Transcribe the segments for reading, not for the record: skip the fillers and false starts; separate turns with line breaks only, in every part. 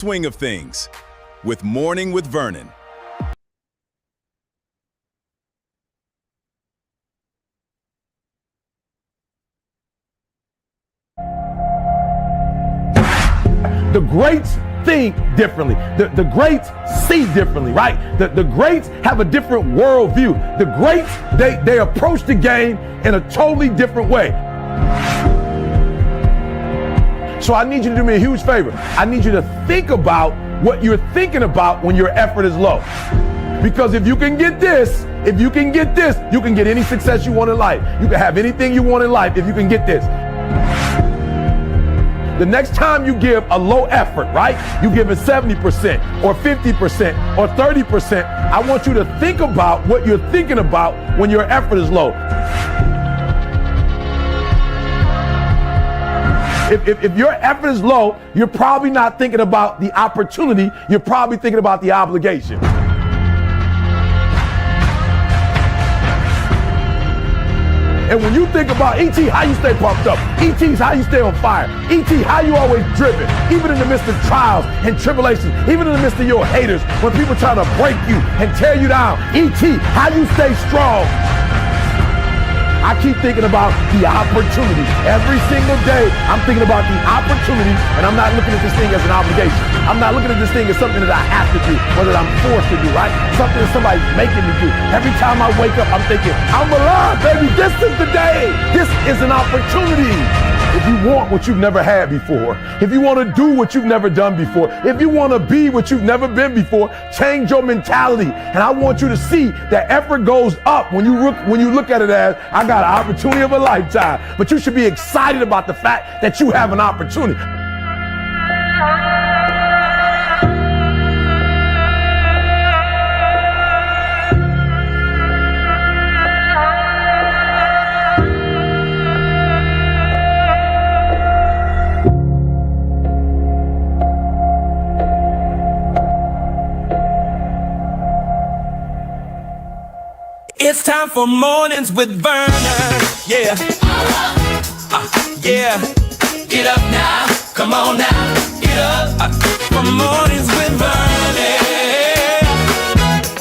Swing of things with Morning with Vernon.
The greats think differently. The greats see differently, right? The greats have a different worldview. The greats, they approach the game in a totally different way. So I need you to do me a huge favor. I need you to think about what you're thinking about when your effort is low. Because if you can get this, you can get any success you want in life. You can have anything you want in life if you can get this. The next time you give a low effort, right? You give it 70% or 50% or 30%. I want you to think about what you're thinking about when your effort is low. If your effort is low, you're probably not thinking about the opportunity. You're probably thinking about the obligation. And when you think about E.T., how you stay pumped up. E.T.'s how you stay on fire. E.T., how you always driven, even in the midst of trials and tribulations, even in the midst of your haters, when people try to break you and tear you down. E.T., how you stay strong. I keep thinking about the opportunity. Every single day, I'm thinking about the opportunity, and I'm not looking at this thing as an obligation. I'm not looking at this thing as something that I have to do, or that I'm forced to do, right? Something that somebody's making me do. Every time I wake up, I'm thinking, I'm alive, baby. This is the day. This is an opportunity. If you want what you've never had before, if you want to do what you've never done before, if you want to be what you've never been before, change your mentality. And I want you to see that effort goes up when you look at it as, I got an opportunity of a lifetime. But you should be excited about the fact that you have an opportunity.
It's time for Mornings with Vernon. Yeah. Yeah. Get up now. Come on now. Get up. For Mornings with Vernon.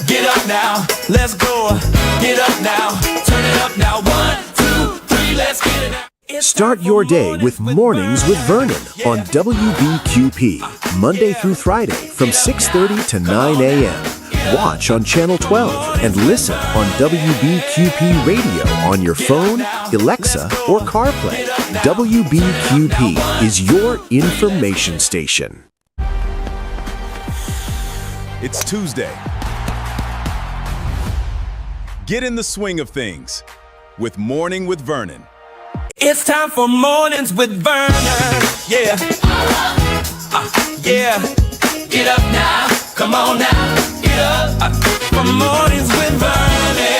Get up now. Let's go. Get up now. Turn it up now. 1, 2, 3. Let's get it now.
Start your day with Mornings with Vernon on WBQP, Monday through Friday from 6:30 to 9 a.m. Watch on Channel 12 and listen on WBQP Radio on your phone, Alexa, or CarPlay. WBQP is your information station.
It's Tuesday. Get in the swing of things with Morning with Vernon.
It's time for Mornings with Vernon. Yeah. Yeah. Get up now. Come on now. Get up. For Mornings with Vernon.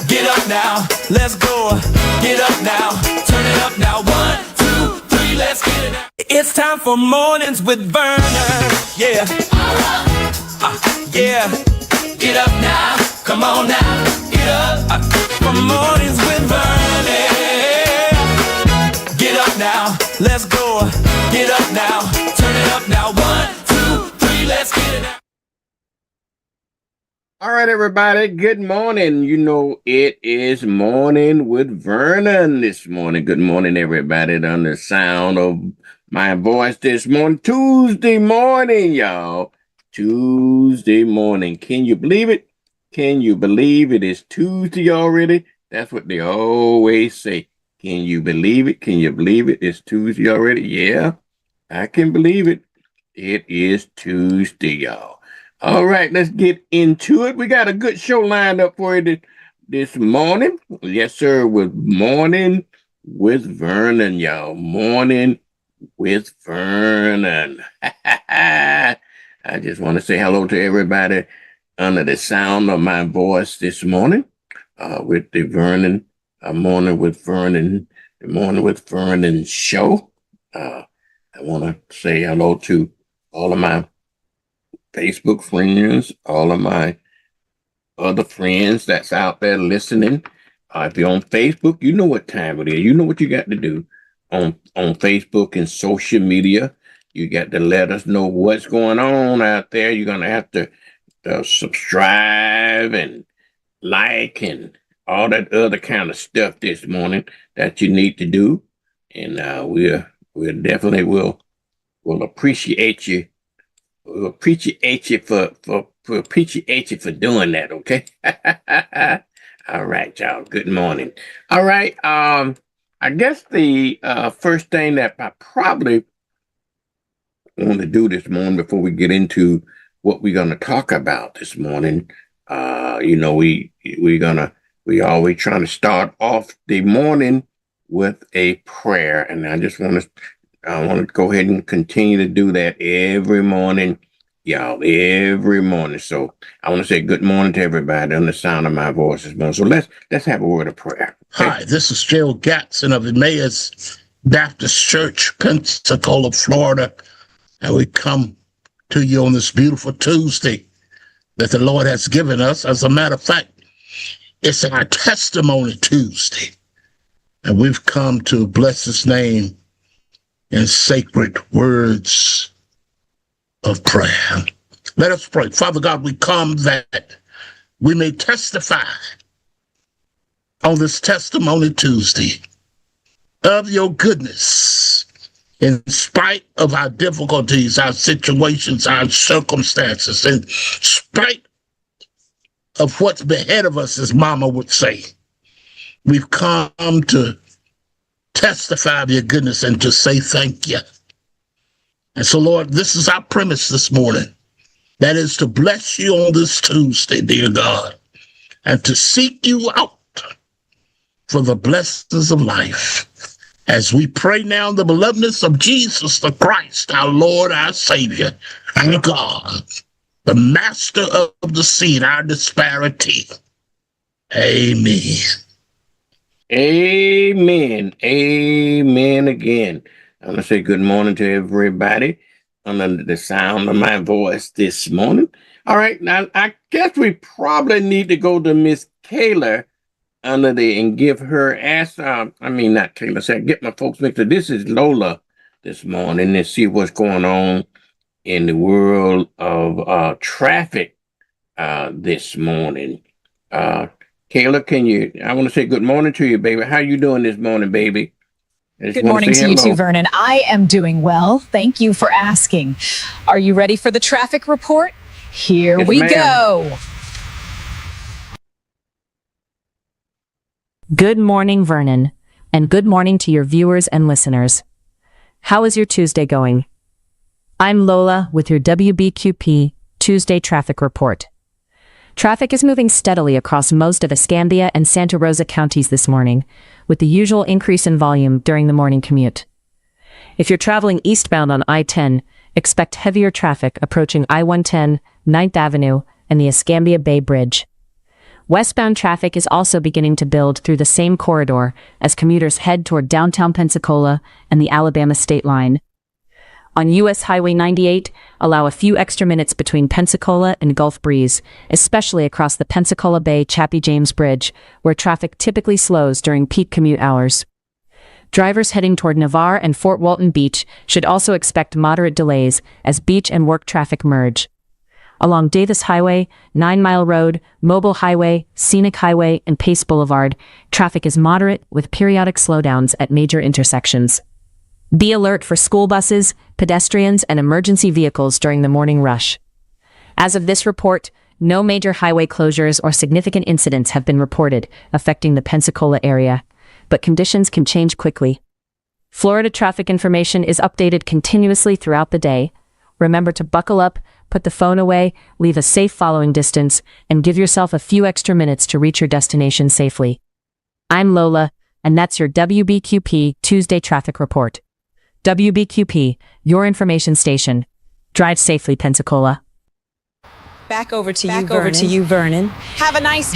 Get up now. Let's go. Get up now. Turn it up now. 1, 2, 3. Let's get it now. It's time for Mornings with Vernon. Yeah. Yeah. Get up now. Come on now. Get up. For Mornings with Vernon. Get up now. Let's go. Get up now. Turn it up now. 1, 2, 3. Let's get it now.
All right, everybody. Good morning. You know, it is Morning with Vernon this morning. Good morning, everybody. On the sound of my voice this morning, Tuesday morning, y'all. Tuesday morning. Can you believe it? Can you believe it is Tuesday already? That's what they always say. Can you believe it? Can you believe it? It's Tuesday already? Yeah, I can believe it. It is Tuesday, y'all. All right, let's get into it. We got a good show lined up for you this morning. Yes, sir, with Morning with Vernon, y'all. Morning with Vernon. I just want to say hello to everybody under the sound of my voice this morning with the Vernon, Morning with Vernon, the Morning with Vernon show. I want to say hello to all of my Facebook friends, all of my other friends that's out there listening. If you're on Facebook, you know what time it is. You know what you got to do on Facebook and social media. You got to let us know what's going on out there. You're going to have to subscribe and like and all that other kind of stuff this morning that you need to do. And we'll definitely will appreciate you. We'll appreciate you for doing that, okay? All right, y'all. Good morning. All right. I guess the first thing that I probably want to do this morning before we get into what we're going to talk about this morning, we always trying to start off the morning with a prayer, and I want to go ahead and continue to do that every morning, y'all, every morning. So I want to say good morning to everybody on the sound of my voice this morning. So let's have a word of prayer. Okay?
Hi, this is Gerald Gatson of Emmaus Baptist Church, Pensacola, Florida, and we come to you on this beautiful Tuesday that the Lord has given us. As a matter of fact, it's our Testimony Tuesday, and we've come to bless His name in sacred words of prayer. Let us pray. Father God, we come that we may testify on this Testimony Tuesday of your goodness in spite of our difficulties, our situations, our circumstances, in spite of what's ahead of us, as Mama would say. We've come to testify of your goodness and to say thank you. And so, Lord, this is our premise this morning. That is to bless you on this Tuesday, dear God, and to seek you out for the blessings of life. As we pray now in the belovedness of Jesus the Christ, our Lord, our Savior, our God, the master of the seed, our disparity. Amen.
Amen. Amen again. I'm going to say good morning to everybody under the sound of my voice this morning. All right. Now, I guess we probably need to go to Miss Kayla and give her not Kayla, say, get my folks mixed up. This is Lola this morning and see what's going on in the world of traffic this morning. Kayla, I want to say good morning to you, baby. How you doing this morning, baby?
Good morning to you too, Vernon. I am doing well. Thank you for asking. Are you ready for the traffic report? Here we go.
Good morning, Vernon, and good morning to your viewers and listeners. How is your Tuesday going? I'm Lola with your WBQP Tuesday Traffic Report. Traffic is moving steadily across most of Escambia and Santa Rosa counties this morning, with the usual increase in volume during the morning commute. If you're traveling eastbound on I-10, expect heavier traffic approaching I-110, 9th Avenue, and the Escambia Bay Bridge. Westbound traffic is also beginning to build through the same corridor as commuters head toward downtown Pensacola and the Alabama state line. On U.S. Highway 98, allow a few extra minutes between Pensacola and Gulf Breeze, especially across the Pensacola Bay Chappie James Bridge, where traffic typically slows during peak commute hours. Drivers heading toward Navarre and Fort Walton Beach should also expect moderate delays as beach and work traffic merge. Along Davis Highway, 9 Mile Road, Mobile Highway, Scenic Highway, and Pace Boulevard, traffic is moderate with periodic slowdowns at major intersections. Be alert for school buses, pedestrians, and emergency vehicles during the morning rush. As of this report, no major highway closures or significant incidents have been reported affecting the Pensacola area, but conditions can change quickly. Florida traffic information is updated continuously throughout the day. Remember to buckle up, put the phone away, leave a safe following distance, and give yourself a few extra minutes to reach your destination safely. I'm Lola, and that's your WBQP Tuesday Traffic Report. WBQP, your information station. Drive safely, Pensacola.
Back over to you, Vernon. Have a nice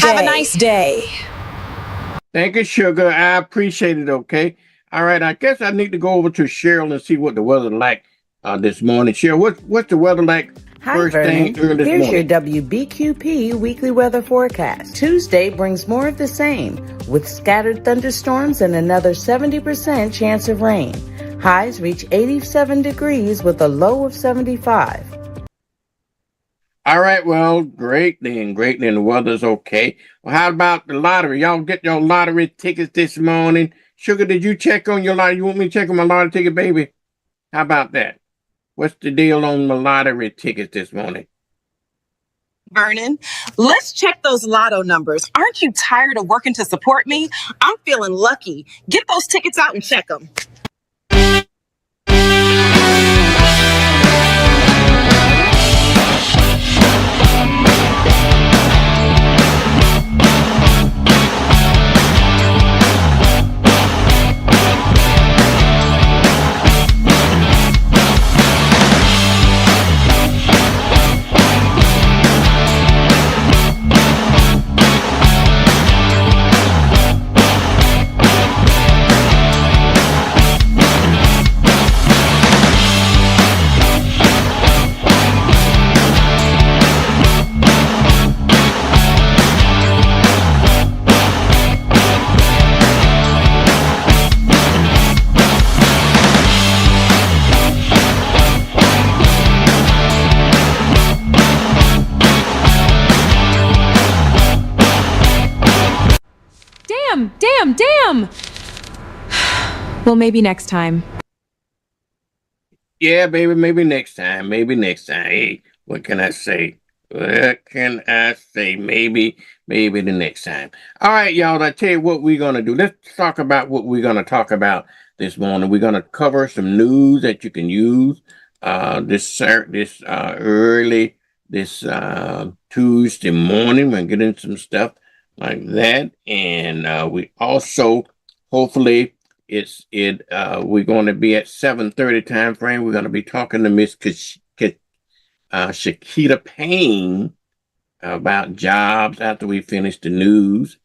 day.
Thank you, sugar. I appreciate it, okay? All right, I guess I need to go over to Cheryl and see what the weather's like this morning. Cheryl, what's the weather like?
Hi,
First
Vernon.
thing early
Here's
this morning.
your WBQP weekly weather forecast. Tuesday brings more of the same, with scattered thunderstorms and another 70% chance of rain. Highs reach 87 degrees with a low of 75.
All right, well, great then. The weather's okay. Well, how about the lottery? Y'all get your lottery tickets this morning. Sugar, did you check on your lottery? You want me to check on my lottery ticket, baby? How about that? What's the deal on the lottery tickets this morning?
Vernon, let's check those lotto numbers. Aren't you tired of working to support me? I'm feeling lucky. Get those tickets out and check them.
Damn! Well, maybe next time.
Yeah, baby, maybe next time. Hey, what can I say? Maybe the next time. All right, y'all, I tell you what we're going to do. Let's talk about what we're going to talk about this morning. We're going to cover some news that you can use this Tuesday morning. We're going to get into some stuff like that. And we also, hopefully, we're going to be at 7:30 time frame. We're going to be talking to Miss Shakita Payne about jobs after we finish the news.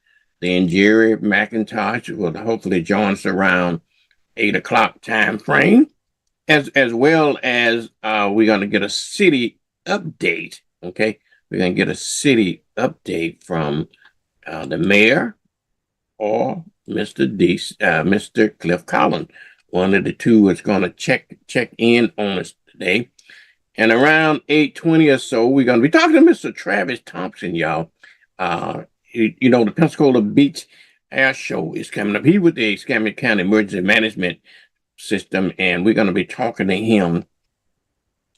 Then Jerry McIntosh will hopefully join us around 8 o'clock time frame, as well as we're going to get a city update. Okay, we're going to get a city update from the mayor or Mr. Cliff Collins. One of the two is going to check in on us today. And around 8:20 or so, we're going to be talking to Mr. Travis Thompson, y'all. The Pensacola Beach Air Show is coming up. He's with the Escambia County Emergency Management System, and we're going to be talking to him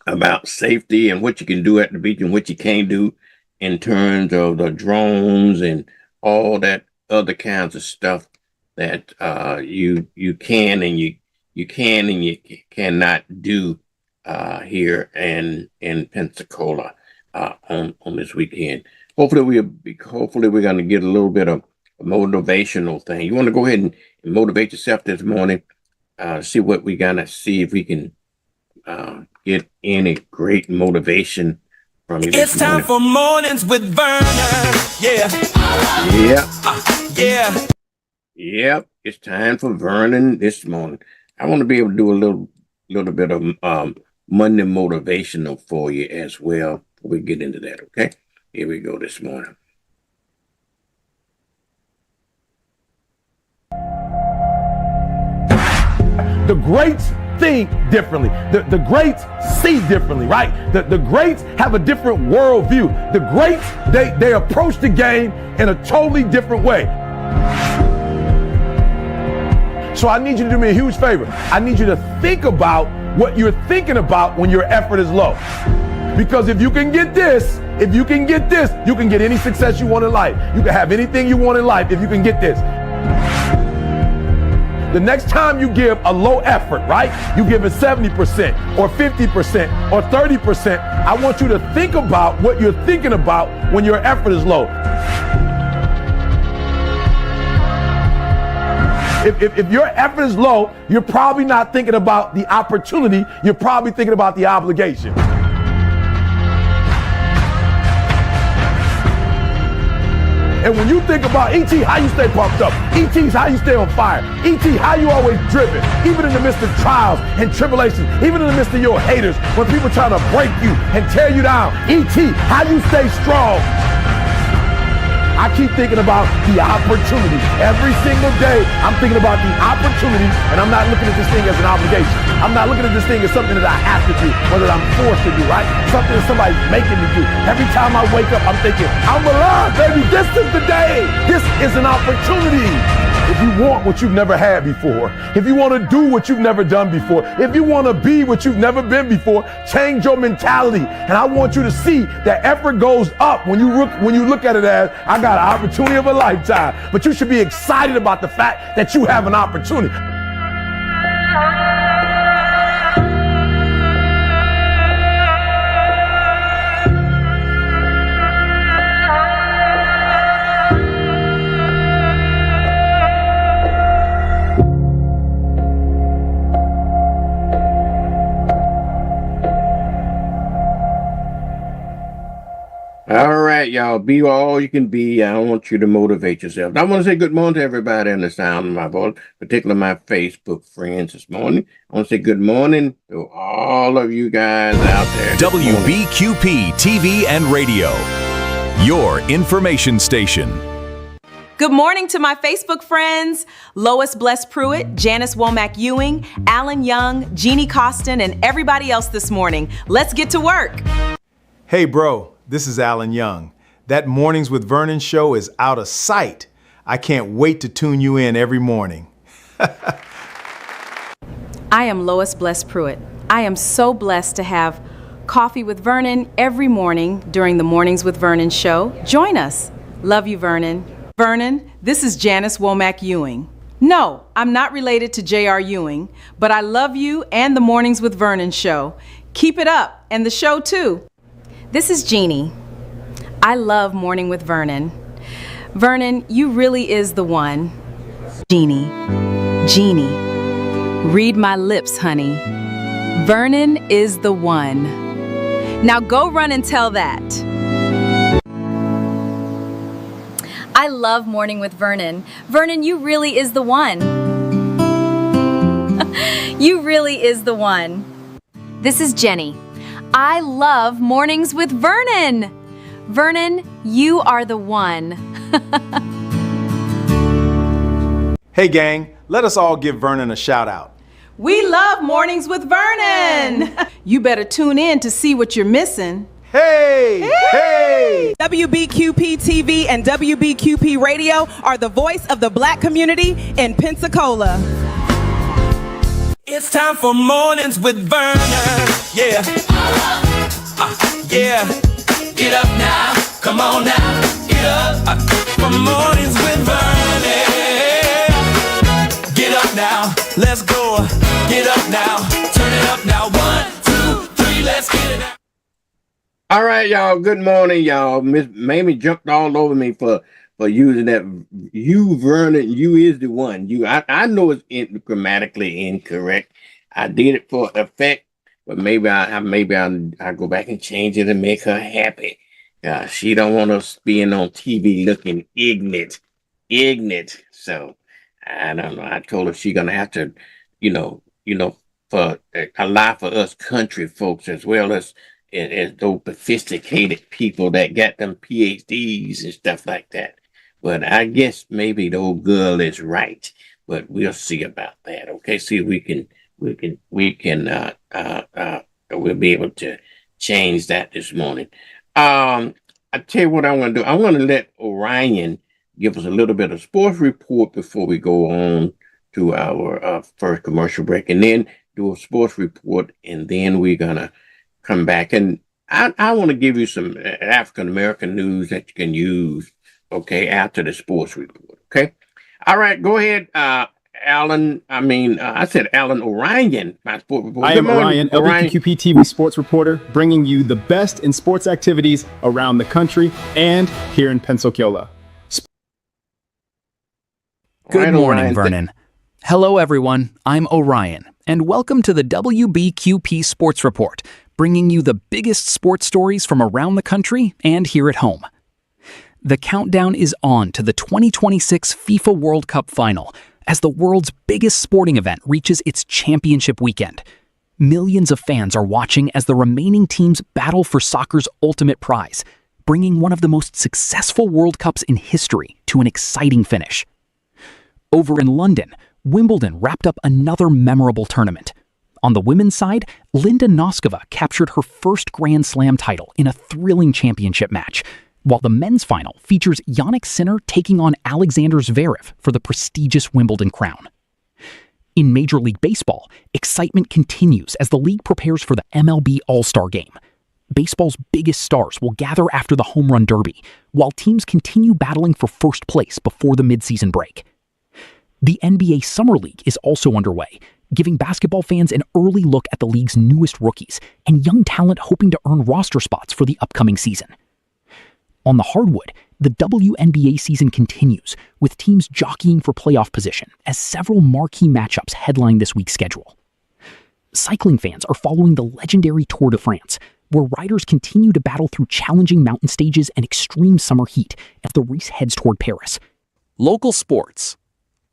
about safety and what you can do at the beach and what you can't do in terms of the drones and all that other kinds of stuff that you can and you cannot do here in Pensacola on this weekend. Hopefully we're going to get a little bit of a motivational thing. You want to go ahead and motivate yourself this morning. See what we gotta see if we can get any great motivation from you.
It's time for mornings with Vernon.
Yep. It's time for Vernon this morning. I want to be able to do a little bit of Monday motivational for you as well. We get into that, okay? Here we go this morning.
The greats think differently. The greats see differently, right? The greats have a different worldview. The greats, they approach the game in a totally different way. So I need you to do me a huge favor. I need you to think about what you're thinking about when your effort is low. Because if you can get this, you can get any success you want in life. You can have anything you want in life if you can get this. The next time you give a low effort, right? You give it 70% or 50% or 30%. I want you to think about what you're thinking about when your effort is low. If your effort is low, you're probably not thinking about the opportunity. You're probably thinking about the obligation. And when you think about E.T., how you stay pumped up, E.T.'s how you stay on fire, E.T., how you always driven, even in the midst of trials and tribulations, even in the midst of your haters, when people try to break you and tear you down, E.T., how you stay strong. I keep thinking about the opportunity. Every single day, I'm thinking about the opportunity, and I'm not looking at this thing as an obligation. I'm not looking at this thing as something that I have to do, whether I'm forced to do, right? Something that somebody's making me do. Every time I wake up, I'm thinking, I'm alive, baby. This is the day. This is an opportunity. If you want what you've never had before, if you want to do what you've never done before, if you want to be what you've never been before, change your mentality. And I want you to see that effort goes up when you look at it as, I got an opportunity of a lifetime. But you should be excited about the fact that you have an opportunity.
All right, y'all. Be all you can be. I want you to motivate yourself. I want to say good morning to everybody in the sound of my voice, particularly my Facebook friends this morning. I want to say good morning to all of you guys out there.
WBQP TV and radio, your information station.
Good morning to my Facebook friends, Lois Bless Pruitt, Janice Womack Ewing, Alan Young, Jeannie Costin, and everybody else this morning. Let's get to work.
Hey, bro. This is Alan Young. That Mornings with Vernon show is out of sight. I can't wait to tune you in every morning.
I am Lois Bless Pruitt. I am so blessed to have coffee with Vernon every morning during the Mornings with Vernon show. Join us. Love you, Vernon. Vernon, this is Janice Womack Ewing. No, I'm not related to J.R. Ewing, but I love you and the Mornings with Vernon show. Keep it up, and the show too. This is Jeannie. I love Morning with Vernon. Vernon, you really is the one. Jeannie, read my lips, honey. Vernon is the one. Now go run and tell that.
I love Morning with Vernon. Vernon, you really is the one. You really is the one. This is Jenny. I love Mornings with Vernon. Vernon, you are the one.
Hey, gang, let us all give Vernon a shout out.
We love Mornings with Vernon. You better tune in to see what you're missing.
Hey! Hey!
WBQP TV and WBQP Radio are the voice of the Black community in Pensacola.
It's time for Mornings with Vernon. Yeah. Yeah. Get up now. Come on now. Get up. For Mornings with Vernon. Get up now. Let's go. Get up now. Turn it up now. 1, 2, 3. Let's get it out.
All right, y'all. Good morning, y'all. Miss Mamie jumped all over me for using that. You, Vernon, you is the one. You, I know it's grammatically incorrect. I did it for effect, but maybe I go back and change it and make her happy. She don't want us being on TV looking ignorant. So I don't know. I told her she gonna have to, for a lot for us country folks as well as those sophisticated people that got them PhDs and stuff like that. But I guess maybe the old girl is right. But we'll see about that. Okay, see if we'll be able to change that this morning. I tell you what I'm going to do. I'm going to let Orion give us a little bit of sports report before we go on to our first commercial break, and then do a sports report, and then we're going to come back. And I want to give you some African-American news that you can use, okay, after the sports report, okay? All right, go ahead, Alan. I said Alan Orion, my sports reporter.
I am Orion, WBQP TV sports reporter, bringing you the best in sports activities around the country and here in Pensacola.
Good morning, Vernon. Hello, everyone. I'm Orion, and welcome to the WBQP Sports Report, bringing you the biggest sports stories from around the country and here at home. The countdown is on to the 2026 FIFA World Cup final, as the world's biggest sporting event reaches its championship weekend. Millions of fans are watching as the remaining teams battle for soccer's ultimate prize, bringing one of the most successful World Cups in history to an exciting finish. Over in London, Wimbledon wrapped up another memorable tournament. On the women's side, Linda Noskova captured her first Grand Slam title in a thrilling championship match, while the men's final features Jannik Sinner taking on Alexander Zverev for the prestigious Wimbledon crown. In Major League Baseball, excitement continues as the league prepares for the MLB All-Star Game. Baseball's biggest stars will gather after the Home Run Derby, while teams continue battling for first place before the midseason break. The NBA Summer League is also underway, giving basketball fans an early look at the league's newest rookies and young talent hoping to earn roster spots for the upcoming season. On the hardwood, the WNBA season continues, with teams jockeying for playoff position as several marquee matchups headline this week's schedule. Cycling fans are following the legendary Tour de France, where riders continue to battle through challenging mountain stages and extreme summer heat as the race heads toward Paris. Local sports.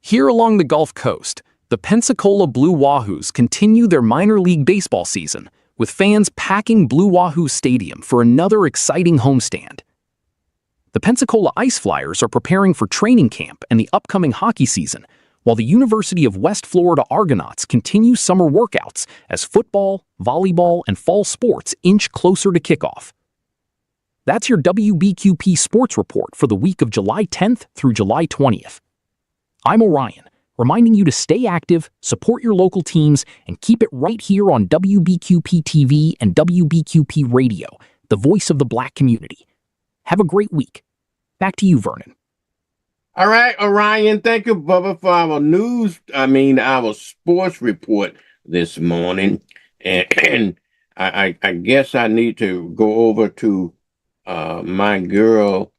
Here along the Gulf Coast, the Pensacola Blue Wahoos continue their minor league baseball season, with fans packing Blue Wahoo Stadium for another exciting homestand. The Pensacola Ice Flyers are preparing for training camp and the upcoming hockey season, while the University of West Florida Argonauts continue summer workouts as football, volleyball, and fall sports inch closer to kickoff. That's your WBQP Sports Report for the week of July 10th through July 20th. I'm Orion, reminding you to stay active, support your local teams, and keep it right here on WBQP TV and WBQP Radio, the voice of the Black community. Have a great week. Back to you, Vernon.
All right, Orion, thank you, Bubba, for our sports report this morning. And I guess I need to go over to my girl,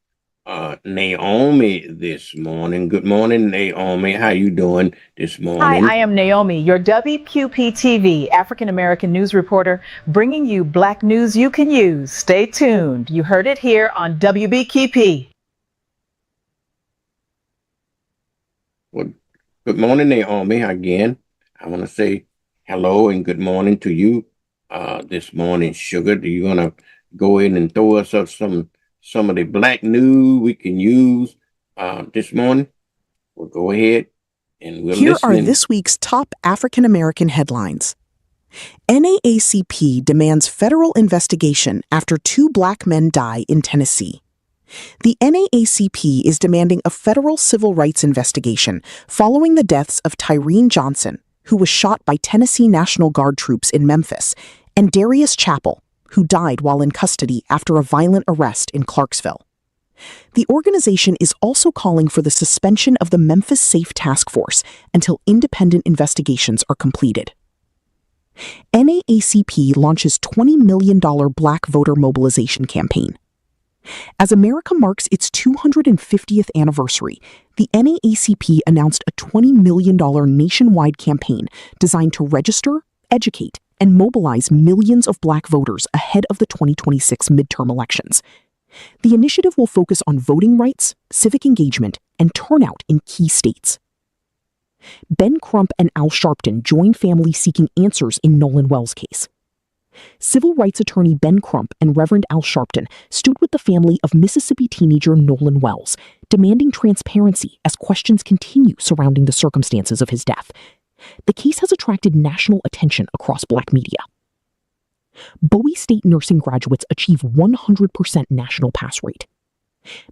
Naomi, this morning. Good morning, Naomi. How you doing this morning?
Hi, I am Naomi, your WQP TV African American news reporter, bringing you Black news you can use. Stay tuned. You heard it here on WBQP.
Well, good morning, Naomi. Again, I want to say hello and good morning to you this morning, Sugar. Do you want to go in and throw us up some of the Black news we can use this morning? We'll go ahead and we'll
Here
listen.
are this week's top African American headlines. NAACP demands federal investigation after 2 Black men die in Tennessee. The NAACP is demanding a federal civil rights investigation following the deaths of Tyreen Johnson, who was shot by Tennessee National Guard troops in Memphis, and Darius Chappell, who died while in custody after a violent arrest in Clarksville. The organization is also calling for the suspension of the Memphis Safe Task Force until independent investigations are completed. NAACP launches $20 million Black voter mobilization campaign. As America marks its 250th anniversary, the NAACP announced a $20 million nationwide campaign designed to register, educate, and mobilize millions of Black voters ahead of the 2026 midterm elections. The initiative will focus on voting rights, civic engagement, and turnout in key states. Ben Crump and Al Sharpton join families seeking answers in Nolan Wells' case. Civil rights attorney Ben Crump and Reverend Al Sharpton stood with the family of Mississippi teenager Nolan Wells, demanding transparency as questions continue surrounding the circumstances of his death. The case has attracted national attention across Black media. Bowie State nursing graduates achieve 100% national pass rate.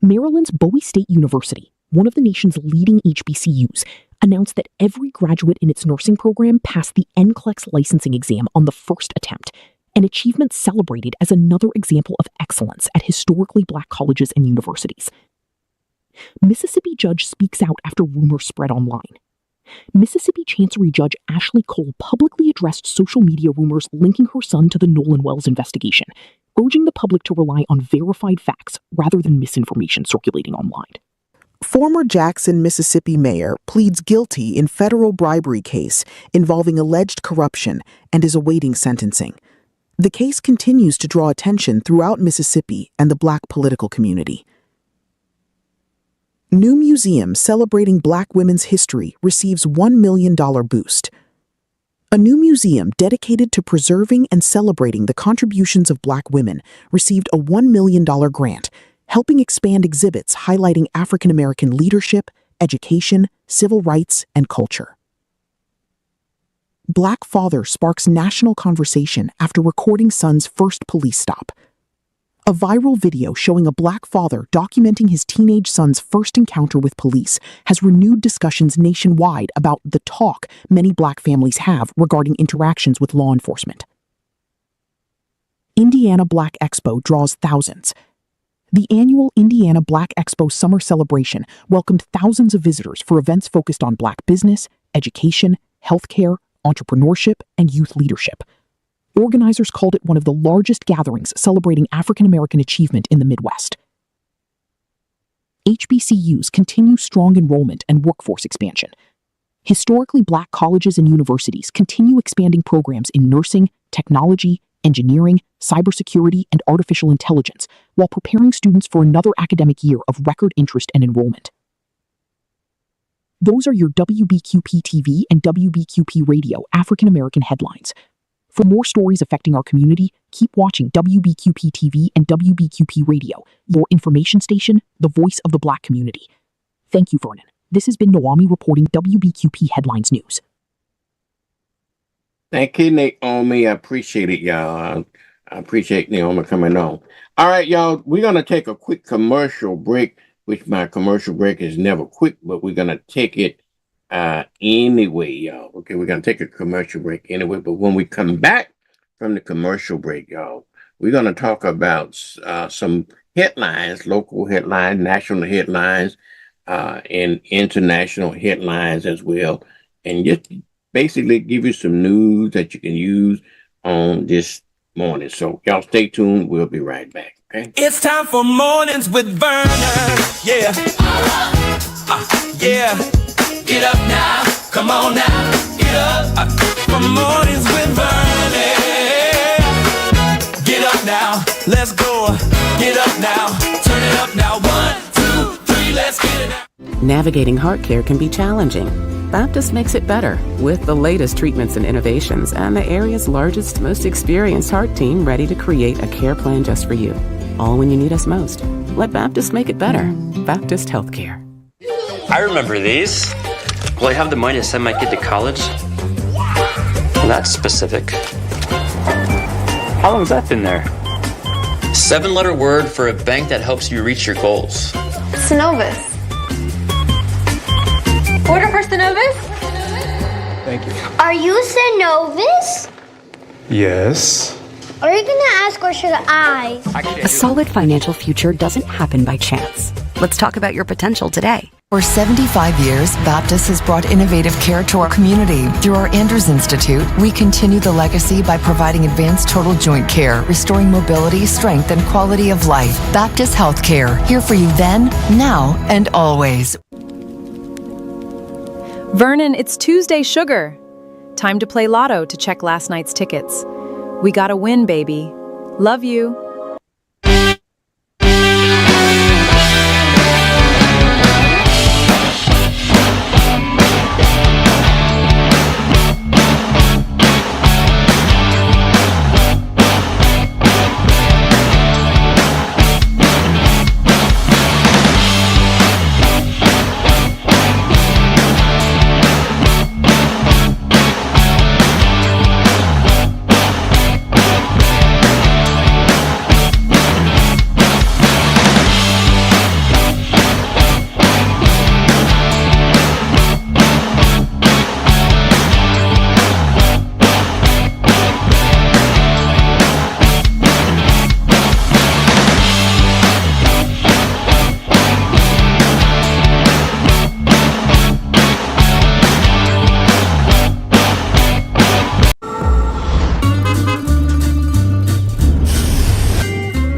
Maryland's Bowie State University, one of the nation's leading HBCUs, announced that every graduate in its nursing program passed the NCLEX licensing exam on the first attempt, an achievement celebrated as another example of excellence at historically Black colleges and universities. Mississippi judge speaks out after rumors spread online. Mississippi Chancery Judge Ashley Cole publicly addressed social media rumors linking her son to the Nolan Wells investigation, urging the public to rely on verified facts rather than misinformation circulating online. Former Jackson, Mississippi mayor pleads guilty in federal bribery case involving alleged corruption and is awaiting sentencing. The case continues to draw attention throughout Mississippi and the Black political community. New museum celebrating Black women's history receives $1 million boost. A new museum dedicated to preserving and celebrating the contributions of Black women received a $1 million grant, helping expand exhibits highlighting African American leadership, education, civil rights, and culture. Black father sparks national conversation after recording son's first police stop. A viral video showing a Black father documenting his teenage son's first encounter with police has renewed discussions nationwide about the talk many Black families have regarding interactions with law enforcement. Indiana Black Expo draws thousands. The annual Indiana Black Expo Summer Celebration welcomed thousands of visitors for events focused on Black business, education, healthcare, entrepreneurship, and youth leadership. Organizers called it one of the largest gatherings celebrating African American achievement in the Midwest. HBCUs continue strong enrollment and workforce expansion. Historically Black colleges and universities continue expanding programs in nursing, technology, engineering, cybersecurity, and artificial intelligence, while preparing students for another academic year of record interest and enrollment. Those are your WBQP TV and WBQP Radio African American headlines. For more stories affecting our community, keep watching WBQP TV and WBQP Radio, your information station, the voice of the Black community. Thank you, Vernon. This has been Naomi reporting WBQP Headlines News.
Thank you, Naomi. I appreciate it, y'all. I appreciate Naomi coming on. All right, y'all, we're going to take a quick commercial break, which my commercial break is never quick, but we're going to take it anyway, y'all. Okay, we're going to take a commercial break anyway, but when we come back from the commercial break, y'all, we're going to talk about some headlines, local headlines, national headlines, and international headlines as well, and just basically give you some news that you can use on this morning. So y'all stay tuned. We'll be right back. Okay.
It's time for Mornings with Vernon. Yeah. Yeah. Get up now. Come on now. Get up. For Mornings with Vernon. Get up now. Let's go. Get up now. Turn it up now. 1, 2, 3. Let's get it now.
Navigating heart care can be challenging. Baptist makes it better with the latest treatments and innovations and the area's largest, most experienced heart team ready to create a care plan just for you. All when you need us most. Let Baptist make it better. Baptist Healthcare.
I remember these. Will I have the money to send my kid to college? Well, that's specific. How long has that been there? 7-letter word for a bank that helps you reach your goals.
Synovus. Order for Synovus?
Thank you.
Are you Synovus?
Yes.
Are you gonna ask or should I?
A solid financial future doesn't happen by chance. Let's talk about your potential today.
For 75 years, Baptist has brought innovative care to our community. Through our Andrews Institute, we continue the legacy by providing advanced total joint care, restoring mobility, strength, and quality of life. Baptist Healthcare, here for you then, now, and always.
Vernon, it's Tuesday Sugar. Time to play Lotto to check last night's tickets. We gotta win, baby. Love you.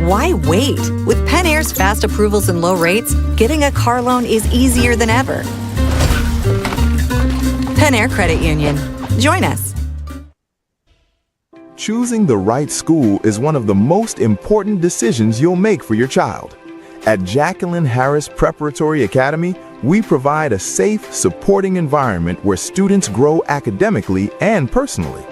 Why wait? With Pen Air's fast approvals and low rates, getting a car loan is easier than ever. Pen Air Credit Union. Join us.
Choosing the right school is one of the most important decisions you'll make for your child.
At Jacqueline Harris Preparatory Academy, we provide a safe, supporting environment where students grow academically and personally.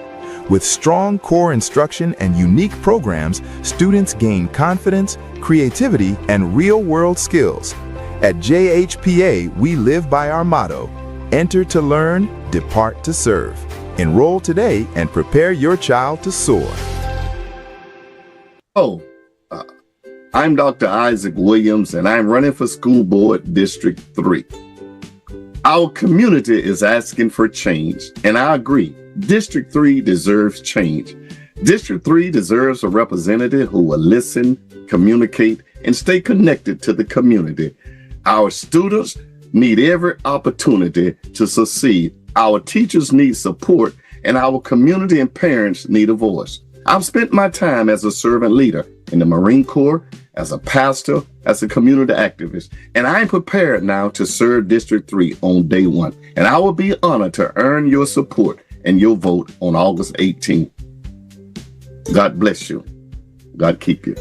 With strong core instruction and unique programs, students gain confidence, creativity, and real-world skills. At JHPA, we live by our motto, enter to learn, depart to serve. Enroll today and prepare your child to soar.
I'm Dr. Isaac Williams, and I'm running for School Board District 3. Our community is asking for change, and I agree. District 3 deserves change. District 3 deserves a representative who will listen, communicate, and stay connected to the community. Our students need every opportunity to succeed. Our teachers need support, and our community and parents need a voice. I've spent my time as a servant leader in the Marine Corps, as a pastor, as a community activist, and I'm prepared now to serve District 3 on day one. And I will be honored to earn your support and your vote on August 18th. God bless you. God keep you.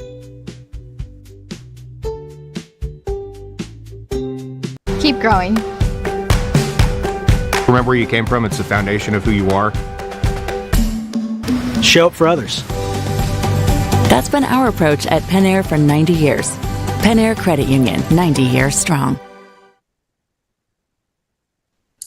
Keep growing.
Remember where you came from. It's the foundation of who you are.
Show up for others.
That's been our approach at Penn Air for 90 years. Penn Air Credit Union, 90 years strong.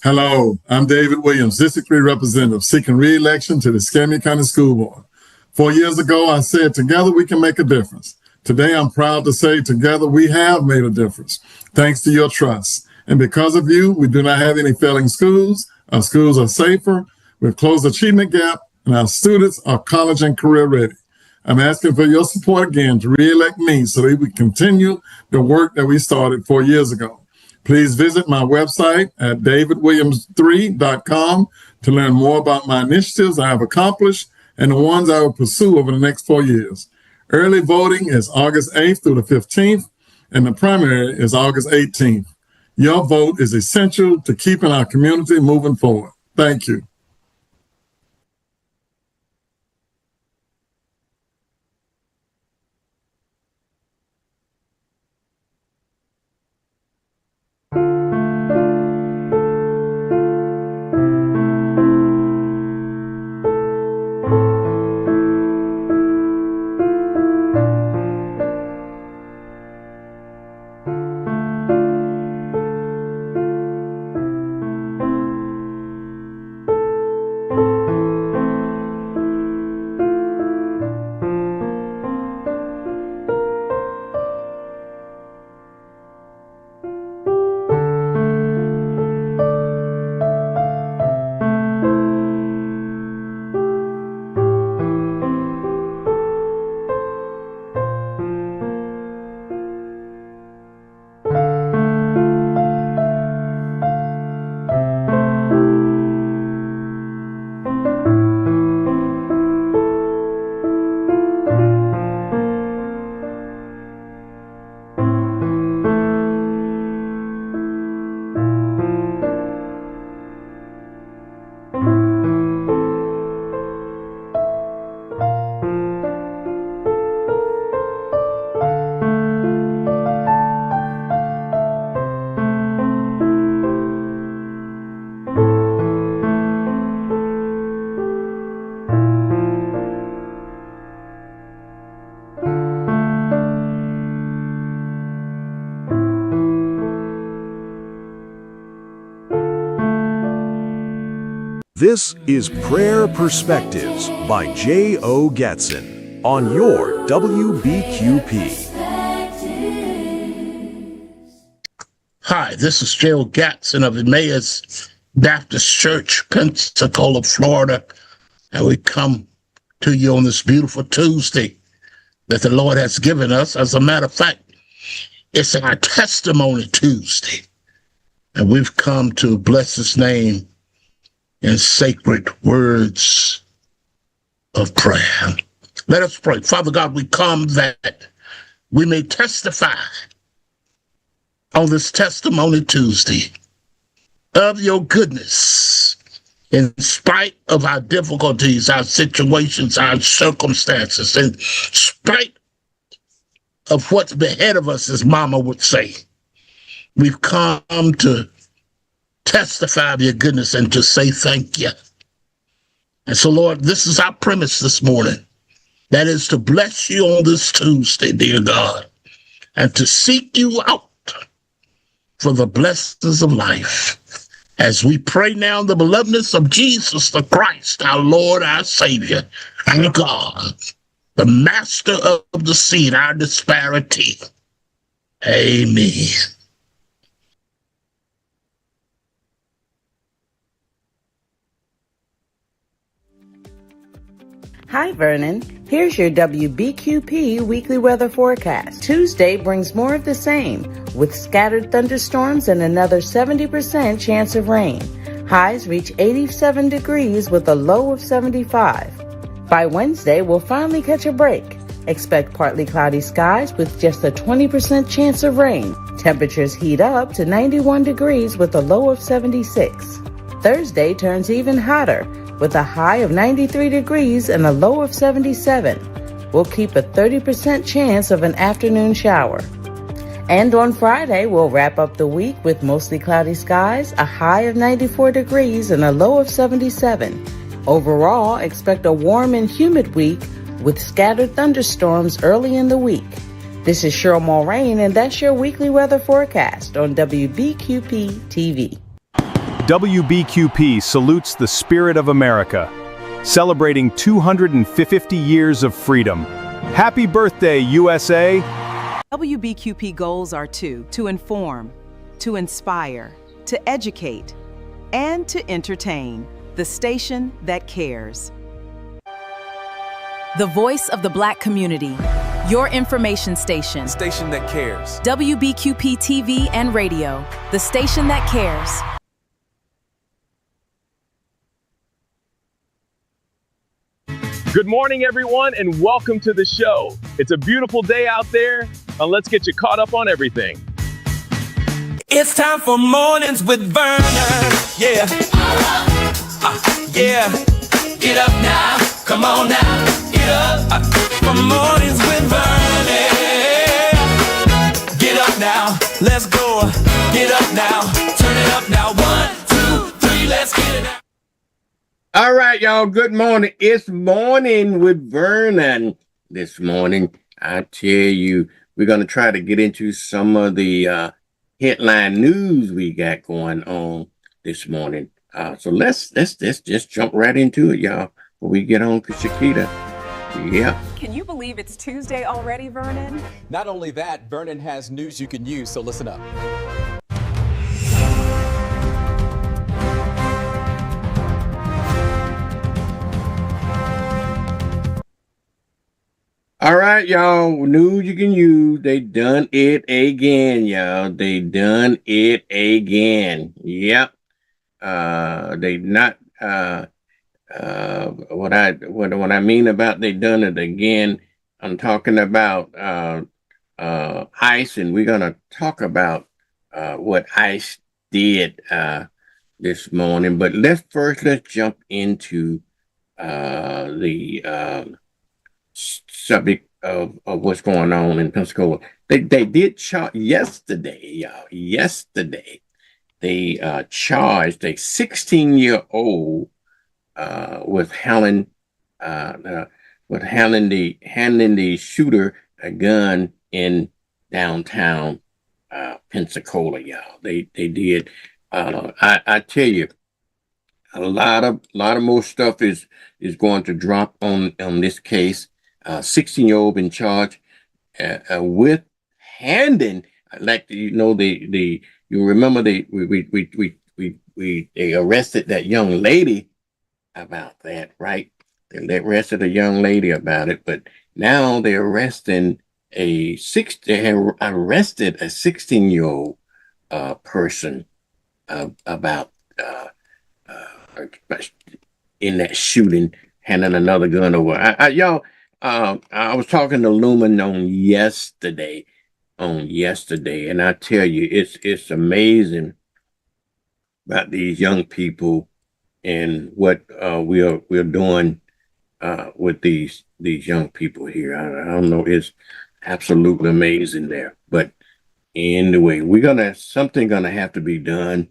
Hello, I'm David Williams, District 3 Representative, seeking re-election to the Escambia County School Board. 4 years ago, I said, together we can make a difference. Today, I'm proud to say, together we have made a difference, thanks to your trust. And because of you, we do not have any failing schools. Our schools are safer, we've closed the achievement gap, and our students are college and career ready. I'm asking for your support again to re-elect me so that we continue the work that we started 4 years ago. Please visit my website at davidwilliams3.com to learn more about my initiatives I have accomplished and the ones I will pursue over the next 4 years. Early voting is August 8th through the 15th, and the primary is August 18th. Your vote is essential to keeping our community moving forward. Thank you.
This is Prayer Perspectives by J.O. Gatson on your WBQP.
Hi, this is J.O. Gatson of Emmaus Baptist Church, Pensacola, Florida, and we come to you on this beautiful Tuesday that the Lord has given us. As a matter of fact, it's our Testimony Tuesday, and we've come to bless His name in sacred words of prayer. Let us pray. Father God, we come that we may testify on this Testimony Tuesday of your goodness in spite of our difficulties, our situations, our circumstances, in spite of what's ahead of us, as Mama would say. We've come to testify of your goodness and to say thank you. And so, Lord, this is our premise this morning. That is to bless you on this Tuesday, dear God, and to seek you out for the blessings of life. As we pray now in the belovedness of Jesus the Christ, our Lord, our Savior, our God, the master of the seed, our disparity. Amen.
Hi, Vernon. Here's your WBQP weekly weather forecast. Tuesday brings more of the same, with scattered thunderstorms and another 70% chance of rain. Highs reach 87 degrees with a low of 75. By Wednesday, we'll finally catch a break. Expect partly cloudy skies with just a 20% chance of rain. Temperatures heat up to 91 degrees with a low of 76. Thursday turns even hotter, with a high of 93 degrees and a low of 77. We'll keep a 30% chance of an afternoon shower. And on Friday, we'll wrap up the week with mostly cloudy skies, a high of 94 degrees and a low of 77. Overall, expect a warm and humid week with scattered thunderstorms early in the week. This is Cheryl Mulrain, and that's your weekly weather forecast on WBQP TV.
WBQP salutes the spirit of America, celebrating 250 years of freedom. Happy birthday, USA!
WBQP goals are to inform, to inspire, to educate, and to entertain. The station that cares. The voice of the Black community. Your information station.
Station that cares.
WBQP TV and radio. The station that cares.
Good morning, everyone, and welcome to the show. It's a beautiful day out there, and let's get you caught up on everything.
It's time for Mornings with Vernon. Yeah. Yeah. Get up now. Come on now. Get up. For Mornings with Vernon. Get up now. Let's go. Get up now. Turn it up now. 1, 2, 3. Let's get it now.
All right, y'all. Good morning. It's Morning with Vernon. This morning, I tell you, we're going to try to get into some of the headline news we got going on this morning. So let's just jump right into it, y'all. Before we get on to Shakita. Yeah.
Can you believe it's Tuesday already, Vernon?
Not only that, Vernon has news you can use, so listen up.
All right, y'all. News you can use. They done it again, y'all. They done it again. Yep. They not what I mean about they done it again. I'm talking about ICE, and we're gonna talk about what ICE did this morning. But let's jump into the subject of what's going on in Pensacola. They did charge yesterday, y'all. Yesterday, they charged a 16-year-old with handing the shooter a gun in downtown Pensacola, y'all. They did. I tell you, a lot of more stuff is going to drop on this case. 16-year-old been charged with handing, like you remember they arrested that young lady about that, right? They arrested a young lady about it, but now they're arresting they have arrested a 16-year-old person about in that shooting, handing another gun over. Y'all. I was talking to Lumen on yesterday, and I tell you, it's amazing about these young people and what we're doing with these young people here. I don't know, Absolutely amazing there. But anyway, something gonna have to be done.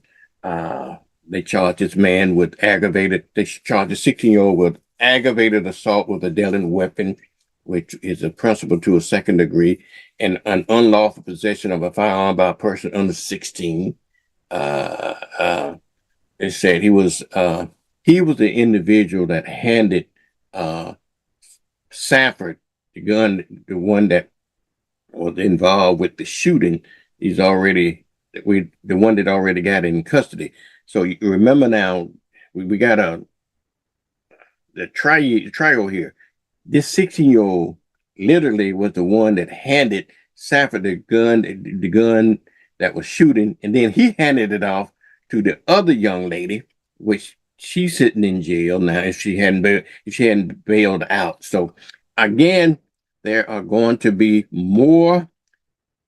They charge this man with they charge a 16-year-old with aggravated assault with a deadly weapon, which is a principal to a second degree, and an unlawful possession of a firearm by a person under 16. Uh, uh, it said he was the individual that handed uh, Sanford the gun, the one that was involved with the shooting. He's already the one that already got in custody. So you remember now, we got the trial here. This 16-year-old literally was the one that handed Sanford the gun that was shooting, and then he handed it off to the other young lady, which she's sitting in jail now if she hadn't bailed out. So again, there are going to be more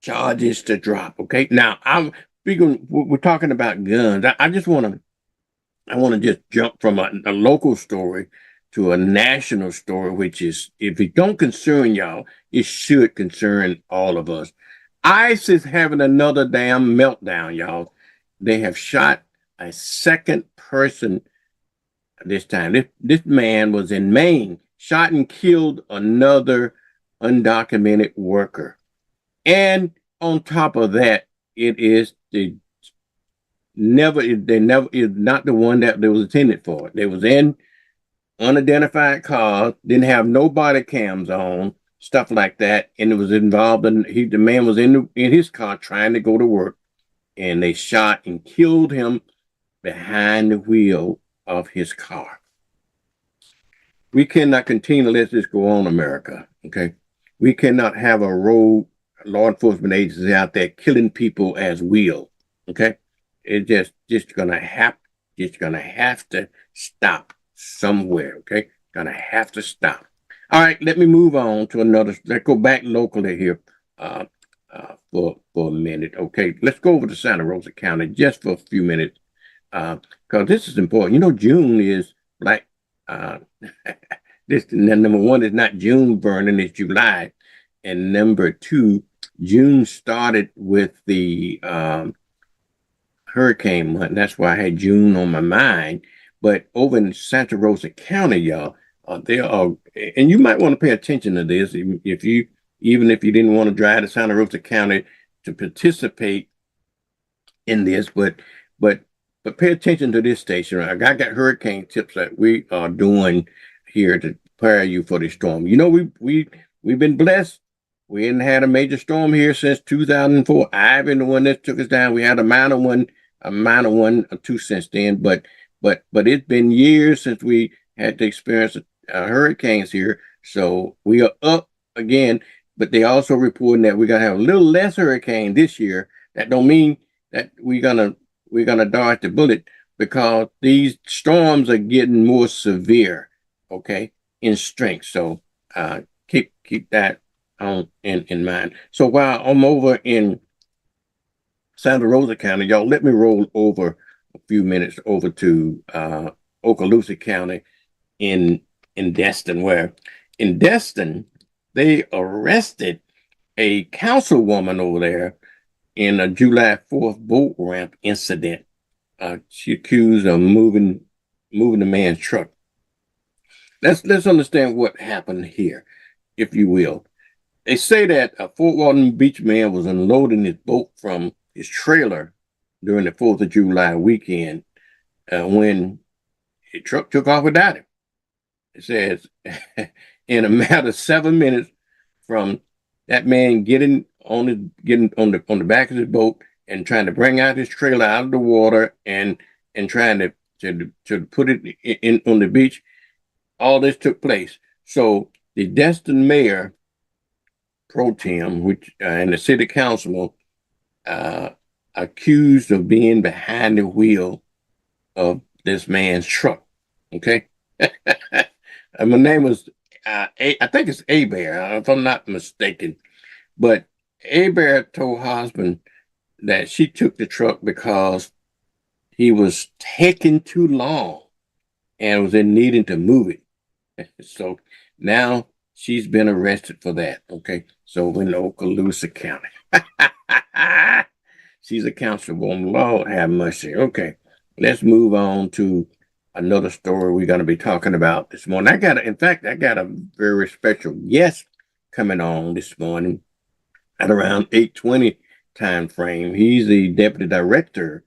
charges to drop. Okay, now we're talking about guns. I just want to just jump from a local story to a national story, which is, if it don't concern y'all, it should concern all of us. ICE is having another damn meltdown, y'all. They have shot a second person this time. This man was in Maine, shot and killed another undocumented worker. And on top of that, it is they never is not the one that they was intended for. They was in unidentified cars, didn't have no body cams on, stuff like that, and it was involved in the man was in his car trying to go to work, and they shot and killed him behind the wheel of his car. We cannot continue to let this go on, America. Okay, we cannot have a road law enforcement agency out there killing people as will. Okay, it just gonna have to stop somewhere. Okay, gonna have to stop. All right, let me move on to another. Let's go back locally here for a minute. Okay, let's go over to Santa Rosa County just for a few minutes because this is important. You know, June is Black. This number one is not June, Vernon, it's July, and number two, June started with the hurricane month. That's why I had June on my mind. But over in Santa Rosa County, y'all, there are, and you might want to pay attention to this even if you didn't want to drive to Santa Rosa County to participate in this, but pay attention to this station. I got hurricane tips that we are doing here to prepare you for the storm. You know, we've been blessed. We hadn't had a major storm here since 2004. Ivan, the one that took us down. We had a minor one or two since then, but it's been years since we had to experience hurricanes here. So we are up again, but they also reporting that we're gonna have a little less hurricane this year. That don't mean that we're gonna dodge the bullet, because these storms are getting more severe, okay, in strength. So keep that in mind. So while I'm over in Santa Rosa County, y'all, let me roll over a few minutes over to Okaloosa County in Destin, where in Destin they arrested a councilwoman over there in a July 4th boat ramp incident. She accused of moving the man's truck. Let's understand what happened here, if you will. They say that a Fort Walton Beach man was unloading his boat from his trailer during the 4th of July weekend when a truck took off without him. It says in a matter of 7 minutes from that man getting on the back of his boat and trying to bring out his trailer out of the water and trying to put it in on the beach, all this took place. So the Destin mayor pro tem, which and the city councilman accused of being behind the wheel of this man's truck. Okay, my name was I think it's Bear, if I'm not mistaken. But Bear told her husband that she took the truck because he was taking too long and was in needing to move it. So now she's been arrested for that. Okay, so in Okaloosa County. She's a councilwoman. Lord have mercy. Okay, let's move on to another story we're going to be talking about this morning. I got a very special guest coming on this morning at around 8:20 time frame. He's the deputy director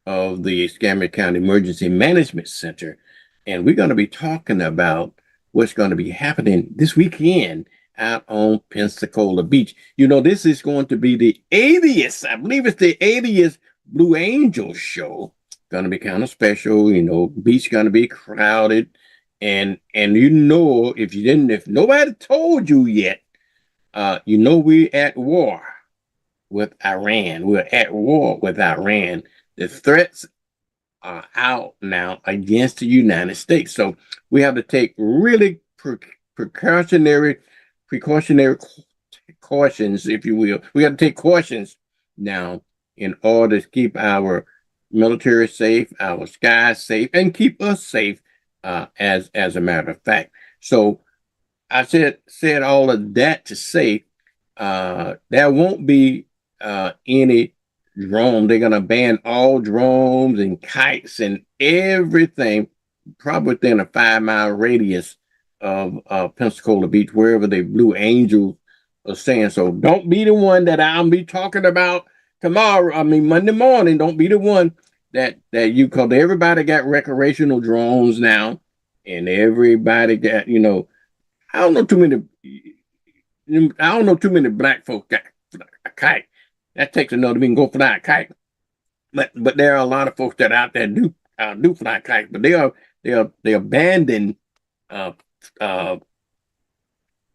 of the Escambia County Emergency Management Center, and we're going to be talking about what's going to be happening this weekend out on Pensacola Beach. This is going to be the 80th, I believe it's the 80th Blue Angels show. Going to be kind of special, beach going to be crowded. And if nobody told you yet, we're at war with Iran. We're at war with Iran. The threats are out now against the United States. So we have to take really precautionary cautions, if you will. We have to take cautions now in order to keep our military safe, our skies safe, and keep us safe, as a matter of fact. So I said all of that to say there won't be any drone. They're going to ban all drones and kites and everything, probably within a 5-mile radius of Pensacola Beach, wherever the Blue Angels are saying. So don't be the one that I'll be talking about Monday morning. Don't be the one that you, because everybody got recreational drones now, and everybody got, I don't know too many black folks got a kite. That takes another we can go fly a kite. But there are a lot of folks that out there do fly kites, but they abandon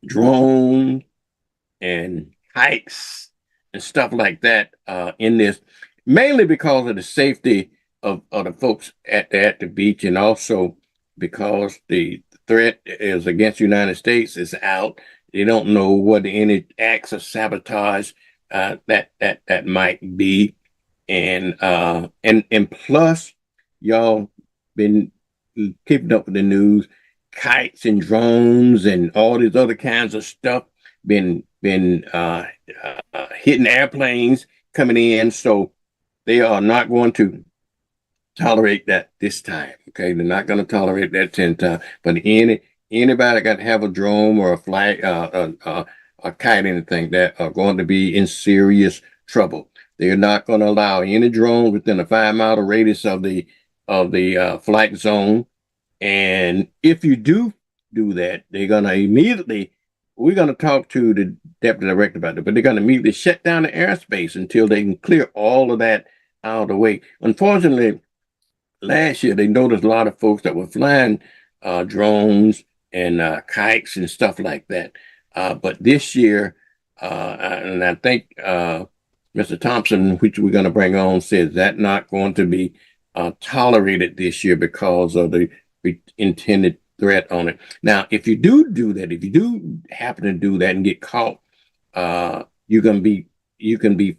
drones and hikes and stuff like that in this, mainly because of the safety of the folks at the beach, and also because the threat is against the United States is out. They don't know what any acts of sabotage that might be, and plus, y'all been keeping up with the news. Kites and drones and all these other kinds of stuff been hitting airplanes coming in, so they are not going to tolerate that this time. Okay, they're not going to tolerate that 10 times. But anybody got to have a drone or a flight, a kite, anything, that are going to be in serious trouble. They're not going to allow any drones within a 5-mile radius of the flight zone. And if you do that, they're going to immediately, we're going to talk to the deputy director about it, but they're going to immediately shut down the airspace until they can clear all of that out of the way. Unfortunately, last year, they noticed a lot of folks that were flying drones and kites and stuff like that. But this year, and I think Mr. Thompson, which we're going to bring on, says that not going to be tolerated this year because of the intended threat on it. Now, if you do that, if you do happen to do that and get caught, you can be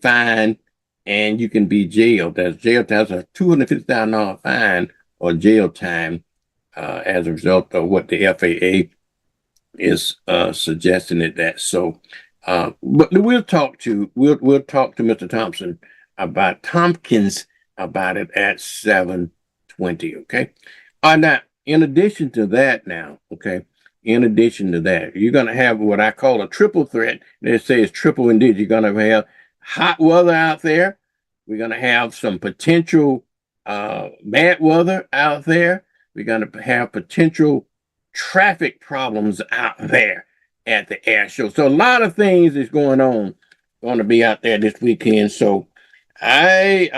fined and you can be jailed. That's jail time. That's a $250,000 fine or jail time as a result of what the FAA is suggesting it that. So, but we'll talk to Mr. Thompson about Tompkins about it at 7:20. Okay. Now, in addition to that, you're going to have what I call a triple threat. They say it's triple indeed. You're going to have hot weather out there. We're going to have some potential bad weather out there. We're going to have potential traffic problems out there at the air show. So a lot of things is going to be out there this weekend. So Mike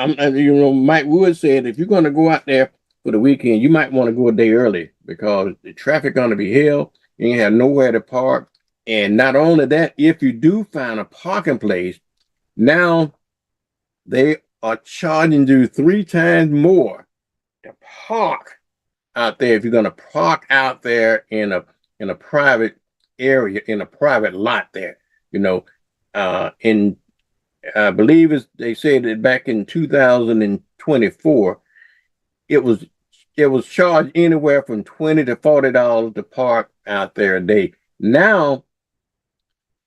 Wood said, if you're going to go out there for the weekend, you might want to go a day early because the traffic going to be hell. You ain't have nowhere to park. And not only that, if you do find a parking place, now they are charging you 3 times more to park out there if you're going to park out there in a private area, in a private lot there. I believe they said that back in 2024, it was charged anywhere from $20 to $40 to park out there a day. Now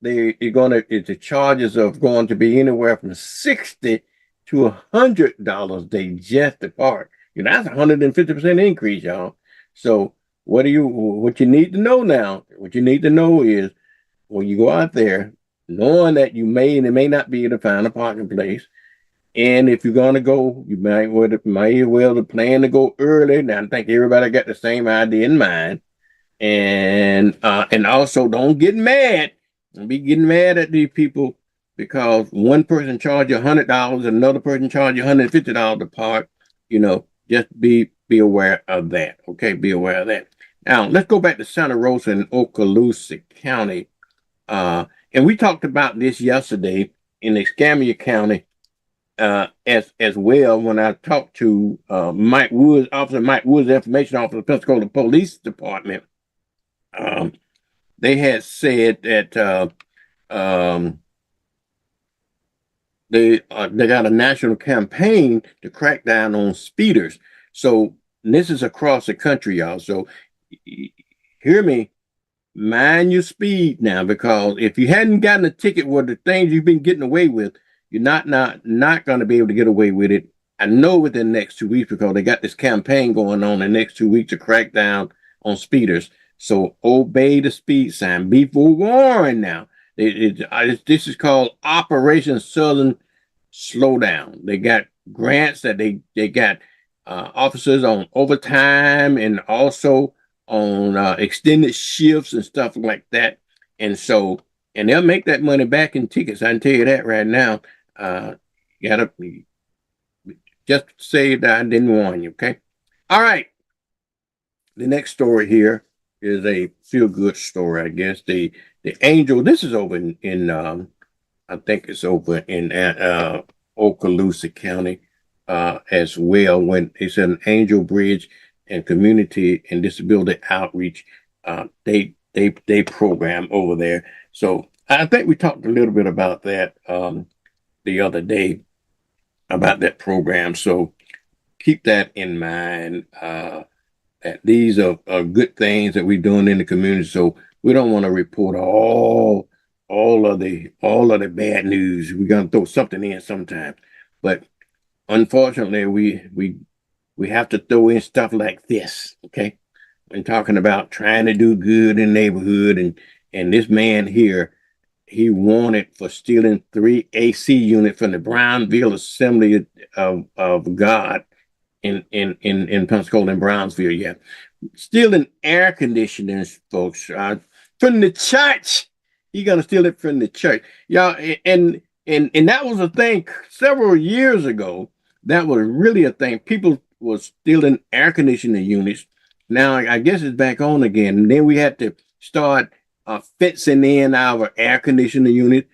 the charges are going to be anywhere from $60 to $100 a day just to park. You know, that's 150% increase, y'all. So what you need to know now? What you need to know is when you go out there, knowing that you may and may not be able to find a parking place. And if you're gonna go, you might as well plan to go early. Now I think everybody got the same idea in mind. And also don't get mad. Don't be getting mad at these people because one person charge you $100, another person charge you $150 to park. You know, just be aware of that. Okay, be aware of that. Now let's go back to Santa Rosa in Okaloosa County. And we talked about this yesterday in Escambia County as well when I talked to Mike Woods, Officer Mike Woods, Information Officer of the Pensacola Police Department. They had said that they got a national campaign to crack down on speeders. So this is across the country, y'all. So hear me, mind your speed now, because if you hadn't gotten a ticket with the things you've been getting away with, you're not going to be able to get away with it. I know within the next 2 weeks because they got this campaign going on the next 2 weeks to crack down on speeders. So obey the speed sign. Be forewarned now. This is called Operation Southern Slowdown. They got grants that they got officers on overtime and also on extended shifts and stuff like that. And they'll make that money back in tickets. I can tell you that right now. You gotta just say that I didn't warn you, okay? All right. The next story here is a feel-good story, I guess. The angel, this is over in I think it's over in Okaloosa County as well, when it's an Angel Bridge and Community and Disability Outreach they program over there. So I think we talked a little bit about that the other day, about that program. So keep that in mind. That these are good things that we're doing in the community. So we don't want to report all of the bad news. We're gonna throw something in sometime, but unfortunately, we have to throw in stuff like this. Okay, and talking about trying to do good in the neighborhood, and this man here, he wanted for stealing 3 AC units from the Brownsville Assembly of God in Pensacola and Brownsville. Yeah, stealing air conditioners, folks, from the church. You're gonna steal it from the church, y'all. And that was a thing several years ago. That was really a thing. People were stealing air conditioning units. Now I guess it's back on again. And then we had to start fencing in our air conditioning unit.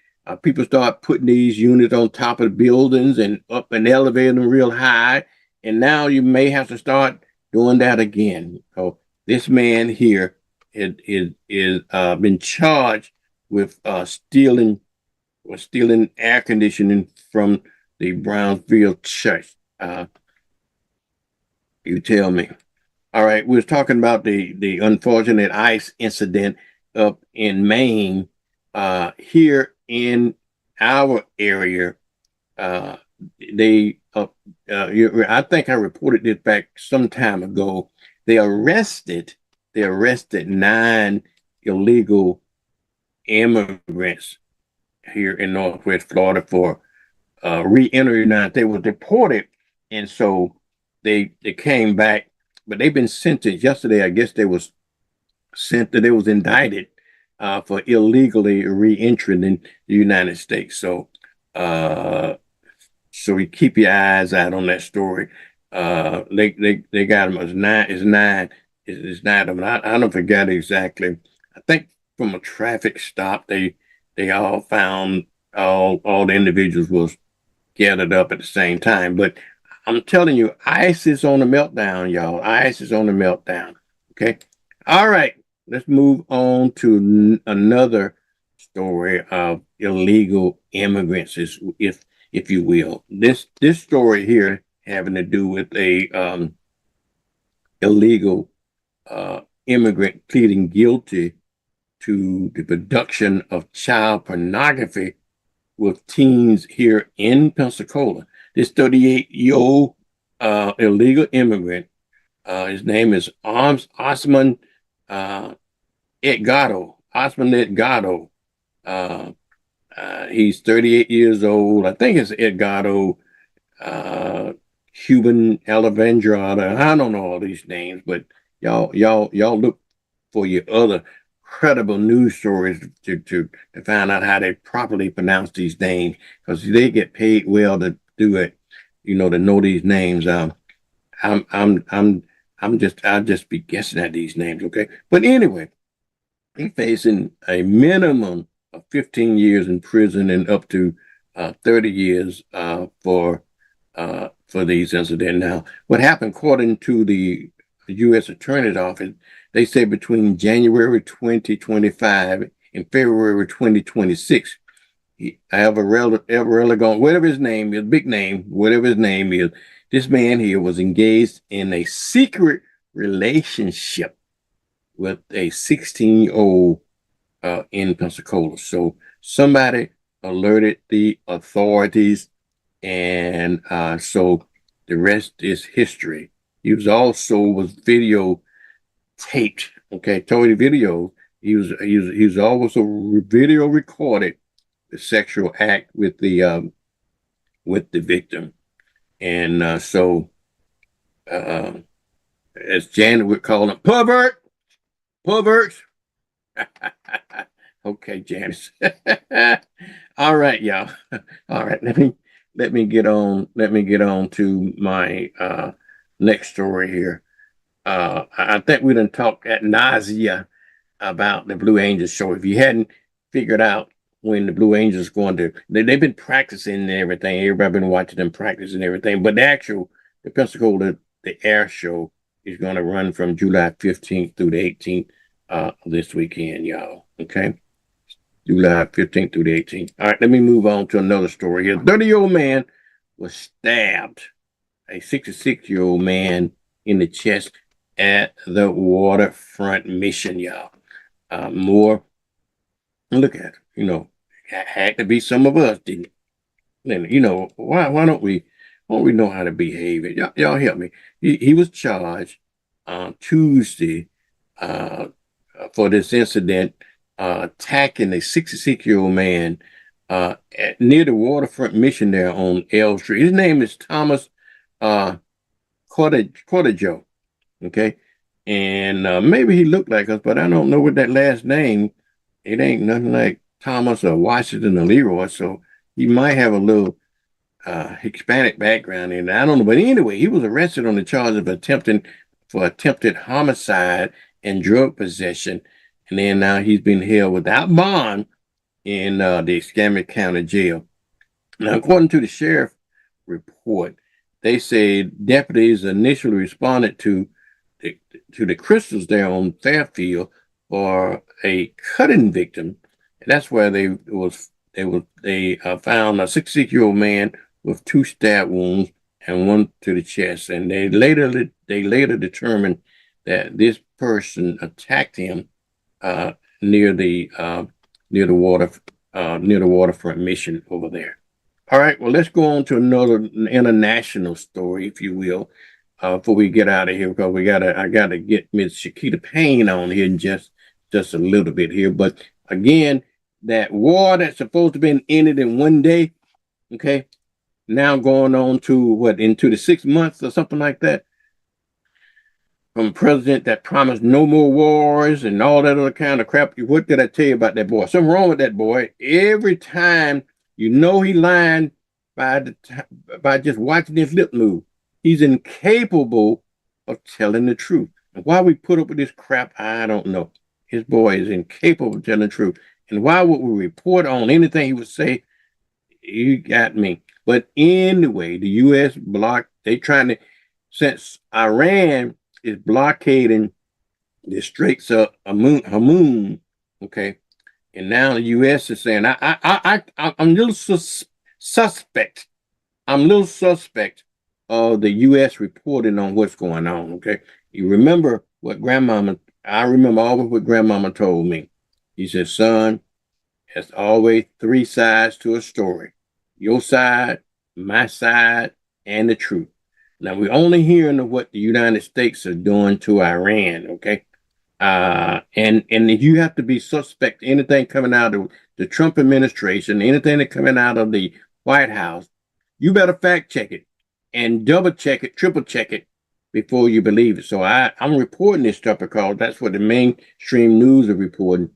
People start putting these units on top of the buildings and up and elevating them real high. And now you may have to start doing that again. So this man here is been charged with stealing air conditioning from the Brownsville church. You tell me. All right, we was talking about the unfortunate ice incident up in Maine. Here in our area, I think I reported this back some time ago. They arrested 9 illegal immigrants here in Northwest Florida for re-entering. They were deported, and so they came back, but they've been sentenced. Yesterday, I guess they was indicted for illegally re-entering in the United States. So so you keep your eyes out on that story. They got them as 9. It's 9 of them. I don't forget exactly. I think from a traffic stop, they all found all the individuals was gathered up at the same time. But I'm telling you, ICE is on the meltdown, y'all. ICE is on the meltdown. Okay. All right. Let's move on to another story of illegal immigrants, if you will. This story here having to do with a illegal immigrant pleading guilty to the production of child pornography with teens here in Pensacola. This 38-year-old illegal immigrant, his name is Osman Edgado. Osman Edgado. He's 38 years old. I think it's Edgado, Cuban Alavendrada. I don't know all these names, but y'all look for your other credible news stories to find out how they properly pronounce these names, because they get paid well to do it, to know these names. I'll just be guessing at these names, okay? But anyway, he's facing a minimum of 15 years in prison and up to 30 years for these incidents. Now, what happened, according to the U.S. Attorney's Office, they say between January 2025 and February 2026, whatever his name is, big name, whatever his name is, this man here was engaged in a secret relationship with a 16-year-old in Pensacola. So somebody alerted the authorities, and so the rest is history. He was video taped. Okay, totally video. He was also video recorded the sexual act with the victim, and so as Janet would call him, perverts. Okay, Janice. All right, y'all. All right, let me get on to my next story here. I think we done talked at nausea about the Blue Angels show. If you hadn't figured out when the Blue Angels going to, they've been practicing and everything. Everybody been watching them practice and everything. But the Pensacola, the air show is going to run from July 15th through the 18th this weekend, y'all. Okay, July 15th through the 18th. All right, let me move on to another story here. 30-year-old man was stabbed. A 66-year-old man in the chest at the waterfront mission, y'all. More, look at it, had to be some of us, didn't it? Then, why don't we know how to behave? Y'all help me. He was charged Tuesday for this incident, attacking a 66-year-old man near the waterfront mission there on L Street. His name is Thomas Cordijo. Okay, and maybe he looked like us, but I don't know what that last name. It ain't nothing like Thomas or Washington or Leroy, so he might have a little Hispanic background in it. I don't know, but anyway, he was arrested on the charge of attempted homicide and drug possession, and then now he's been held without bond in the Escambia County Jail. Now, according to the sheriff report, they say deputies initially responded to the crystals there on Fairfield for a cutting victim. And that's where they found a 66-year-old man with 2 stab wounds and 1 to the chest. And they later determined that this person attacked him near the waterfront mission over there. All right, well, let's go on to another international story, if you will, before we get out of here, because I gotta get Miss Shakita Payne on here in just a little bit here. But again, that war that's supposed to be ended in one day, okay, now going on to into the 6 months or something like that, from a president that promised no more wars and all that other kind of crap. What did I tell you about that boy? Something wrong with that boy. Every time he lying by just watching his lip move. He's incapable of telling the truth. And why we put up with this crap, I don't know. His boy is incapable of telling the truth. And why would we report on anything he would say? You got me. But anyway, the U.S. since Iran is blockading the Straits of Hormuz, okay, and now the U.S. is saying, I'm a little suspect. I'm a little suspect of the U.S. reporting on what's going on, okay? You remember what I remember always what grandmama told me. He said, son, there's always three sides to a story. Your side, my side, and the truth. Now, we're only hearing of what the United States are doing to Iran, okay? And you have to be suspect anything coming out of the Trump administration, anything that coming out of the White House, you better fact check it and double check it, triple check it before you believe it. So I'm reporting this stuff because that's what the mainstream news are reporting,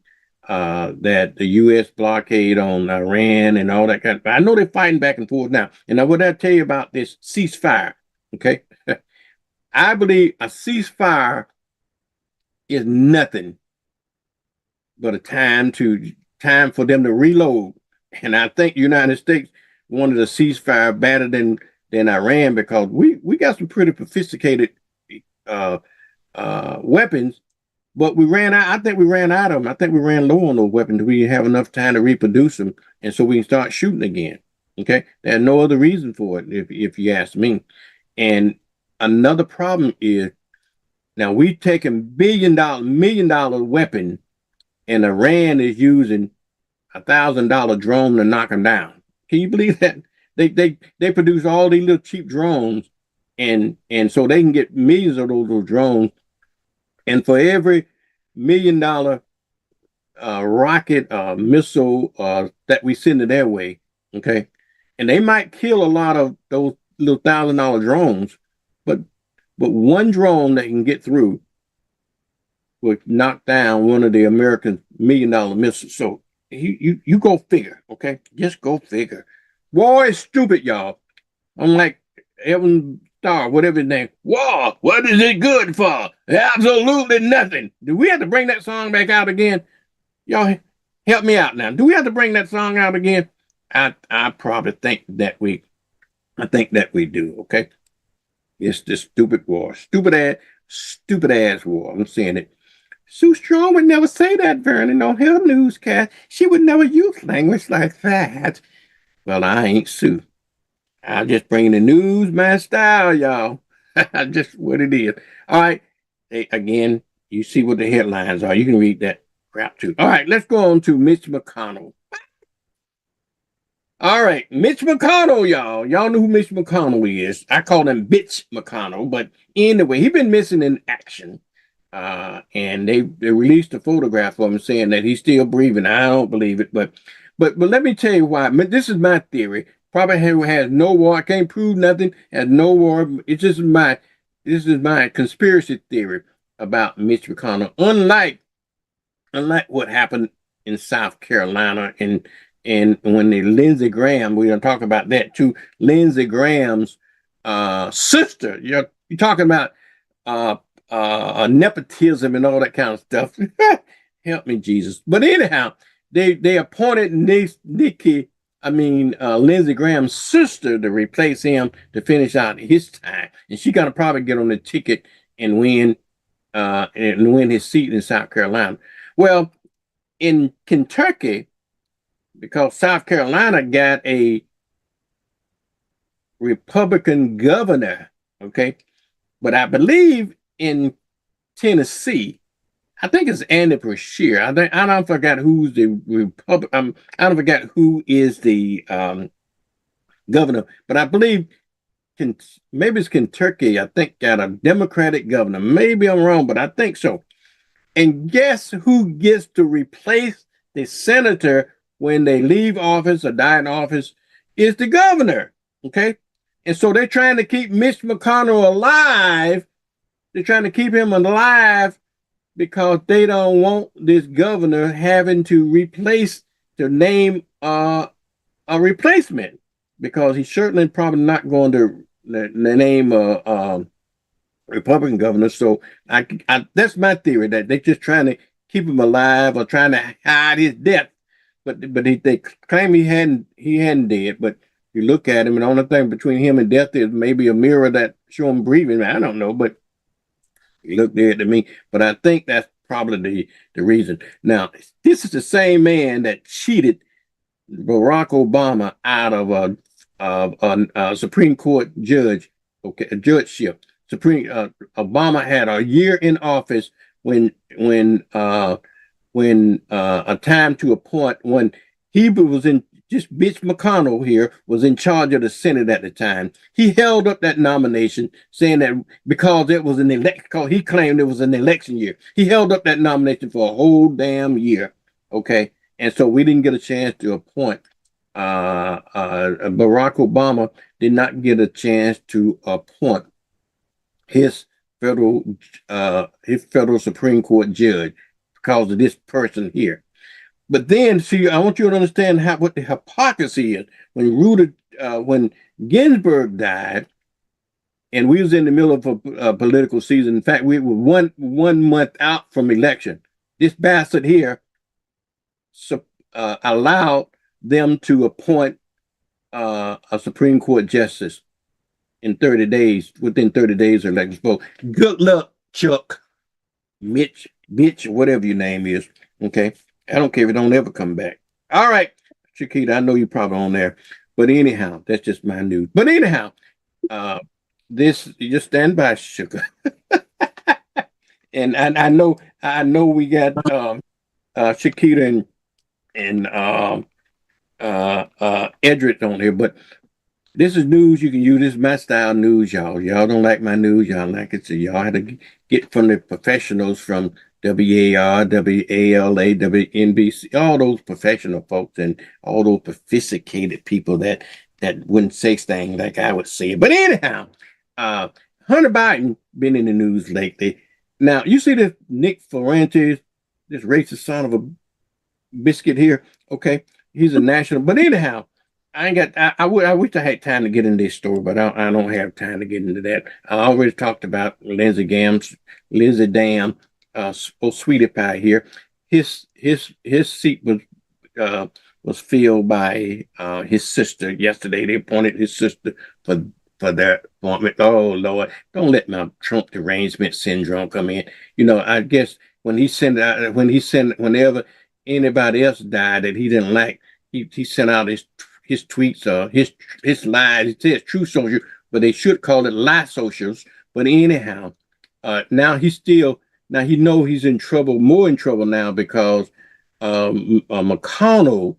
that the U.S. blockade on Iran and all that kind of. I know they're fighting back and forth now. And what I tell you about this ceasefire, okay? I believe a ceasefire is nothing but a time for them to reload. And I think the United States wanted a ceasefire better than Iran because we got some pretty sophisticated weapons, but we ran out. I think we ran out of them. I think we ran low on those weapons. We didn't have enough time to reproduce them, and so we can start shooting again. Okay, there's no other reason for it, if you ask me. And another problem is now we've taken million dollar weapon, and Iran is using $1,000 drone to knock them down. Can you believe that? They produce all these little cheap drones, and so they can get millions of those little drones. And for every $1 million rocket missile that we send to their way, okay, and they might kill a lot of those little $1,000 drones, but one drone that can get through would knock down one of the American $1 million missiles. So you go figure, okay? Just go figure. War is stupid, y'all. I'm like Evan Starr, whatever his name. War, what is it good for? Absolutely nothing. Do we have to bring that song back out again? Y'all help me out now. Do we have to bring that song out again? I probably think that we do, okay? It's this stupid war. Stupid ass war. I'm saying it. Sue Strong would never say that, Vernon, on her newscast. She would never use language like that. Well, I ain't Sue. I just bring the news, my style, y'all. Just what it is. All right. Hey, again, you see what the headlines are. You can read that crap too. All right, let's go on to Mitch McConnell. All right, Mitch McConnell, y'all. Y'all know who Mitch McConnell is. I call him Bitch McConnell, but anyway, he's been missing in action. And they released a photograph of him saying that he's still breathing. I don't believe it, but let me tell you why. This is my theory. Probably has no war. I can't prove nothing. Has no war. It's just this is my conspiracy theory about Mitch McConnell. Unlike what happened in South Carolina and when the Lindsey Graham, we're gonna talk about that too. Lindsey Graham's sister. You're talking about nepotism and all that kind of stuff. Help me, Jesus. But anyhow, they appointed Lindsey Graham's sister to replace him to finish out his time, and she gonna probably get on the ticket and win his seat in South Carolina. Well, in Kentucky, because South Carolina got a Republican governor, okay, but I believe in Tennessee, I think it's Andy Beshear. I don't forget who's the Republican. I don't forget who is the governor, but I believe maybe it's Kentucky. I think got a Democratic governor. Maybe I'm wrong, but I think so. And guess who gets to replace the senator when they leave office or die in office? Is the governor. Okay, and so they're trying to keep Mitch McConnell alive. They're trying to keep him alive because they don't want this governor having to name a replacement, because he's certainly probably not going to name a Republican governor. So that's my theory, that they're just trying to keep him alive or trying to hide his death. But they claim he hadn't dead. But you look at him, and the only thing between him and death is maybe a mirror that show him breathing. I don't know, but he looked dead to me. But I think that's probably the reason. Now, this is the same man that cheated Barack Obama out of a Supreme Court judge, okay, a judgeship. Obama had a year in office when when a time to appoint when Heber was in. Just Mitch McConnell here was in charge of the Senate at the time. He held up that nomination, saying that because it was an election, he claimed it was an election year. He held up that nomination for a whole damn year. Okay, and so we didn't get a chance to appoint. Barack Obama did not get a chance to appoint his federal Supreme Court judge because of this person here. But then, see, I want you to understand what the hypocrisy is. When Ginsburg died, and we was in the middle of a political season. In fact, we were one month out from election. This bastard here allowed them to appoint a Supreme Court justice in 30 days, within 30 days of election vote. Good luck, Chuck, Mitch, bitch, whatever your name is. Okay. I don't care if it don't ever come back. All right, Chiquita, I know you're probably on there. But anyhow, that's just my news. But anyhow, you just stand by, sugar. And I know we got Chiquita and Edric on here, but this is news you can use. This is my style news, y'all. Y'all don't like my news, y'all like it, so y'all had to get from the professionals from WAR, WALA, WNBC, all those professional folks and all those sophisticated people that wouldn't say things like I would say. But anyhow, Hunter Biden been in the news lately. Now, you see this Nick Fuentes, this racist son of a biscuit here, okay? He's a national. But anyhow, I wish I had time to get into this story, but I don't have time to get into that. I already talked about Lindsey Dam. Sweetie Pie here. His seat was filled by his sister yesterday. They appointed his sister for that appointment. Oh Lord, don't let my Trump derangement syndrome come in. You know, I guess whenever anybody else died that he didn't like, he sent out his tweets or his lies. He says true social, but they should call it lie socials. But anyhow, now he know he's in trouble, more in trouble now because McConnell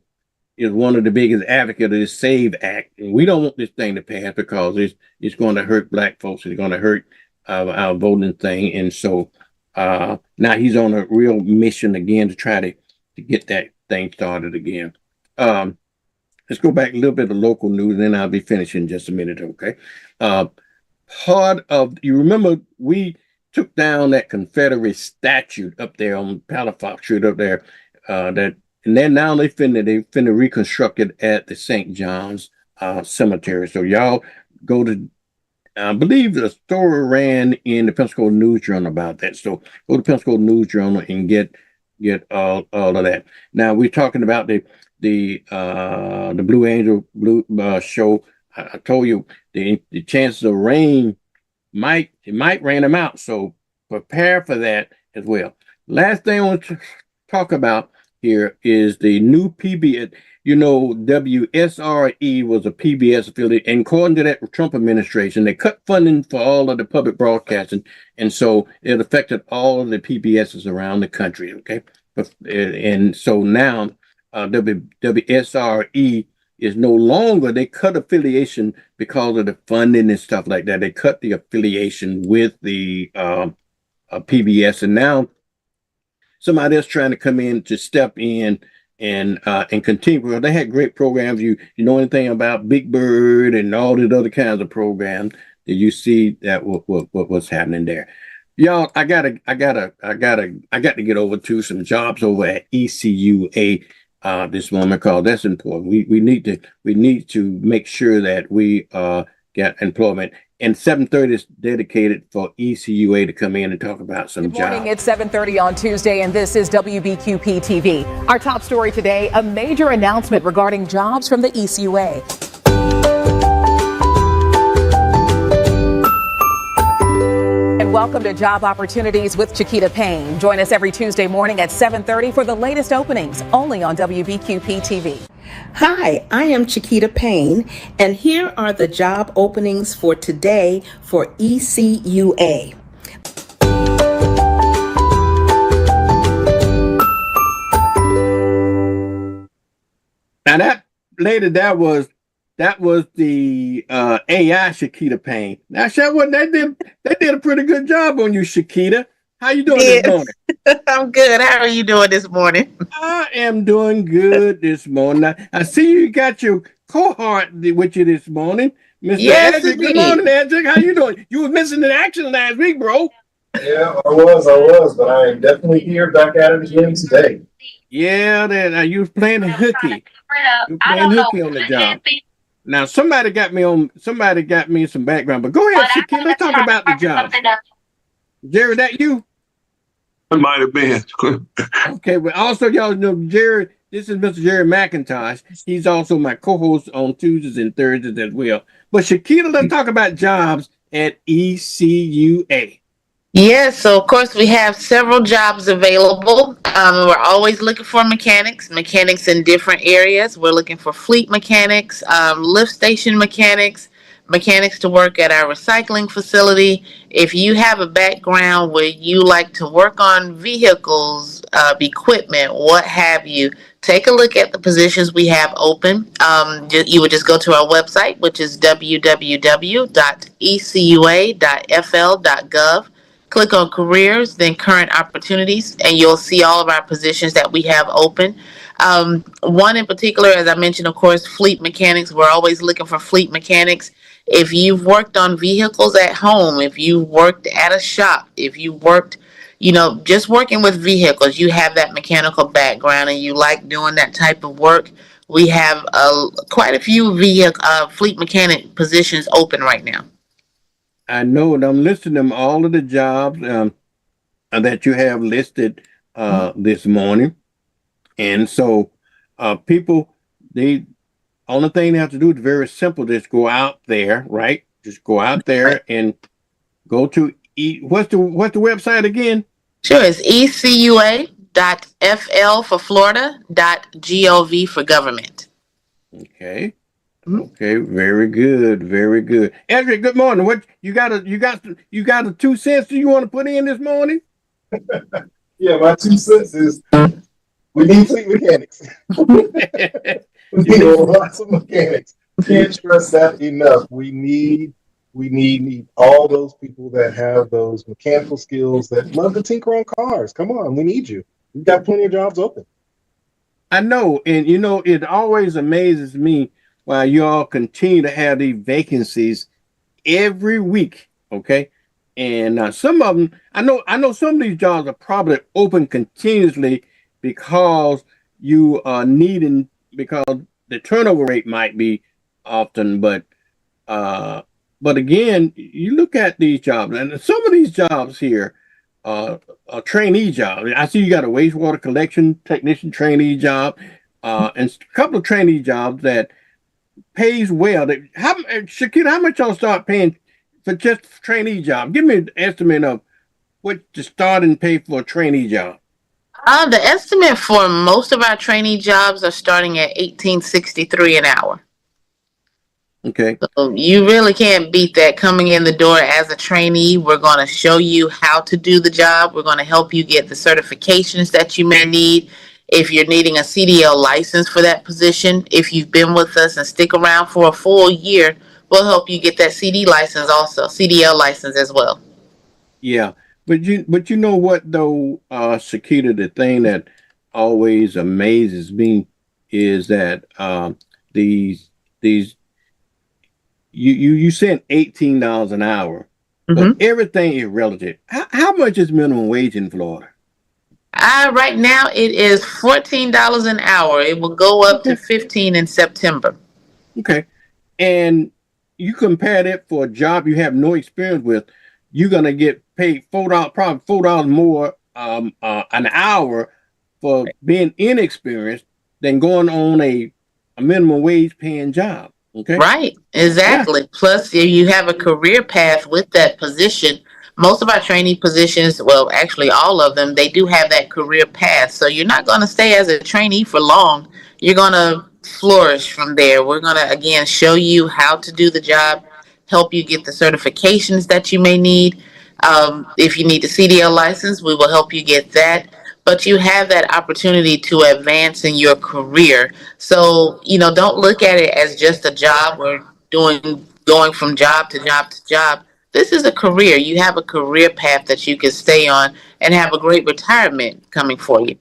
is one of the biggest advocates of this SAVE Act. And we don't want this thing to pass because it's going to hurt black folks. It's going to hurt our voting thing. And so now he's on a real mission again to try to get that thing started again. Let's go back a little bit of local news, and then I'll be finishing in just a minute, okay? You remember we took down that Confederate statue up there on Palafox Street up there. And then now they finna reconstruct it at the St. John's Cemetery. So y'all go to, I believe the story ran in the Pensacola News Journal about that. So go to Pensacola News Journal and get all of that. Now we're talking about the Blue Angel show. I told you the chances of rain might rain them out, so prepare for that as well. Last thing I want to talk about here is the new PBS. You know, WSRE was a PBS affiliate, and according to that Trump administration, they cut funding for all of the public broadcasting, and so it affected all of the PBSs around the country. Okay, and so now WSRE is no longer, they cut affiliation because of the funding and stuff like that. They cut the affiliation with the PBS, and now somebody else trying to come in to step in and continue. Well, they had great programs. You know anything about Big Bird and all these other kinds of programs that you see that what's happening there. Y'all, I got to get over to some jobs over at ECUA this moment, because that's important. We need to make sure that we get employment. And 7:30 is dedicated for ECUA to come in and talk about some jobs.
Good morning. It's 7:30 on Tuesday, and this is WBQP TV. Our top story today: a major announcement regarding jobs from the ECUA. Welcome to Job Opportunities with Chiquita Payne. Join us every Tuesday morning at 7:30 for the latest openings, only on WBQP TV.
Hi, I am Chiquita Payne, and here are the job openings for today for ECUA.
Now that lady, that was the AI Shakita Payne. Now, they did a pretty good job on you, Shakita. How you doing this morning?
I'm good. How are you doing this morning?
I am doing good this morning. I see you got your cohort with you this morning, Mr.
Yes,
Edric. Good
indeed.
morning, Edric. How you doing? You were missing in action last week, bro.
Yeah, I was, but I am definitely here back at it again today.
Yeah, then you was playing hooky. You were playing hooky on the job. Now somebody got me some background, but go ahead, Shakira. Let's talk about the job. Jerry, that you?
It might have been.
Okay, but also y'all know Jerry. This is Mr. Jerry McIntosh. He's also my co-host on Tuesdays and Thursdays as well. But Shakira, let's talk about jobs at ECUA.
Yes, so of course we have several jobs available. We're always looking for mechanics in different areas. We're looking for fleet mechanics, lift station mechanics to work at our recycling facility. If you have a background where you like to work on vehicles, equipment, what have you, take a look at the positions we have open. You would just go to our website, which is www.ecua.fl.gov. Click on careers, then current opportunities, and you'll see all of our positions that we have open. One in particular, as I mentioned, of course, fleet mechanics. We're always looking for fleet mechanics. If you've worked on vehicles at home, if you've worked at a shop, if you worked, just working with vehicles, you have that mechanical background and you like doing that type of work, we have quite a few fleet mechanic positions open right now.
I know, and I'm listing them all of the jobs that you have listed this morning. And so people, the only thing they have to do is very simple. Just go out there, right? Just go out there and go to what's the website again?
Sure, it's ecua.fl for Florida.gov for government.
Okay. Okay, very good, very good. Edric, good morning. What you got a 2 cents you want to put in this morning?
Yeah, my 2 cents is we need fleet mechanics. We need lots of mechanics. Can't stress that enough. We need all those people that have those mechanical skills that love to tinker on cars. Come on, we need you. We've got plenty of jobs open.
I know, and it always amazes me why you all continue to have these vacancies every week. Okay, and some of them, I know some of these jobs are probably open continuously because you are needing, because the turnover rate might be often, but again, you look at these jobs, and some of these jobs here are trainee jobs. I see you got a wastewater collection technician trainee job, and a couple of trainee jobs that pays well. Shakira, how much y'all start paying for just trainee job? Give me an estimate of what the starting pay for a trainee job.
The estimate for most of our trainee jobs are starting at $18.63 an hour.
Okay.
So you really can't beat that coming in the door as a trainee. We're going to show you how to do the job. We're going to help you get the certifications that you may need. If you're needing a CDL license for that position, if you've been with us and stick around for a full year, we'll help you get that CDL license as well.
Yeah. But you know what though, Shakita, the thing that always amazes me is that these you said $18 an hour, but everything is relative. How much is minimum wage in Florida?
Right now it is $14 an hour. It will go up to $15 in September.
Okay. And you compare that for a job you have no experience with, you're gonna get paid probably $4 more an hour for being inexperienced than going on a minimum wage paying job. Okay.
Right. Exactly. Yeah. Plus, if you have a career path with that position, most of our trainee positions, well, actually all of them, they do have that career path. So you're not going to stay as a trainee for long. You're going to flourish from there. We're going to, again, show you how to do the job, help you get the certifications that you may need. If you need the CDL license, we will help you get that. but you have that opportunity to advance in your career. So, don't look at it as just a job or going from job to job to job. This is a career. You have a career path that you can stay on and have a great retirement coming for you.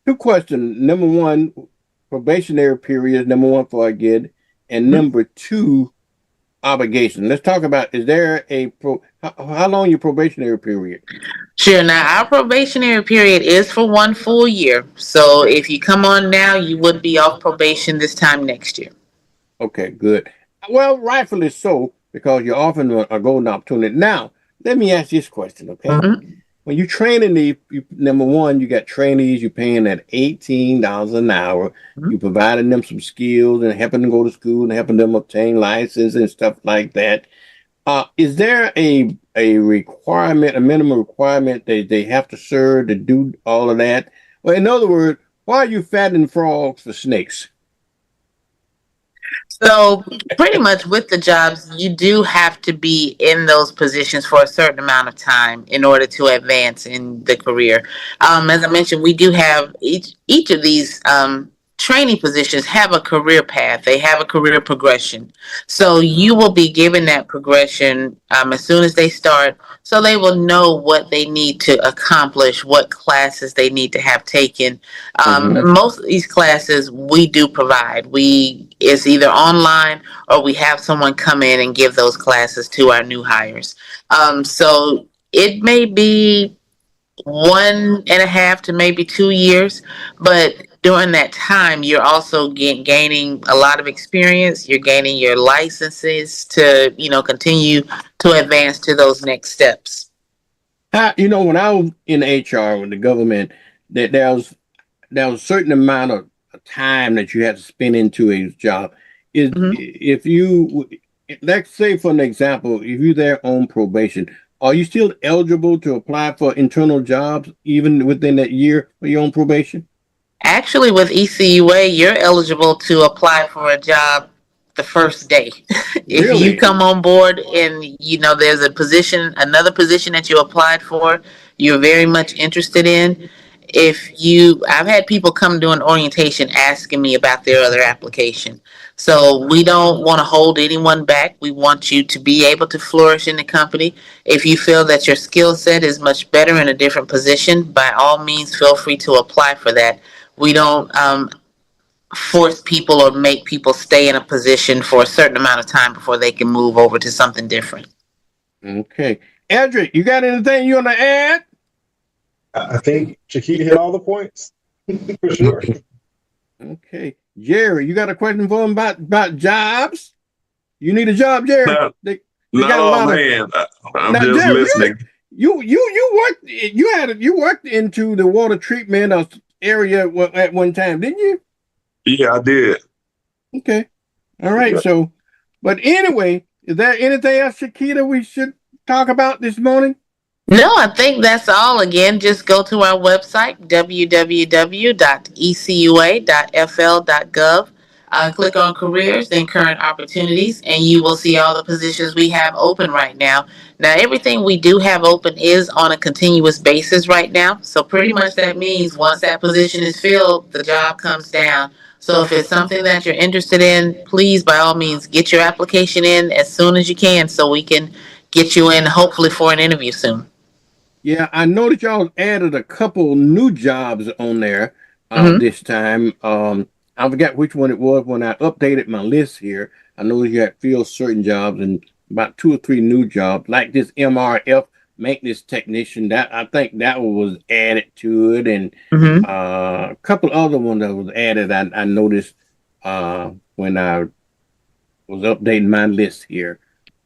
Two questions. Number one, probationary period, number one for I get, and number two, obligation. Let's talk about, is there how long your probationary period?
Sure. Now, our probationary period is for 1 full year. So if you come on now, you would be off probation this time next year.
Okay, good. Well, rightfully so, because you're offering a golden opportunity. Now, let me ask this question, okay? When you train in number one, you got trainees, you're paying at $18 an hour. You providing them some skills and helping them go to school and helping them obtain license and stuff like that. Is there a requirement, a minimum requirement that they have to serve to do all of that? Well, in other words, why are you fattening frogs for snakes?
So pretty much with the jobs, you do have to be in those positions for a certain amount of time in order to advance in the career. As I mentioned, we do have each of these training positions have a career path. They have a career progression. So you will be given that progression as soon as they start. So they will know what they need to accomplish, what classes they need to have taken. Most of these classes we do provide. It's either online or we have someone come in and give those classes to our new hires. So it may be 1.5 to maybe 2 years, but during that time, you're also gaining a lot of experience. You're gaining your licenses to, continue to advance to those next steps.
When I was in HR with the government, that there was a certain amount of time that you had to spend into a job. If you, let's say for an example, if you're there on probation, are you still eligible to apply for internal jobs even within that year when you're on probation?
Actually, with ECUA, you're eligible to apply for a job the first day. If
Really?
you come on board and there's another position that you applied for, you're very much interested in. I've had people come do an orientation asking me about their other application. So we don't want to hold anyone back. We want you to be able to flourish in the company. If you feel that your skill set is much better in a different position, by all means, feel free to apply for that. We don't force people or make people stay in a position for a certain amount of time before they can move over to something different.
Okay. Edric, you got anything you want to add?
I think Chiquita hit all the points for sure.
Okay. Jerry, you got a question for him about jobs? You need a job, Jerry?
No, man. I'm just
Jerry,
listening.
You worked into the water treatment area at one time, didn't you?
Yeah, I did.
Okay. All right. So, but anyway, is there anything else, Chiquita, we should talk about this morning?
No, I think that's all. Again, just go to our website, www.ecua.fl.gov. Click on careers, then current opportunities, and you will see all the positions we have open right now. Now, everything we do have open is on a continuous basis right now. So pretty much that means once that position is filled, the job comes down. So if it's something that you're interested in, please, by all means, get your application in as soon as you can so we can get you in, hopefully, for an interview soon.
Yeah, I noticed y'all added a couple new jobs on there this time. I forgot which one it was when I updated my list here. I know you had filled certain jobs and about 2 or 3 new jobs, like this MRF maintenance technician. That I think that was added to it, and a couple other ones that was added. I noticed when I was updating my list here.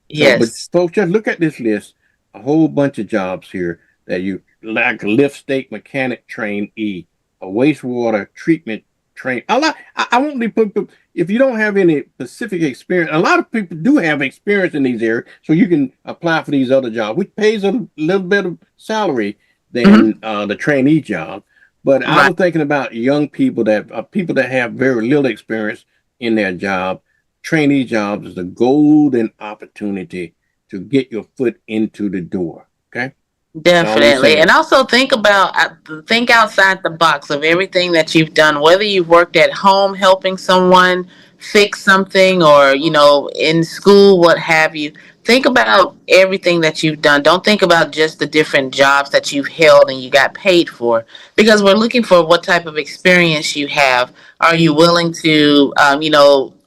Yes.
But folks, just look at this list. A whole bunch of jobs here that you like: a lift state mechanic trainee, a wastewater treatment train. I won't be put. If you don't have any specific experience, a lot of people do have experience in these areas, so you can apply for these other jobs, which pays a little bit of salary than the trainee job. But I was thinking about young people that have very little experience in their job. Trainee jobs is a golden opportunity to get your foot into the door. Okay.
Definitely. And also think outside the box of everything that you've done, whether you've worked at home helping someone fix something or, in school, what have you. Think about everything that you've done. Don't think about just the different jobs that you've held and you got paid for, because we're looking for what type of experience you have. Are you willing to,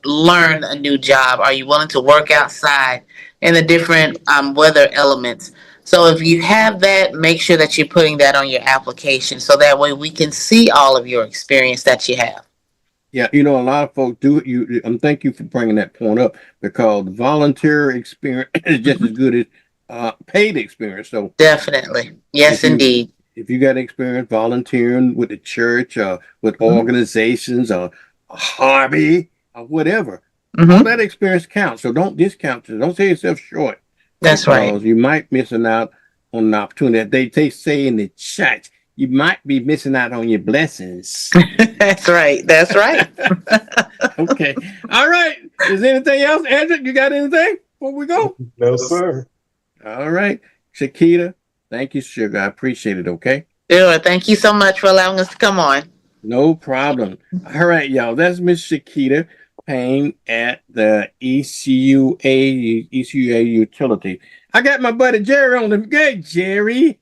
learn a new job? Are you willing to work outside in the different weather elements? So if you have that, make sure that you're putting that on your application so that way we can see all of your experience that you have.
Yeah, a lot of folks do. Thank you for bringing that point up, because volunteer experience is just as good as paid experience. So
definitely, yes, indeed.
If you got experience volunteering with the church, with organizations, or a hobby, or whatever, all that experience counts. So don't discount it. Don't sell yourself short.
That's right.
You might missing out on an opportunity. They say in the chat, you might be missing out on your blessings.
That's right. That's right.
Okay. All right. Is there anything else, Andrew? You got anything before we go?
No, sir.
All right. Shakita, thank you, sugar. I appreciate it. Okay.
Sure. Thank you so much for allowing us to come on.
No problem. All right, y'all. That's Miss Shakita Payne at the ECUA Utility. I got my buddy Jerry on the good Jerry.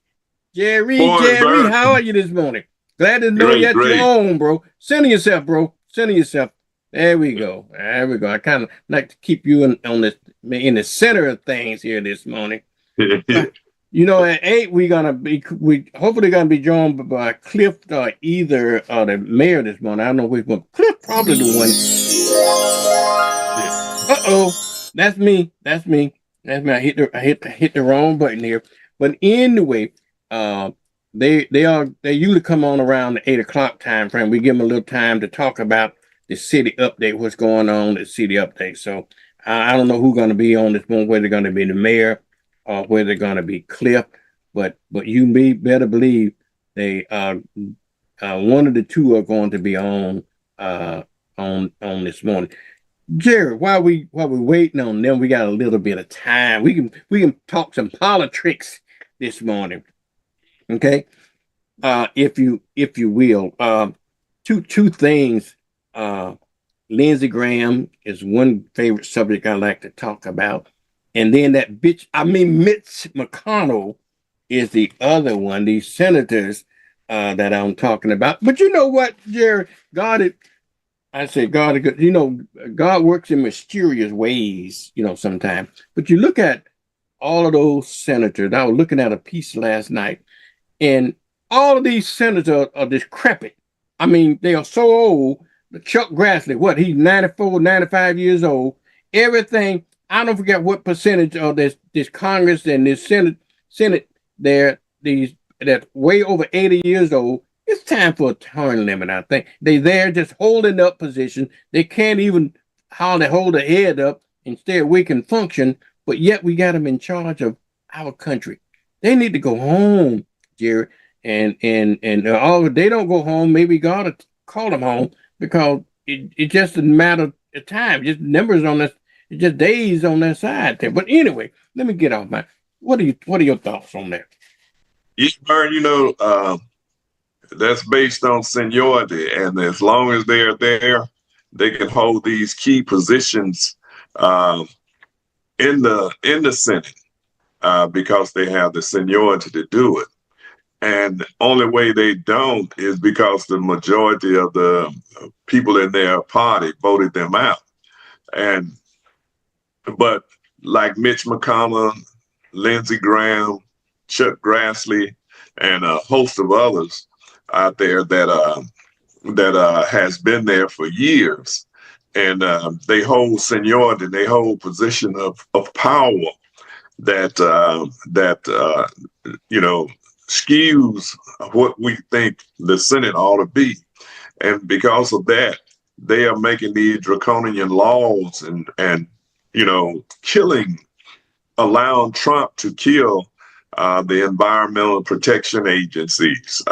Jerry,
Bert.
how are you this morning? Glad to know you're at your own, bro. Center yourself, bro. Center yourself. There we go. I kind of like to keep you in the center of things here this morning. At 8 we hopefully gonna be joined by Cliff or either the mayor this morning. I don't know which one. Cliff probably the one. That's me. I hit the wrong button here. But anyway, they usually come on around the 8 o'clock time frame. We give them a little time to talk about the city update, what's going on, the city update. So I don't know who's going to be on this one, whether they're going to be the mayor or whether they're going to be Cliff. But you better believe they one of the two are going to be on this morning. Jerry, while we waiting on them, we got a little bit of time. We can talk some politics this morning. Okay. If you will. Two things. Lindsey Graham is one favorite subject I like to talk about. And then Mitch McConnell is the other one, these senators that I'm talking about. But you know what, Jerry? God works in mysterious ways, sometimes. But you look at all of those senators. I was looking at a piece last night, and all of these senators are decrepit. I mean, they are so old. Chuck Grassley, he's 94, 95 years old. Everything, I don't forget what percentage of this Congress and this Senate that's way over 80 years old. It's time for a term limit, I think. They're there just holding up positions. They can't even hardly hold their head up and stay awake and function, but yet we got them in charge of our country. They need to go home, Jerry. And they don't go home, maybe God will call them home, because it just a matter of time, just numbers on this, it's just days on their side there. But anyway, let me get off my. What are your thoughts on that?
Yeah, Vern, that's based on seniority, and as long as they're there, they can hold these key positions in the Senate because they have the seniority to do it. And the only way they don't is because the majority of the people in their party voted them out. But like Mitch McConnell, Lindsey Graham, Chuck Grassley, and a host of others out there that has been there for years, and they hold seniority, they hold position of power that skews what we think the Senate ought to be. And because of that, they are making these draconian laws and allowing Trump to kill the environmental protection agencies,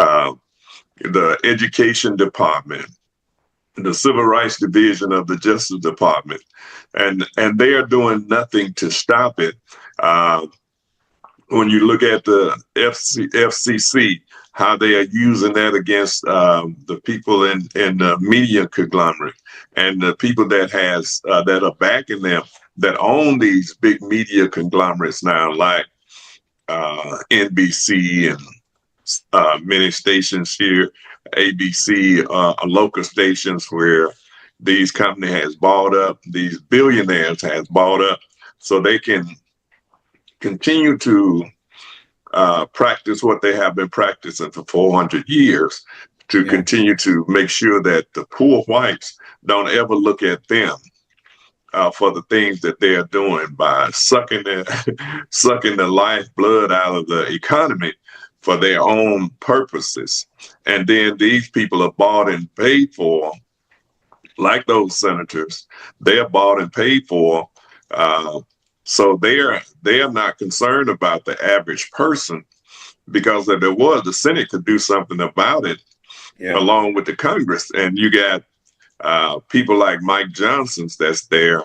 the education department, the civil rights division of the Justice Department, and they are doing nothing to stop it. when you look at the FCC, how they are using that against the people in the media conglomerate and the people that are backing them, that own these big media conglomerates now, like NBC and many stations here, ABC, local stations where these companies has bought up, these billionaires has bought up, so they can continue to practice what they have been practicing for 400 years to continue to make sure that the poor whites don't ever look at them for the things that they are doing by sucking the lifeblood out of the economy for their own purposes. And then these people are bought and paid for, like those senators, they are bought and paid for. So they are not concerned about the average person, because if there was, the Senate could do something about it along with the Congress. And you got people like Mike Johnson's that's there,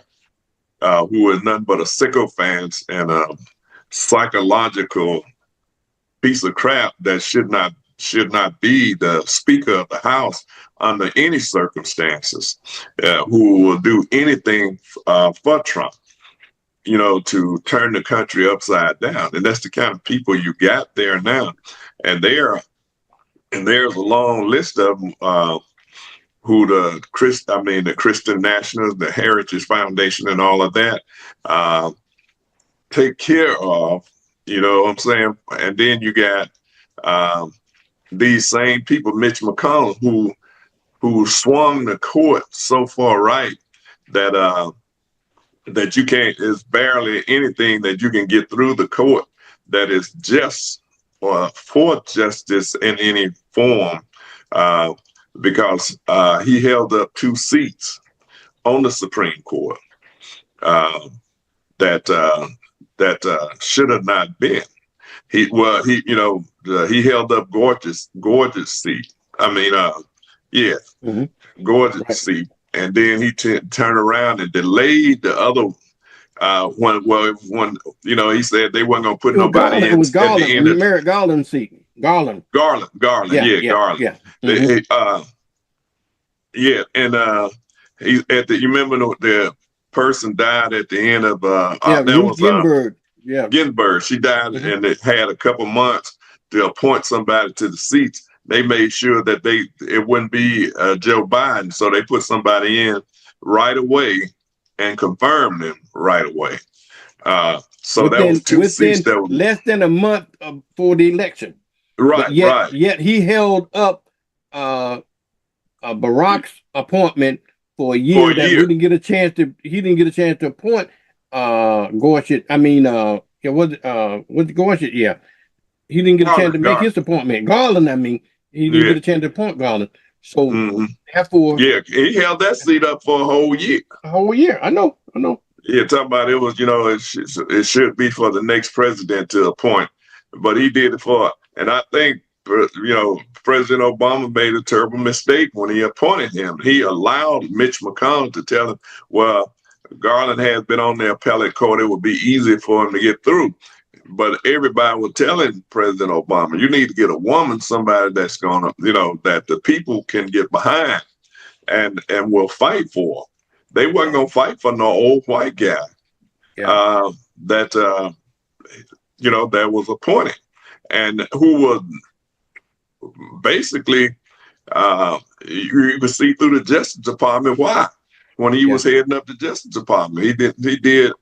who is nothing but a sycophant and a psychological piece of crap that should not be the Speaker of the House under any circumstances, who will do anything for Trump, to turn the country upside down. And that's the kind of people you got there now. And there's a long list of them who the Christian Nationals, the Heritage Foundation and all of that take care of, you know what I'm saying? And then you got these same people, Mitch McConnell, who swung the court so far right that that you can't, is barely anything that you can get through the court that is just or for justice in any form, because he held up 2 seats on the Supreme Court that should have not been. He held up gorgeous seat. Gorgeous seat. And then he turned around and delayed the other when he said they weren't going to put nobody in.
It was Garland,
Merrick
Garland's seat. Garland.
Garland. Garland.
Mm-hmm.
And he you remember the person died at the end of
Ginsburg.
Ginsburg. She died, and it had a couple months to appoint somebody to the seats. They made sure that it wouldn't be Joe Biden, so they put somebody in right away and confirmed them right away. So that was 2 seats that was
less than a month for the election.
Right, right.
Yet he held up Barack's appointment for a year. He didn't get a chance to appoint Gorsuch. Gorsuch? Yeah. He didn't get a chance to make his appointment. Garland, he didn't get a chance to appoint Garland. So therefore,
he held that seat up for a whole year.
A whole year. I know.
Yeah, talking about it was, it should be for the next president to appoint, but he did it for, and I think, President Obama made a terrible mistake when he appointed him. He allowed Mitch McConnell to tell him, well, Garland has been on the appellate court. It would be easy for him to get through. But everybody was telling President Obama, you need to get a woman, somebody that's going to, that the people can get behind and will fight for. They wasn't going to fight for no old white guy that was appointed and who was basically, you could see through the Justice Department why. When he was heading up the Justice Department, he did.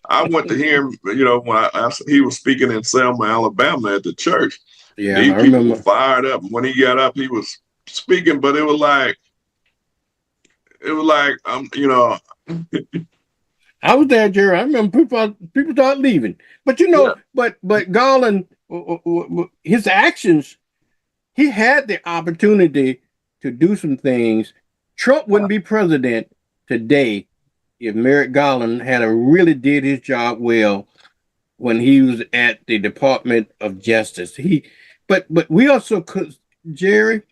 I went to hear him, when he was speaking in Selma, Alabama at the church.
Yeah,
these
I
people
remember.
were fired up. When he got up, he was speaking, but it was like,
I was there, Jerry. I remember people started leaving. But but Garland, his actions, he had the opportunity to do some things. Trump wouldn't be president today if Merrick Garland had really did his job well when he was at the Department of Justice. But we also could, Jerry,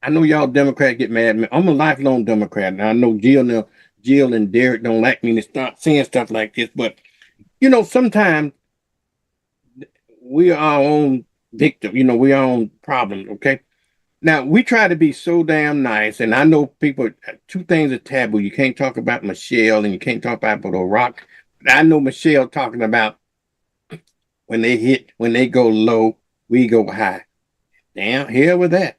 I know y'all Democrats get mad at me. I'm a lifelong Democrat, and I know Jill and Derek don't like me to start saying stuff like this, but sometimes we are our own victim. You know, we are our own problem. Okay. Now we try to be so damn nice, and I know people. Two things are taboo. You can't talk about Michelle, and you can't talk about Barack. I know Michelle talking about when they go low, we go high. Damn, hell with that.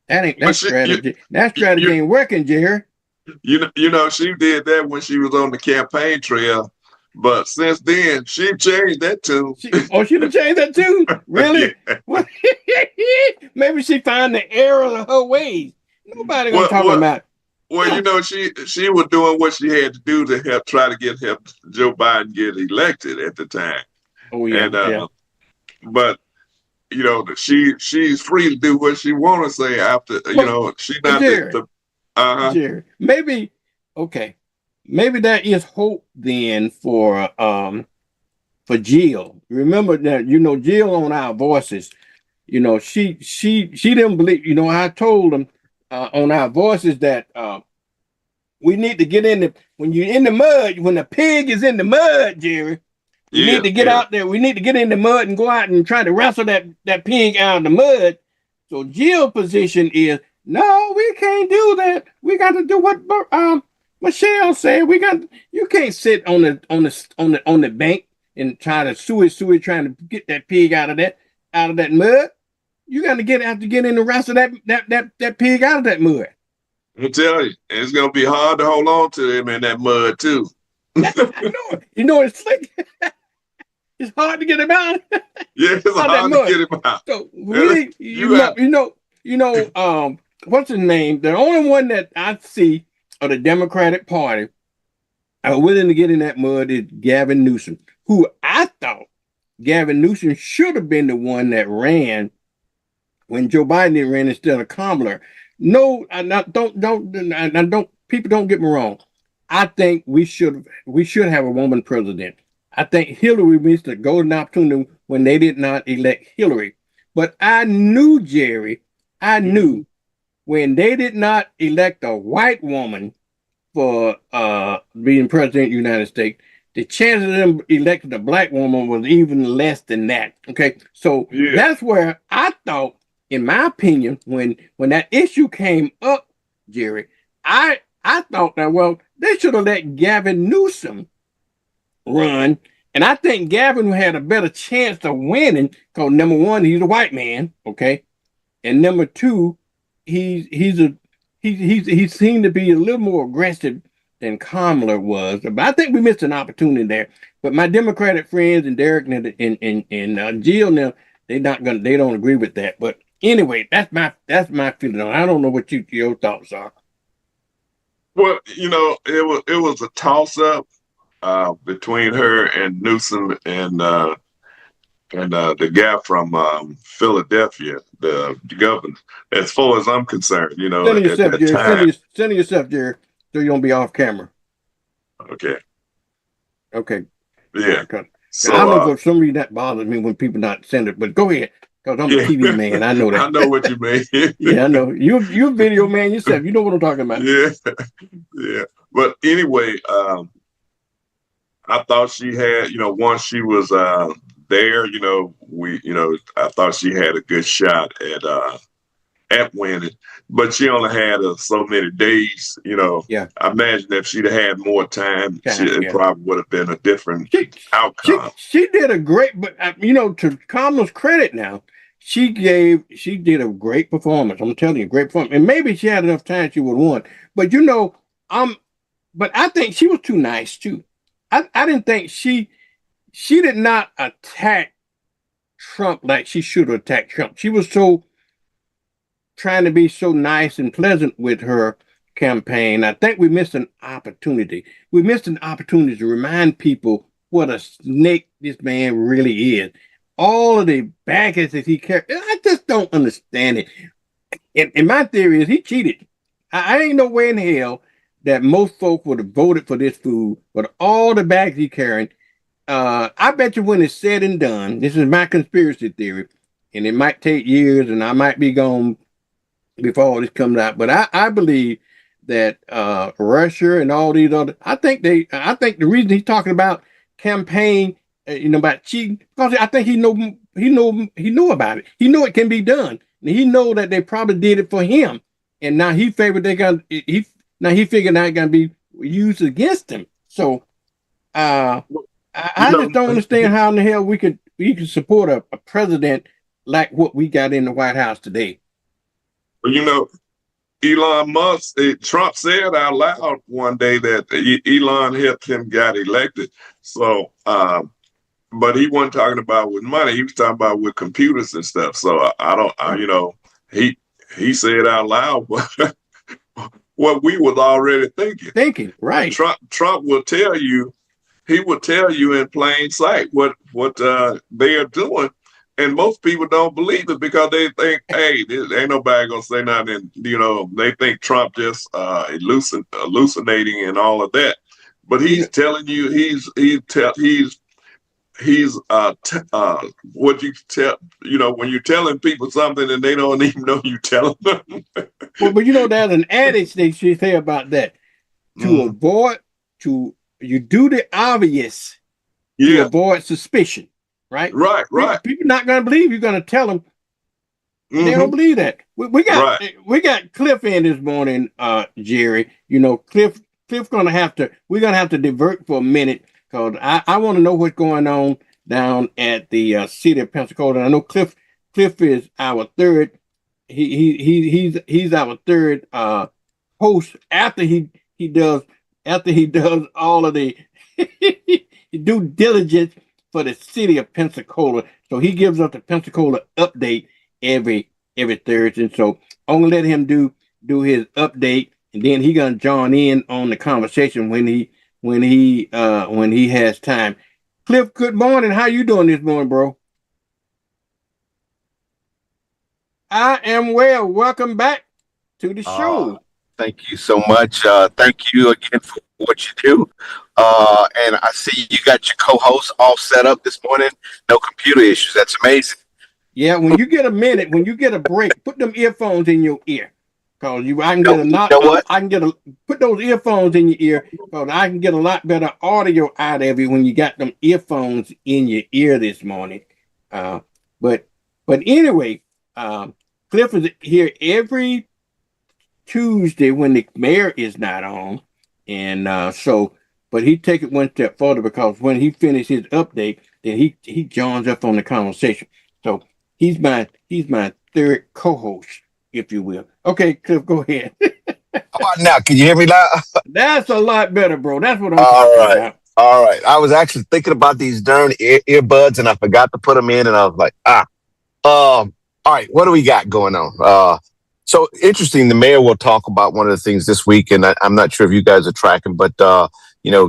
That strategy. That strategy ain't working, Jerry.
You know, she did that when she was on the campaign trail, but since then she changed that too.
She done changed that too? Really? Maybe she found the error of her ways. Nobody gonna talk about.
Well, you know, she was doing what she had to do to help try to get Joe Biden get elected at the time.
Oh yeah,
and but you know, she's free to do what she want to say after. You know, she's not
Jerry, maybe maybe there is hope then for Jill. Remember that, you know, Jill on Our Voices, you know, she didn't believe, you know, I told them on Our Voices that we need to get when you're in the mud, when the pig is in the mud, Jerry, we need to get out there. We need to get in the mud and go out and try to wrestle that pig out of the mud. So Jill's position is, no, we can't do that. We got to do what Michelle said. You can't sit on the bank and try to sue trying to get that pig out of that mud. You got to have to get in the rest of that pig out of that mud.
I tell you, it's gonna be hard to hold on to them in that mud too.
You know it's slick. It's hard to get him out.
Yeah, it's hard to get him out.
So really, you know, what's his name? The only one that I see of the Democratic Party are willing to get in that mud is Gavin Newsom, who I thought Gavin Newsom should have been the one that ran when Joe Biden ran instead of Kamala. No, people don't get me wrong. I think we should have a woman president. I think Hillary missed a golden opportunity when they did not elect Hillary. But I knew, Jerry, when they did not elect a white woman for being president of the United States, the chance of them electing a black woman was even less than that. Okay, so that's where I thought, in my opinion, when that issue came up, Jerry, I thought that, well, they should have let Gavin Newsom run, and I think Gavin had a better chance of winning because, number one, he's a white man, okay, and number two, he seemed to be a little more aggressive than Kamala was. But I think we missed an opportunity there. But my Democratic friends and Derek and Jill now, they don't agree with that. But anyway, that's my feeling on it. I don't know what your thoughts are.
Well, you know, it was a toss up between her and Newsom and the guy from Philadelphia, the governor. As far as I'm concerned, you know,
center yourself, Jerry, so you don't be off camera.
Okay.
Yeah. So I don't know, for some reason that bothers me when people not centered. But go ahead, because I'm a TV man. I know that.
I know what you mean.
Yeah, I know. You're a video man yourself. You know what I'm talking about.
Yeah. But anyway, I thought she had, you know, once she was there, you know, I thought she had a good shot at winning, but she only had so many days, you know.
Yeah.
I imagine if she'd have had more time, it probably would have been a different outcome.
She did a great, but you know, to Kamala's credit now, she did a great performance. I'm telling you, great performance. And maybe she had enough time, she would have won. But you know, but I think she was too nice too. I didn't think she did not attack Trump like she should have attacked Trump. She was so trying to be so nice and pleasant with her campaign. I think we missed an opportunity. We missed an opportunity to remind people what a snake this man really is. All of the baggage that he carried, I just don't understand it. And my theory is he cheated. I ain't no way in hell that most folk would have voted for this fool, but all the bags he carrying, I bet you when it's said and done, this is my conspiracy theory, and it might take years and I might be gone before all this comes out, but I believe that Russia and all these other, I think the reason he's talking about campaign, about cheating, because I think he knew about it. He knew it can be done. And he know that they probably did it for him. And now he figured he figured now it's gonna be used against him. So I just don't understand how in the hell we could support a president like what we got in the White House today.
Well, Elon Musk, Trump said out loud one day that Elon helped him get elected. So, but he wasn't talking about with money. He was talking about with computers and stuff. So he said out loud what we was already thinking.
Right.
Trump will tell you, he will tell you in plain sight what they are doing. And most people don't believe it because they think, hey, ain't nobody gonna say nothing. They think Trump just hallucinating and all of that. But he's telling you, what you tell, when you're telling people something and they don't even know you telling them.
Well, but there's an adage they should say about that. You do the obvious to avoid suspicion. Right. People not gonna believe you're gonna tell them. They don't believe that. We got Cliff in this morning, Jerry. Cliff gonna have to. We're gonna have to divert for a minute because I want to know what's going on down at the city of Pensacola. I know Cliff is our third. He's our third host after he does all of the due diligence for the city of Pensacola. So he gives us the Pensacola update every Thursday. And so I'm gonna let him do his update, and then he gonna join in on the conversation when he has time. Cliff, good morning. How you doing this morning, bro? I am well. Welcome back to the show.
Thank you so much. Thank you again for what you do. And I see you got your co-host all set up this morning. No computer issues. That's amazing.
Yeah, when you get a minute, when you get a break, put them earphones in your ear. Cause put those earphones in your ear, cause I can get a lot better audio out of you when you got them earphones in your ear this morning. But anyway, Cliff is here every Tuesday when the mayor is not on, and but he take it one step further because when he finishes his update, then he joins up on the conversation. So he's my third co-host, if you will. Okay, Cliff, go ahead.
How about now? Can you hear me now?
That's a lot better, bro. That's what I'm talking about.
All right. I was actually thinking about these darn earbuds, and I forgot to put them in, and I was like, all right, what do we got going on? So interesting, the mayor will talk about one of the things this week, and I'm not sure if you guys are tracking, but,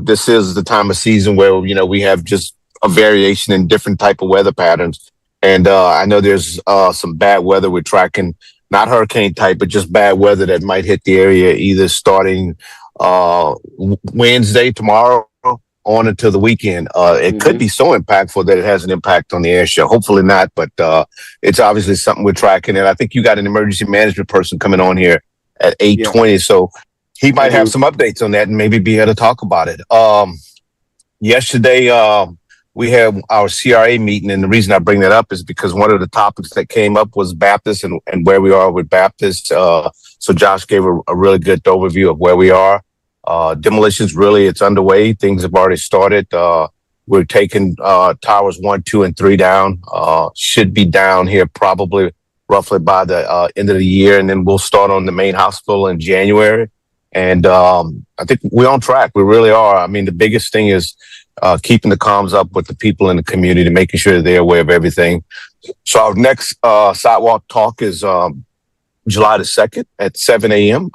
this is the time of season where, we have just a variation in different type of weather patterns. And I know there's some bad weather we're tracking, not hurricane type, but just bad weather that might hit the area either starting Wednesday, tomorrow, on until the weekend. It could be so impactful that it has an impact on the air show. Hopefully not, but it's obviously something we're tracking. And I think you got an emergency management person coming on here at 8:20. So he might have some updates on that and maybe be able to talk about it. Yesterday, we had our CRA meeting. And the reason I bring that up is because one of the topics that came up was Baptist and where we are with Baptist. So Josh gave a really good overview of where we are. Demolitions, really, it's underway. Things have already started. We're taking towers 1, 2, and 3 down. Should be down here probably roughly by the end of the year. And then we'll start on the main hospital in January. And I think we're on track. We really are. I mean, the biggest thing is keeping the comms up with the people in the community, making sure they're aware of everything. So our next sidewalk talk is July the 2nd at 7 a.m.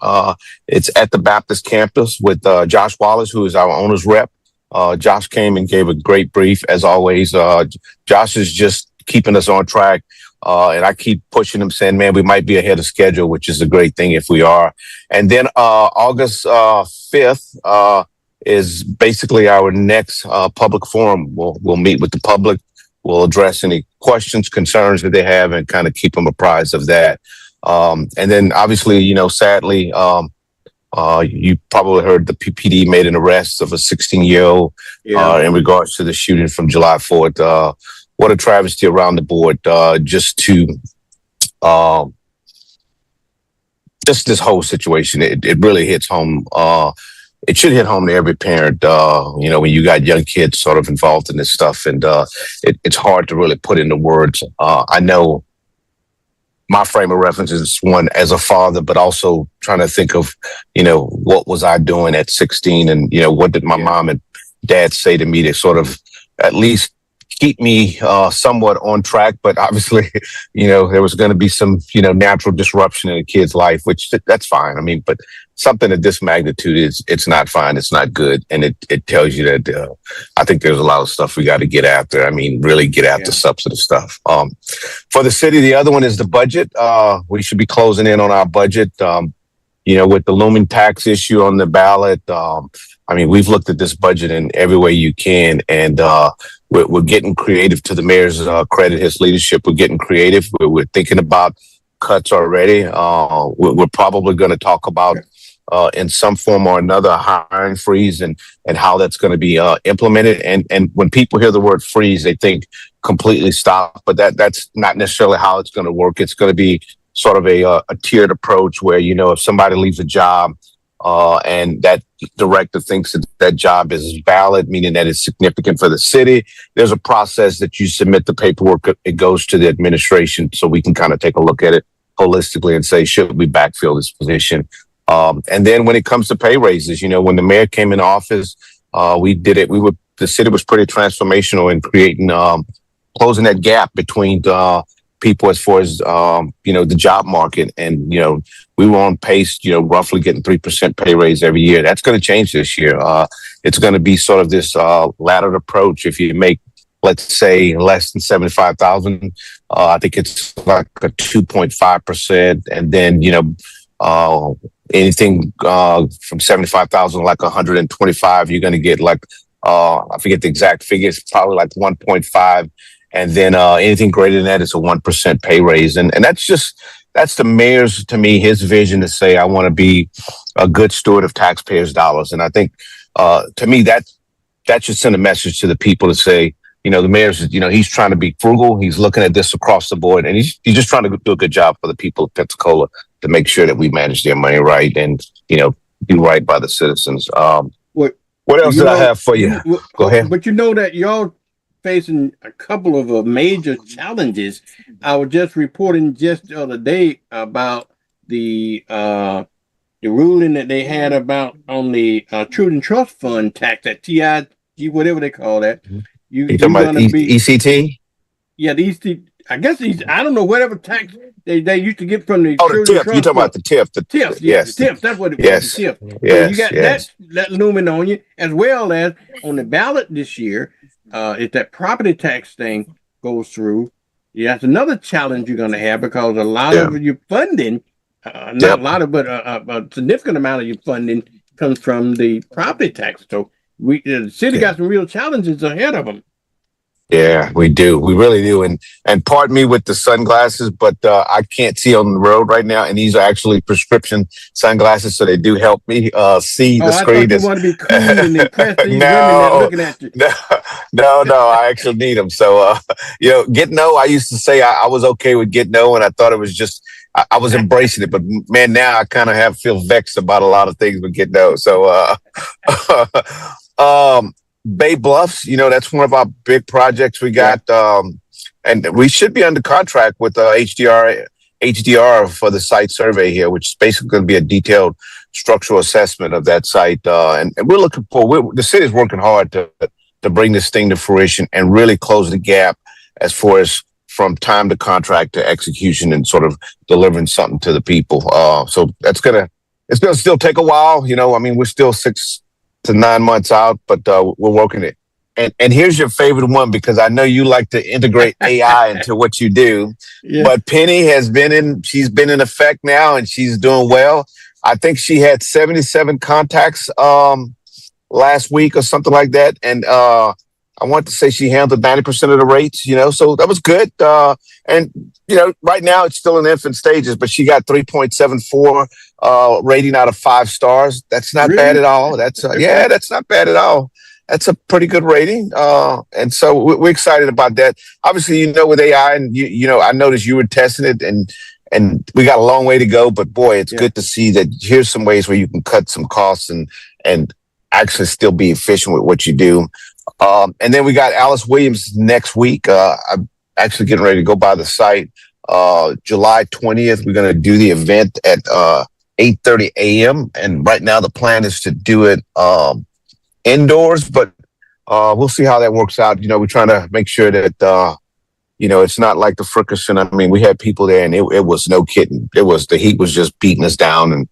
It's at the Baptist campus with Josh Wallace, who is our owner's rep. Josh came and gave a great brief, as always. Josh is just keeping us on track. And I keep pushing him, saying, man, we might be ahead of schedule, which is a great thing if we are. And then August 5th is basically our next public forum. We'll meet with the public. We'll address any questions, concerns that they have, and kind of keep them apprised of that. And then obviously, sadly, you probably heard the PPD made an arrest of a 16-year-old in regards to the shooting from July 4th. what a travesty around the board. Just this whole situation, it really hits home. It should hit home to every parent, when you got young kids sort of involved in this stuff. And it's hard to really put into words. I know my frame of reference is one as a father, but also trying to think of, what was I doing at 16? And, what did my mom and dad say to me to sort of at least keep me somewhat on track. But obviously, there was going to be some, natural disruption in a kid's life, which that's fine. I mean, but something of this magnitude it's not fine. It's not good. And it tells you that I think there's a lot of stuff we got to get after. I mean, really get after substantive stuff. For the city, the other one is the budget. We should be closing in on our budget. With the looming tax issue on the ballot. We've looked at this budget in every way you can, and we're getting creative. To the mayor's credit, his leadership, we're getting creative. We're thinking about cuts already. We're probably going to talk about in some form or another a hiring freeze and how that's going to be implemented. And when people hear the word freeze, they think completely stop, but that's not necessarily how it's going to work. It's going to be sort of a tiered approach where, if somebody leaves a job and that director thinks that job is valid, meaning that it's significant for the city, there's a process that you submit the paperwork. It goes to the administration so we can kind of take a look at it holistically and say, should we backfill this position? And then when it comes to pay raises, when the mayor came in office, we did it. The city was pretty transformational in creating, closing that gap between people as far as, the job market. And, we were on pace, roughly getting 3% pay raise every year. That's going to change this year. It's going to be sort of this laddered approach. If you make, let's say, less than 75,000, I think it's like a 2.5%. And then, anything from 75,000, like 125, you're going to get like, I forget the exact figures, probably like 1.5. And then anything greater than that is a 1% pay raise. And that's the mayor's, to me, his vision to say, I want to be a good steward of taxpayers' dollars. And I think, to me, that should send a message to the people to say, the mayor's, he's trying to be frugal. He's looking at this across the board, and he's just trying to do a good job for the people of Pensacola to make sure that we manage their money right and, do right by the citizens. What else did I have for you? Go ahead.
But that y'all facing a couple of major challenges. I was just reporting just the other day about the ruling that they had about on the Truth and Trust Fund tax, that TIG, whatever they call that.
You talking about ECT?
Yeah, the ECT. I guess I don't know, whatever tax they used to get from the
the TIF. You're talking about the TIF. The
TIF,
yes.
The TIF. That's what it was.
Yes.
The TIF.
Yes.
So you got that looming on you, as well as on the ballot this year. If that property tax thing goes through, that's another challenge you're going to have, because a lot of your funding, not a lot of, but a significant amount of your funding comes from the property tax. So the city got some real challenges ahead of them.
Yeah, we do. We really do. And pardon me with the sunglasses, but I can't see on the road right now. And these are actually prescription sunglasses, so they do help me see the screen.
I thought you want to be cool and impress these women that are looking at you.
No, I actually need them. So, Get No, I used to say I was okay with Get No, and I thought it was just, I was embracing it. But man, now I kind of feel vexed about a lot of things with Get No. So, Bay Bluffs, that's one of our big projects we got. And we should be under contract with HDR for the site survey here, which is basically going to be a detailed structural assessment of that site. And we're looking the city's working hard to bring this thing to fruition and really close the gap as far as from time to contract to execution and sort of delivering something to the people. So it's going to still take a while. We're still 6 to 9 months out, but we're working it. And here's your favorite one, because I know you like to integrate AI into what you do. Yeah. But Penny she's been in effect now, and she's doing well. I think she had 77 contacts last week or something like that. And I want to say she handled 90% of the rates, so that was good. And right now it's still in infant stages, but she got 3.74 rating out of 5 stars. That's not bad at all. That's that's not bad at all. that's a pretty good rating. And so we're excited about that. Obviously, with AI, and I noticed you were testing it, and we got a long way to go. But boy, it's good to see that here's some ways where you can cut some costs and actually still be efficient with what you do. And then we got Alice Williams next week. I'm actually getting ready to go by the site. July 20th, we're going to do the event at 8:30 a.m. And right now the plan is to do it indoors, but we'll see how that works out. We're trying to make sure that it's not like the Frickerson. I mean, we had people there, and it was no kidding. The heat was just beating us down, and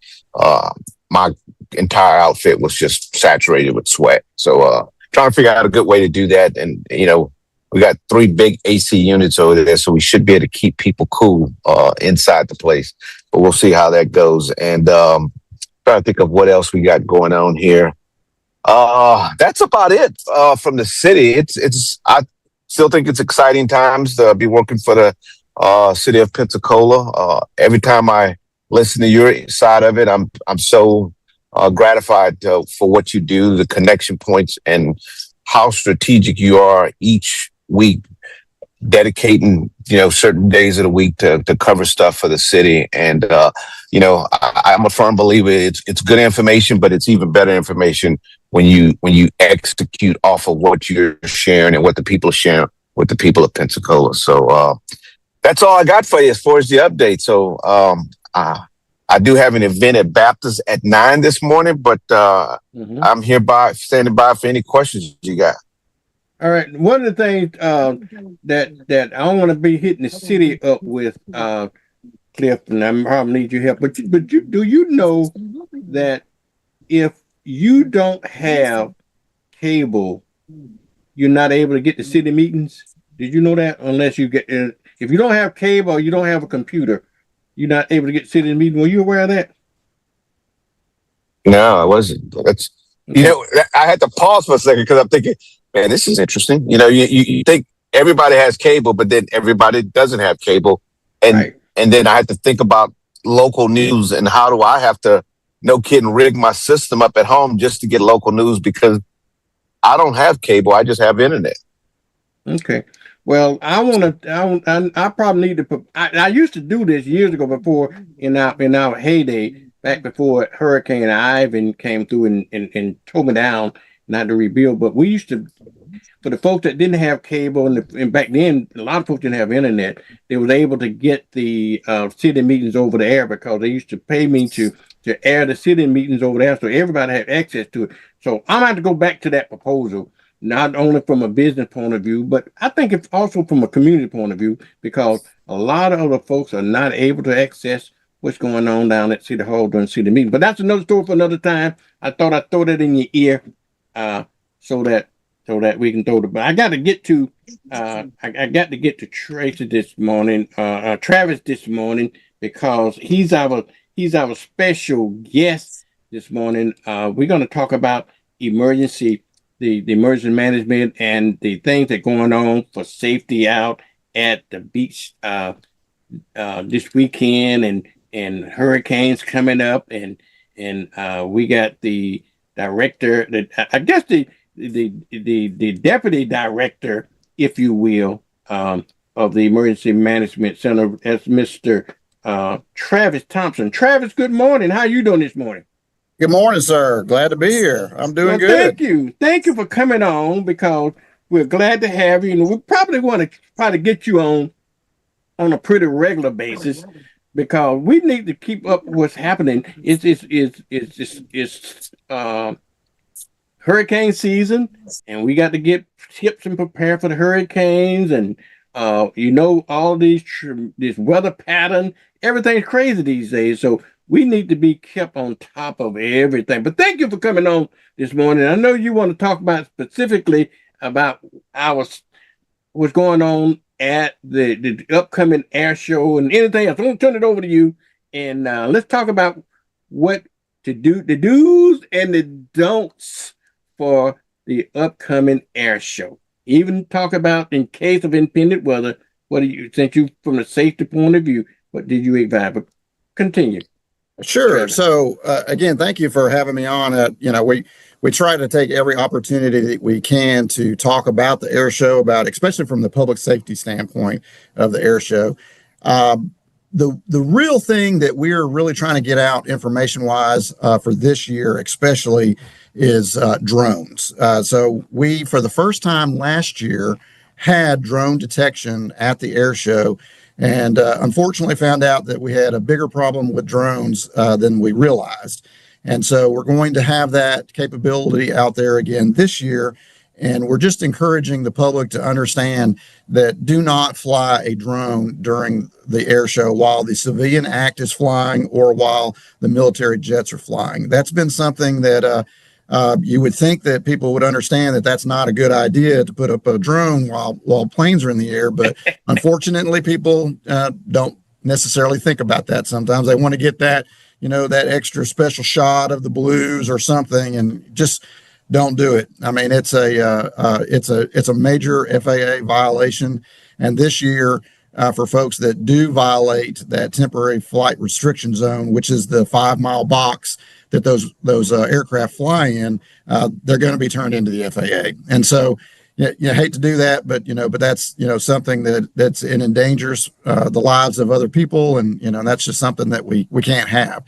my entire outfit was just saturated with sweat. So trying to figure out a good way to do that. And we got 3 big AC units over there, so we should be able to keep people cool inside the place. But we'll see how that goes. And trying to think of what else we got going on here. That's about it from the city. I still think it's exciting times to be working for the city of Pensacola. Every time I listen to your side of it, I'm so gratified for what you do, the connection points, and how strategic you are each week, dedicating certain days of the week to cover stuff for the city. And I'm a firm believer it's good information, but it's even better information when you execute off of what you're sharing and what the people are sharing with the people of Pensacola. So that's all I got for you as far as the update. So I do have an event at Baptist at 9 this morning, but I'm standing by for any questions you got.
All right. One of the things that I don't want to be hitting the city up with, Cliff, and I probably need your help. But do you know that if you don't have cable, you're not able to get to city meetings? Did you know that? Unless you get, if you don't have cable or you don't have a computer, you're not able to get city meetings. Were you aware of that?
No, I wasn't. That's I had to pause for a second because I'm thinking, man, this is interesting. You think everybody has cable, but then everybody doesn't have cable, and then I had to think about local news and how do I have to, no kidding, rig my system up at home just to get local news because I don't have cable. I just have internet.
Okay. Well, I probably need to I used to do this years ago before in our heyday, back before Hurricane Ivan came through and tore me down and had to rebuild. But we used to, for the folks that didn't have cable, and back then a lot of folks didn't have internet, they was able to get the city meetings over the air because they used to pay me to air the city meetings over there, so everybody had access to it. So I'm going to have to go back to that proposal, not only from a business point of view, but I think it's also from a community point of view, because a lot of other folks are not able to access what's going on down at City Hall during city meetings. But that's another story for another time. I thought I'd throw that in your ear so that we can throw it. But I got to get to I got to get to Tracy this morning, Travis this morning, because he's our special guest this morning. We're going to talk about the emergency management and the things that are going on for safety out at the beach this weekend, and hurricanes coming up, and we got the director, I guess the deputy director, if you will, of the Emergency Management Center, as Mr. Travis Thompson. Travis, good morning. How are you doing this morning?
Good morning, sir. Glad to be here. I'm doing good.
Thank you. Thank you for coming on, because we're glad to have you. And we probably want to try to get you on a pretty regular basis, because we need to keep up with what's happening. It's hurricane season, and we got to get tips and prepare for the hurricanes, and all this weather pattern. Everything's crazy these days, so we need to be kept on top of everything. But thank you for coming on this morning. I know you want to talk about specifically about what's going on at the upcoming air show and anything else. I'm going to turn it over to you, and let's talk about what to do, the do's and the don'ts for the upcoming air show. Even talk about, in case of impending weather, since you, from a safety point of view, what did you advise? But continue.
Sure. So again, thank you for having me on. We try to take every opportunity that we can to talk about the air show, especially from the public safety standpoint of the air show. The real thing that we're really trying to get out information wise for this year, especially, is drones. So we, for the first time last year, had drone detection at the air show. And unfortunately found out that we had a bigger problem with drones than we realized. And so we're going to have that capability out there again this year. And we're just encouraging the public to understand that do not fly a drone during the air show while the civilian act is flying or while the military jets are flying. That's been something that you would think that people would understand that that's not a good idea to put up a drone while planes are in the air. But unfortunately, people don't necessarily think about that. Sometimes they want to get that, that extra special shot of the blues or something, and just don't do it. I mean, it's a major FAA violation. And this year, for folks that do violate that temporary flight restriction zone, which is the 5-mile box that those aircraft fly in, they're going to be turned into the FAA. And so you hate to do that, but that's something that's endangers the lives of other people, and that's just something that we can't have.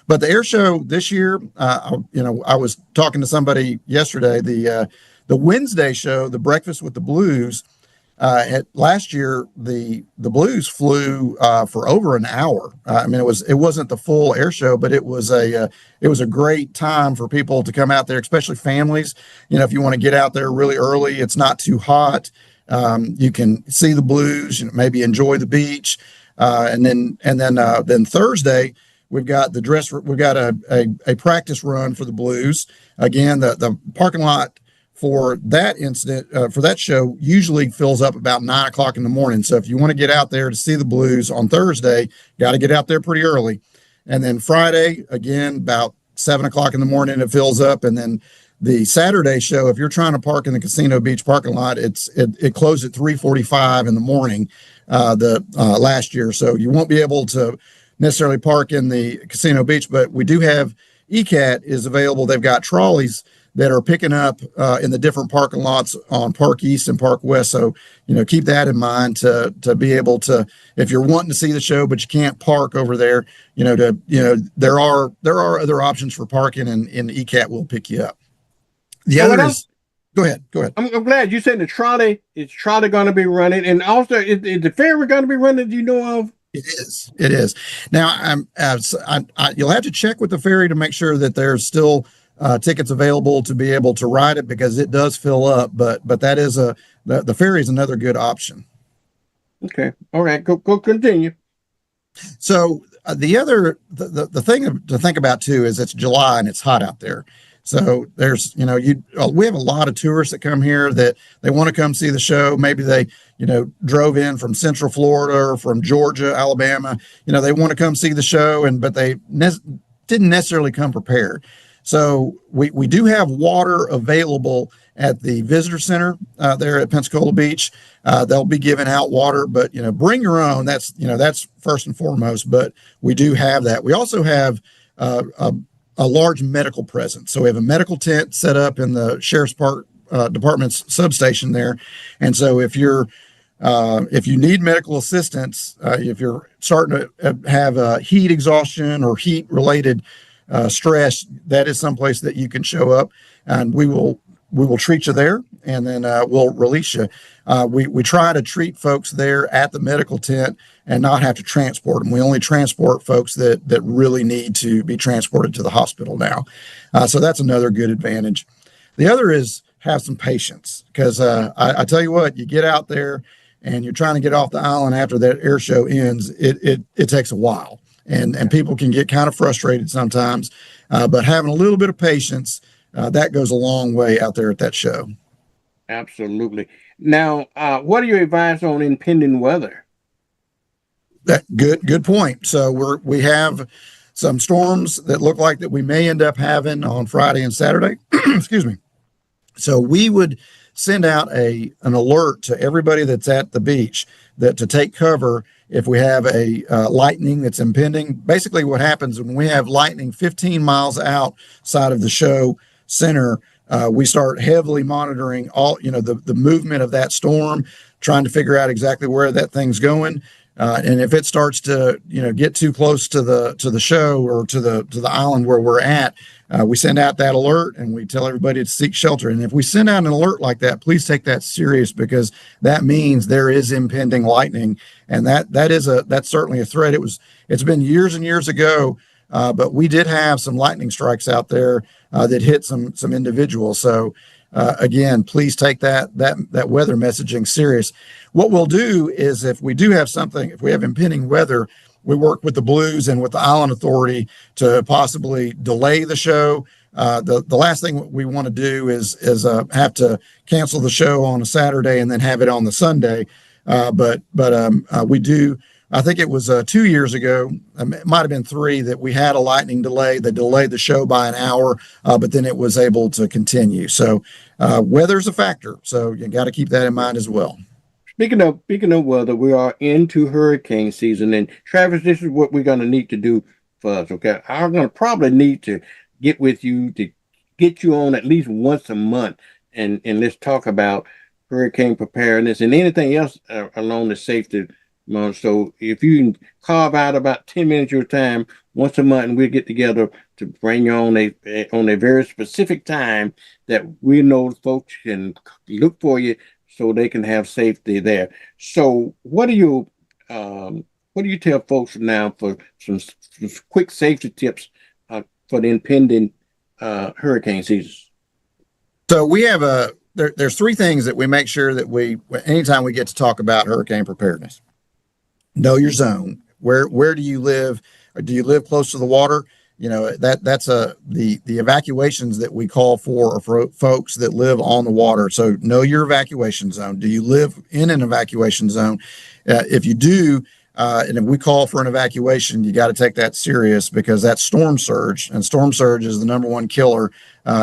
But the air show this year, I was talking to somebody yesterday. The Wednesday show, the Breakfast with the Blues. Last year, the Blues flew for over an hour. I mean, it wasn't the full air show, but it was a great time for people to come out there, especially families. If you want to get out there really early, it's not too hot. You can see the Blues, maybe enjoy the beach, and then Thursday we've got a practice run for the Blues. Again, the parking lot for that incident, for that show, usually fills up about 9 o'clock in the morning. So if you want to get out there to see the Blues on Thursday, got to get out there pretty early. And then Friday, again, about 7 o'clock in the morning, it fills up. And then the Saturday show, if you're trying to park in the Casino Beach parking lot, it closed at 3:45 in the morning last year. So you won't be able to necessarily park in the Casino Beach, but we do have ECAT is available. They've got trolleys that are picking up in the different parking lots on Park East and Park West. So, keep that in mind to be able to, if you're wanting to see the show, but you can't park over there, there are other options for parking, and ECAT will pick you up. The other is, go ahead.
I'm glad you said the trolley going to be running. And also, is the ferry going to be running, do you know of?
It is. Now, you'll have to check with the ferry to make sure that there's still tickets available to be able to ride it, because it does fill up. But that is the ferry is another good option.
Okay. All right. Go continue.
So the thing to think about too is it's July and it's hot out there. So there's, we have a lot of tourists that come here that they want to come see the show. Maybe they, drove in from Central Florida or from Georgia, Alabama. They want to come see the show, but they didn't necessarily come prepared. So we do have water available at the visitor center there at Pensacola Beach. They'll be giving out water, but bring your own. That's first and foremost. But we do have that. We also have a large medical presence. So we have a medical tent set up in the Sheriff's Department's substation there, and so if you need medical assistance, if you're starting to have heat exhaustion or heat related stress, that is someplace that you can show up, and we will treat you there, and then we'll release you. We try to treat folks there at the medical tent and not have to transport them. We only transport folks that really need to be transported to the hospital now. So that's another good advantage. The other is have some patience, because I tell you what, you get out there and you're trying to get off the island after that air show ends, it takes a while. And people can get kind of frustrated sometimes, but having a little bit of patience, that goes a long way out there at that show.
Absolutely. Now, what are your advice on impending weather?
Good point. So we have some storms that look like that we may end up having on Friday and Saturday. Excuse me. So we would send out an alert to everybody that's at the beach to take cover if we have a lightning that's impending. Basically what happens when we have lightning 15 miles outside of the show center, we start heavily monitoring all, the movement of that storm, trying to figure out exactly where that thing's going. And if it starts to, get too close to the show or to the island where we're at, we send out that alert and we tell everybody to seek shelter. And if we send out an alert like that, please take that serious, because that means there is impending lightning, and that's certainly a threat. It's been years and years ago, but we did have some lightning strikes out there that hit some individuals. So again, please take that weather messaging serious. What we'll do is, if we have impending weather, we work with the Blues and with the Island Authority to possibly delay the show. The last thing we want to do is have to cancel the show on a Saturday and then have it on the Sunday. But we do. I think it was 2 years ago, it might have been 3, that we had a lightning delay. They delayed the show by an hour, but then it was able to continue. So weather's a factor. So you got to keep that in mind as well.
Speaking of weather, we are into hurricane season, and Travis, this is what we're going to need to do for us. Okay, I'm going to probably need to get with you to get you on at least once a month, and let's talk about hurricane preparedness and anything else along the safety. So if you can carve out about 10 minutes of your time once a month, and we'll get together to bring you on a very specific time that we know folks can look for you, so they can have safety there. So what do you tell folks now for some quick safety tips for the impending hurricane season?
So we have there's 3 things that we make sure that anytime we get to talk about hurricane preparedness. Know your zone. Where do you live? Or do you live close to the water? That's the evacuations that we call for are for folks that live on the water. So know your evacuation zone. Do you live in an evacuation zone? If you do, and if we call for an evacuation, you got to take that serious, because that's storm surge, and storm surge is the number 1 killer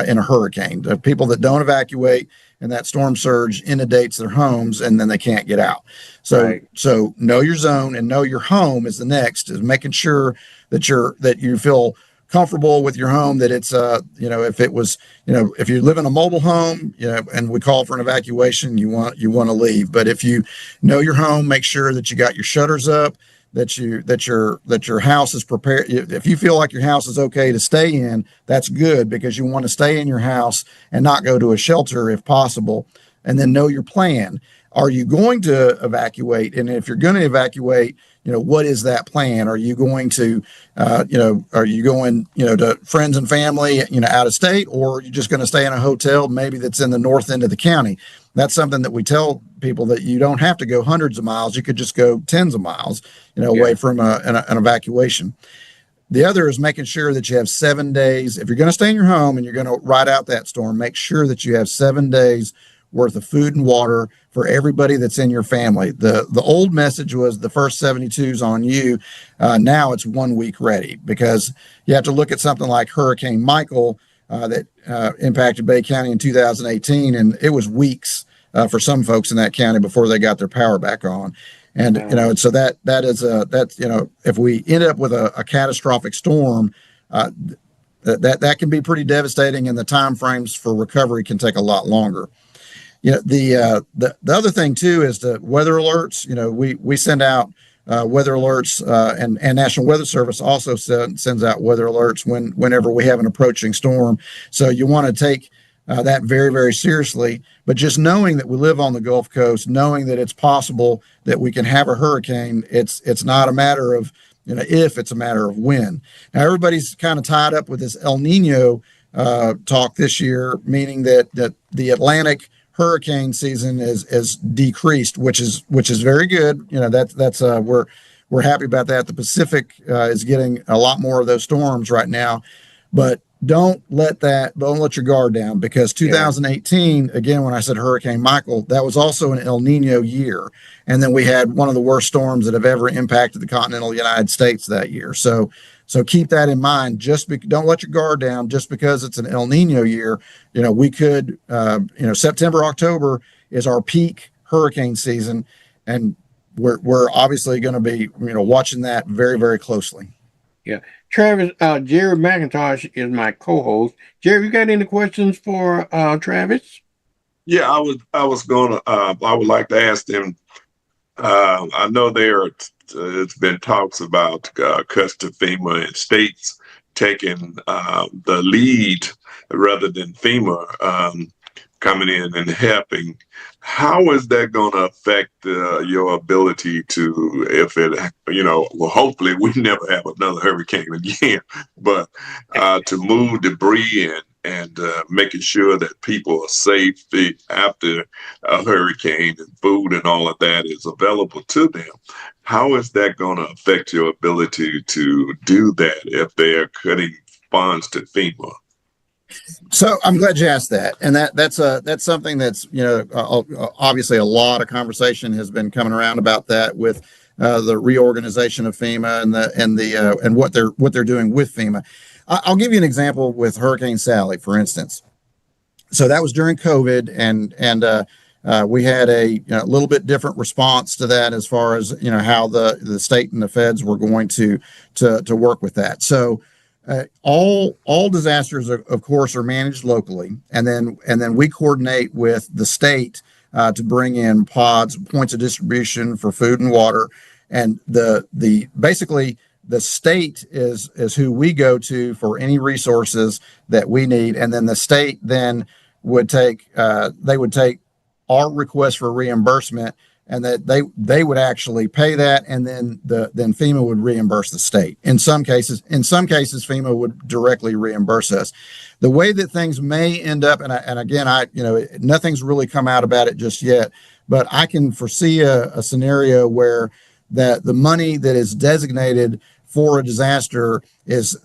in a hurricane. The people that don't evacuate, and that storm surge inundates their homes, and then they can't get out. So, right. So know your zone and know your home is the next, is making sure that you feel comfortable with your home, that it's, if you live in a mobile home, and we call for an evacuation, you want to leave. But if you know your home, make sure that you got your shutters up, that your house is prepared. If you feel like your house is okay to stay in, that's good, because you want to stay in your house and not go to a shelter if possible. And then know your plan. Are you going to evacuate? And if you're going to evacuate, what is that plan? Are you going to, to friends and family, out of state, or are you just going to stay in a hotel, maybe that's in the north end of the county? That's something that we tell people, that you don't have to go hundreds of miles. You could just go tens of miles, away from an evacuation. The other is making sure that you have 7 days. If you're going to stay in your home and you're going to ride out that storm, make sure that you have 7 days worth of food and water for everybody that's in your family. The old message was the first 72 is on you. Now it's 1 week ready, because you have to look at something like Hurricane Michael that impacted Bay County in 2018, and it was weeks for some folks in that county before they got their power back on. And so that's if we end up with a catastrophic storm, that can be pretty devastating, and the time frames for recovery can take a lot longer. The other thing too is the weather alerts. We send out weather alerts, and National Weather Service also sends out weather alerts whenever we have an approaching storm. So you want to take that very, very seriously. But just knowing that we live on the Gulf Coast, knowing that it's possible that we can have a hurricane, it's not a matter of if, it's a matter of when. Now everybody's kind of tied up with this El Nino talk this year, meaning that the Atlantic hurricane season is decreased, which is very good. That's we're happy about that. The Pacific is getting a lot more of those storms right now, but don't let your guard down, because 2018, again, when I said Hurricane Michael, that was also an El Nino year. And then we had one of the worst storms that have ever impacted the continental United States that year. So keep that in mind. Don't let your guard down just because it's an El Nino year. We could, September, October is our peak hurricane season. And we're obviously going to be watching that very, very closely.
Yeah. Travis, Jerry McIntosh is my co-host. Jerry, you got any questions for Travis?
Yeah, I would like to ask them. I know it's been talks about cuts to FEMA and states taking the lead rather than FEMA coming in and helping. How is that going to affect your ability to, well, hopefully we never have another hurricane again, but to move debris and making sure that people are safe after a hurricane and food and all of that is available to them? How is that going to affect your ability to do that if they're cutting funds to FEMA?
So I'm glad you asked that, and that's something that's obviously a lot of conversation has been coming around about that with the reorganization of FEMA and what they're doing with FEMA. I'll give you an example with Hurricane Sally, for instance. So that was during COVID, and we had a little bit different response to that as far as how the state and the feds were going to work with that. So. All disasters, of course, are managed locally, and then we coordinate with the state to bring in points of distribution for food and water, and basically the state is who we go to for any resources that we need, and then the state then would take our request for reimbursement, and that they would actually pay that, and then FEMA would reimburse the state. In some cases, FEMA would directly reimburse us. The way that things may end up, and again, nothing's really come out about it just yet, but I can foresee a scenario where that the money that is designated for a disaster is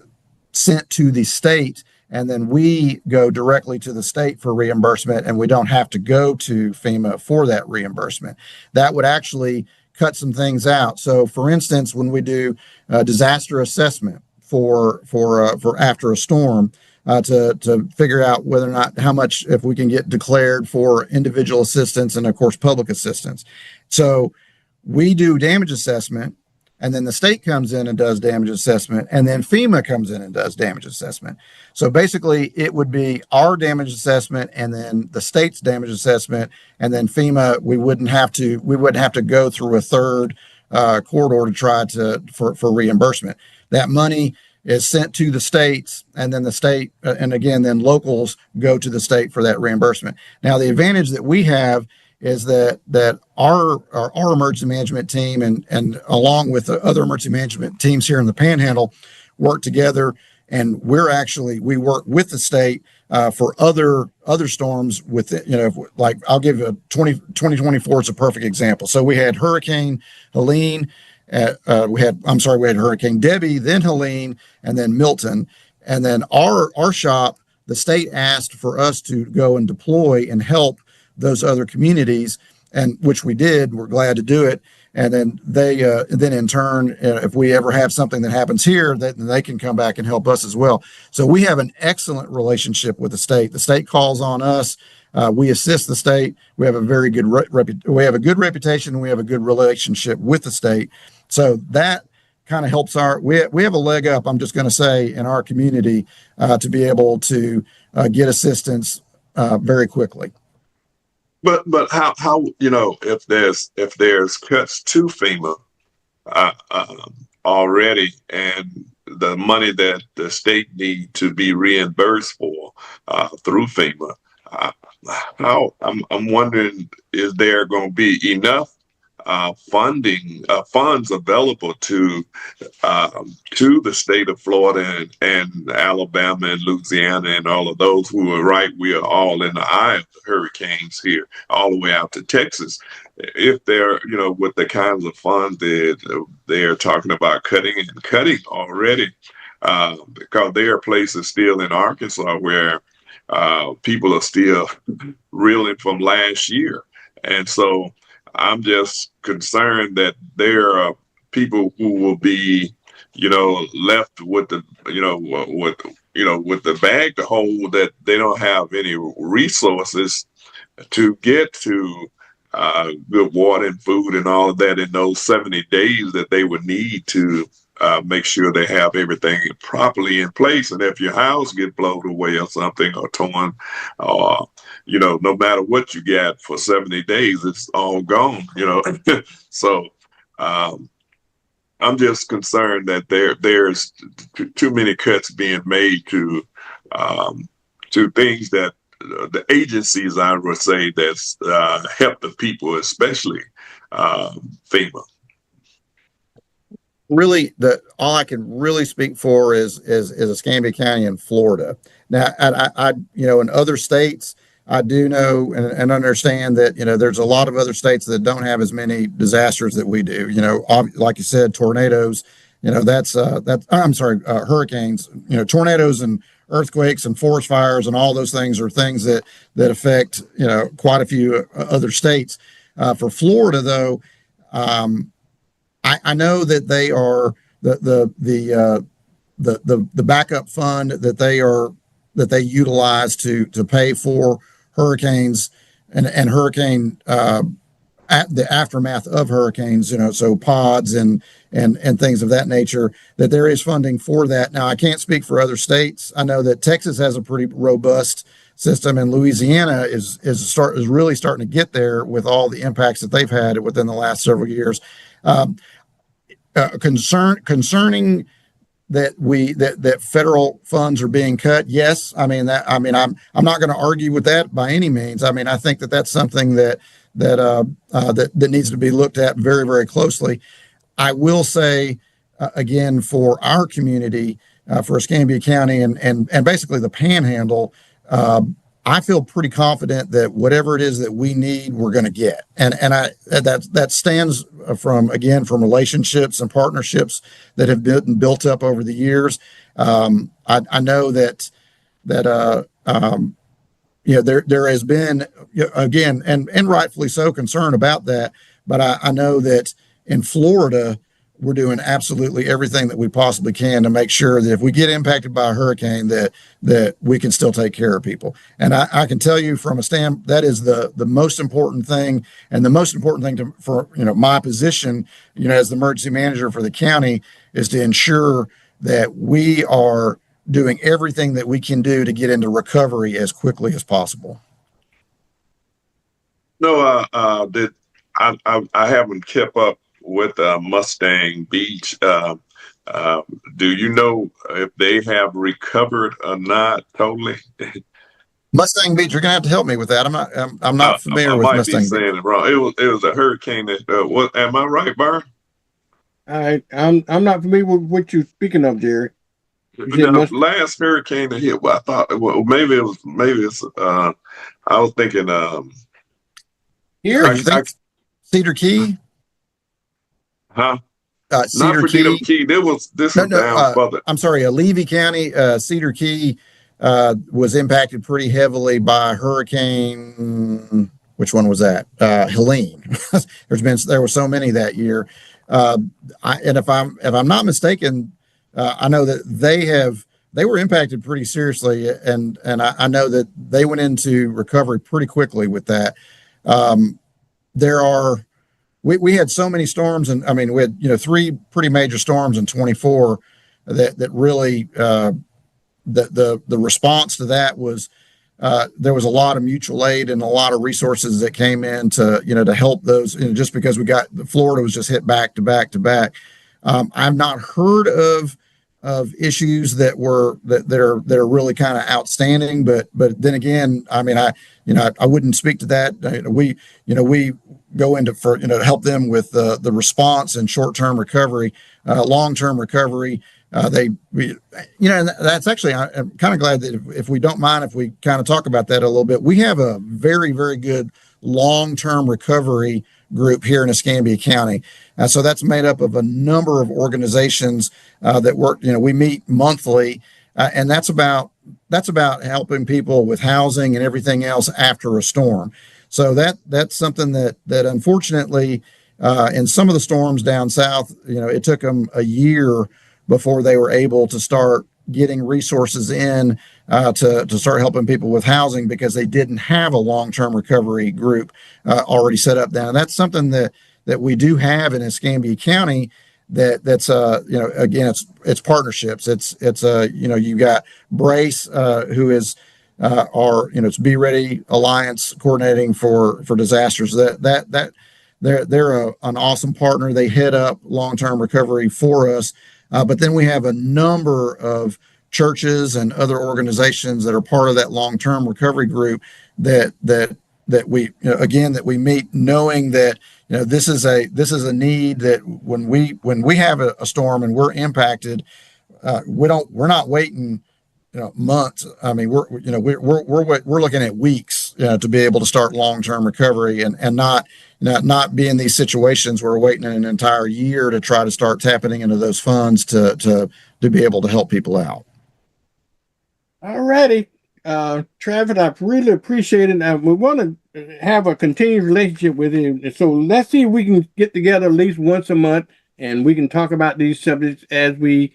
sent to the state, and then we go directly to the state for reimbursement, and we don't have to go to FEMA for that reimbursement. That would actually cut some things out. So, for instance, when we do a disaster assessment for after a storm, to figure out whether or not how much, if we can get declared for individual assistance and of course public assistance. So we do damage assessment, and then the state comes in and does damage assessment, and then FEMA comes in and does damage assessment. So basically it would be our damage assessment and then the state's damage assessment, and then FEMA, we wouldn't have to go through a third corridor to try for reimbursement. That money is sent to the states, and then the state, and again, then locals go to the state for that reimbursement. Now, the advantage that we have is that our emergency management team and along with the other emergency management teams here in the Panhandle work together, and we work with the state for other storms with it. Like I'll give you 2024 is a perfect example. So we had Hurricane Helene, we had Hurricane Debbie, then Helene, and then Milton, and then our shop, the state asked for us to go and deploy and help those other communities, and which we did. We're glad to do it. And then then in turn, if we ever have something that happens here, then they can come back and help us as well. So we have an excellent relationship with the state. The state calls on us. We assist the state. We have a very good we have a good reputation, and we have a good relationship with the state. So that kind of helps we have a leg up, I'm just going to say, in our community to be able to get assistance very quickly.
But how if there's cuts to FEMA already, and the money that the state need to be reimbursed for through FEMA, I'm wondering, is there going to be enough funds available to the state of Florida and Alabama and Louisiana and all of those who are right? We are all in the eye of the hurricanes here, all the way out to Texas. If they're, with the kinds of funds that they're talking about cutting already, because there are places still in Arkansas where people are still reeling from last year. And so I'm just concerned that there are people who will be, left with the, with the bag to hold, that they don't have any resources to get to good water and food and all of that in those 70 days that they would need to make sure they have everything properly in place. And if your house get blown away or something or torn, no matter what you got for 70 days, it's all gone, So I'm just concerned that there's too many cuts being made to things that the agencies, I would say, that's help the people, especially FEMA.
Really, all I can really speak for is Escambia County in Florida. Now, I in other states, I do know and understand that there's a lot of other states that don't have as many disasters that we do. Like you said, tornadoes. Hurricanes. Tornadoes and earthquakes and forest fires and all those things are things that affect quite a few other states. For Florida, though, I know that they are the backup fund that they utilize to pay for hurricanes and hurricane at the aftermath of hurricanes, so pods and things of that nature, that there is funding for that. Now, I can't speak for other states. I know that Texas has a pretty robust system, and Louisiana is really starting to get there with all the impacts that they've had within the last several years. Concerning that federal funds are being cut. Yes. I'm not going to argue with that by any means. I think that that's something that needs to be looked at very, very closely. I will say, again, for our community, for Escambia County and basically the Panhandle, I feel pretty confident that whatever it is that we need, we're going to get. And that stands from relationships and partnerships that have been built up over the years. I know that there has been, again, and rightfully so, concern about that. But I know that in Florida, we're doing absolutely everything that we possibly can to make sure that if we get impacted by a hurricane, that we can still take care of people. And I can tell you from that is the most important thing, and the most important thing for my position, as the emergency manager for the county, is to ensure that we are doing everything that we can do to get into recovery as quickly as possible.
No, that I haven't kept up with Mustang Beach. Do you know if they have recovered or not totally?
Mustang Beach, you're gonna have to help me with that. I'm not familiar with Mustang Beach. I might be saying
it wrong. It was a hurricane that what am I right, Byron?
I'm not familiar with what you're speaking of, Jerry.
The last hurricane that hit, well, I thought maybe it's I was thinking
here Cedar Key.
Huh?
Cedar
Key. This was down further.
I'm sorry, Levy County, Cedar Key was impacted pretty heavily by hurricane. Which one was that? Helene. There were so many that year. And if I'm not mistaken, I know that they were impacted pretty seriously, and I know that they went into recovery pretty quickly with that. We had so many storms, and we had 3 pretty major storms in 24 that really the response to that was there was a lot of mutual aid and a lot of resources that came in to help those. Just because Florida was just hit back to back to back. I've not heard of issues that are really kind of outstanding, but then again, I wouldn't speak to that. We go into to help them with the response and short-term recovery, long-term recovery. And that's actually, I'm kind of glad that if we don't mind, if we kind of talk about that a little bit, we have a very, very good long-term recovery group here in Escambia County. So that's made up of a number of organizations that work. We meet monthly, and that's about helping people with housing and everything else after a storm. So that's something that unfortunately, in some of the storms down south, it took them a year before they were able to start getting resources in to start helping people with housing because they didn't have a long-term recovery group already set up now. And that's something that we do have in Escambia County. That's again, it's partnerships. It's you got Brace, who is it's Be Ready Alliance coordinating for disasters. They're an awesome partner. They head up long-term recovery for us. But then we have a number of churches and other organizations that are part of that long-term recovery group that we that we meet, knowing that this is a need that when we have a storm and we're impacted, we're not waiting months. I mean, we're looking at weeks to be able to start long-term recovery and not be in these situations where we're waiting an entire year to try to start tapping into those funds to be able to help people out.
All righty. Travis, I really appreciate it. We want to have a continued relationship with you. So let's see if we can get together at least once a month and we can talk about these subjects as we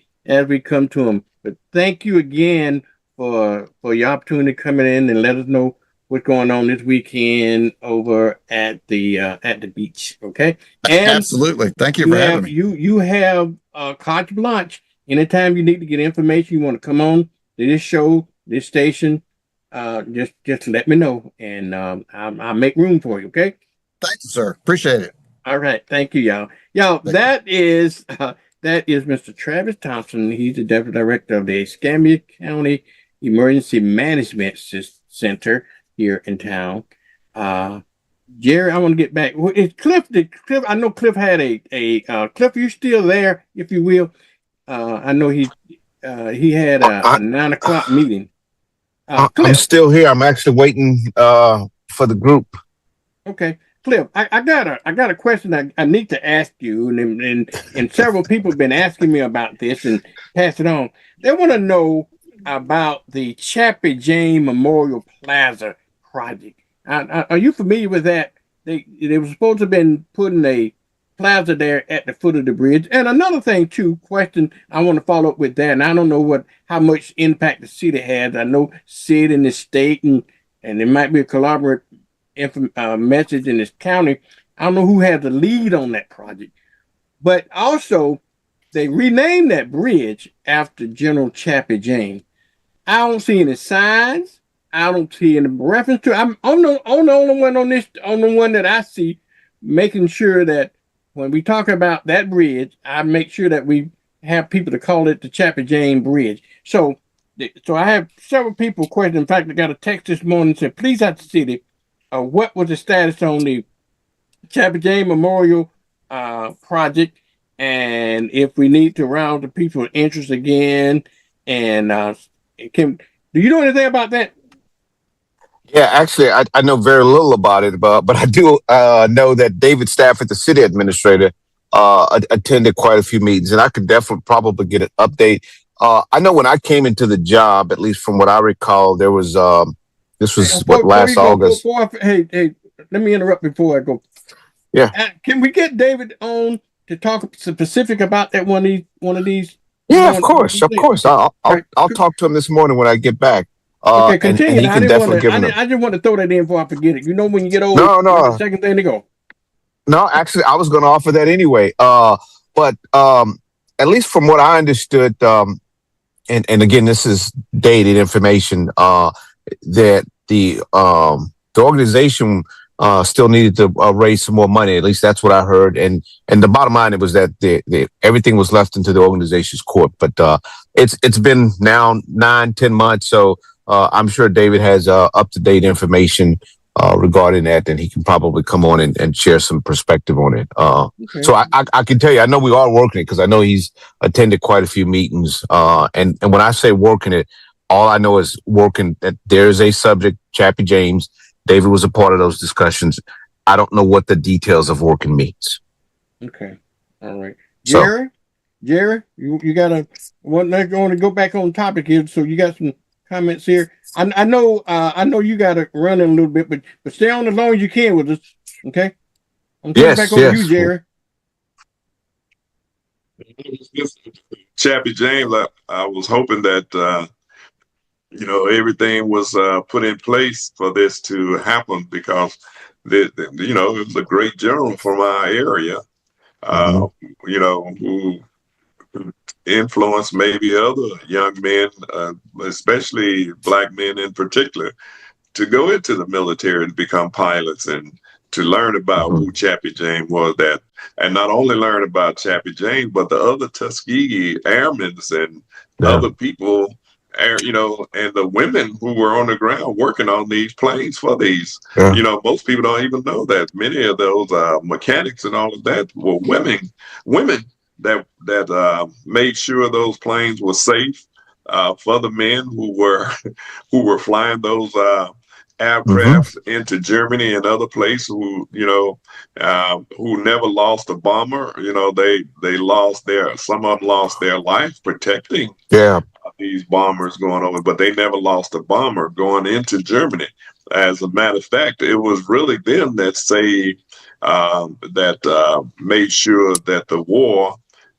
come to them. But thank you again for your opportunity coming in and let us know what's going on this weekend over at the beach. Okay. And
absolutely. Thank you for having me.
You have carte blanche. Anytime you need to get information, you want to come on to this show, this station, just let me know and I'll make room for you. Okay.
Thank you, sir. Appreciate it.
All right. Thank you, y'all. That is Mr. Travis Thompson. He's the Deputy Director of the Escambia County Emergency Management Center here in town. Jerry, I want to get back. Is Cliff? I know Cliff had a Cliff. You still there, if you will? I know he had a 9 o'clock meeting.
I'm still here. I'm actually waiting for the group.
Okay. Cliff, I got a question I need to ask you, and several people have been asking me about this and pass it on. They want to know about the Chappie Jane Memorial Plaza project. Are you familiar with that? They were supposed to have been putting a plaza there at the foot of the bridge. And another thing too, question I want to follow up with that, and I don't know how much impact the city has. I know city and the state and it might be a collaborative message in this county. I don't know who has the lead on that project, but also they renamed that bridge after General Chappie Jane. I don't see any signs. I don't see any reference to. I'm the only one on the one that I see, making sure that when we talk about that bridge, I make sure that we have people to call it the Chappie Jane Bridge. So I have several people question. In fact, I got a text this morning and said, please ask the city, what was the status on the Chappie Jane Memorial project, and if we need to round the people's interest again, and do you know anything about that?
Yeah, actually, I know very little about it, but I do know that David Stafford, the city administrator, attended quite a few meetings, and I could definitely probably get an update. I know when I came into the job, at least from what I recall, there was this was last August.
Hey, let me interrupt before I go.
Yeah.
Can we get David on to talk specific about that one of these?
Yeah, of course. I'll talk to him this morning when I get back.
Okay, continue. And I just want to throw that in before I forget it. You know, when you get old,
no.
The second thing to go.
No, actually, I was going to offer that anyway. But at least from what I understood, and again, this is dated information, that the organization still needed to raise some more money. At least that's what I heard. And the bottom line, it was that everything was left into the organization's court. But it's been now 9-10 months, so I'm sure David has up-to-date information regarding that, and he can probably come on and share some perspective on it. Okay. So I can tell you, I know we are working it because I know he's attended quite a few meetings. And when I say working it, all I know is working that there's a subject, Chappie James. David was a part of those discussions. I don't know what the details of working means.
Okay. All right. Jerry, you got to want to go back on topic here. So you got some comments here. I know you got to run in a little bit, but stay on as long as you can with us. Okay. I'm turning back over to you, Jerry.
Chappie James, I was hoping that everything was put in place for this to happen because it was a great general from our area, who influenced maybe other young men, especially black men in particular, to go into the military to become pilots and to learn about who Chappie James was. And not only learn about Chappie James, but the other Tuskegee airmen and other people, and the women who were on the ground working on these planes for these. Most people don't even know that many of those mechanics and all of that were women that made sure those planes were safe for the men who were flying those aircrafts into Germany and other places who never lost a bomber. They lost some of them lost their life protecting these bombers going over, but they never lost a bomber going into Germany. As a matter of fact, it was really them that saved, made sure that the war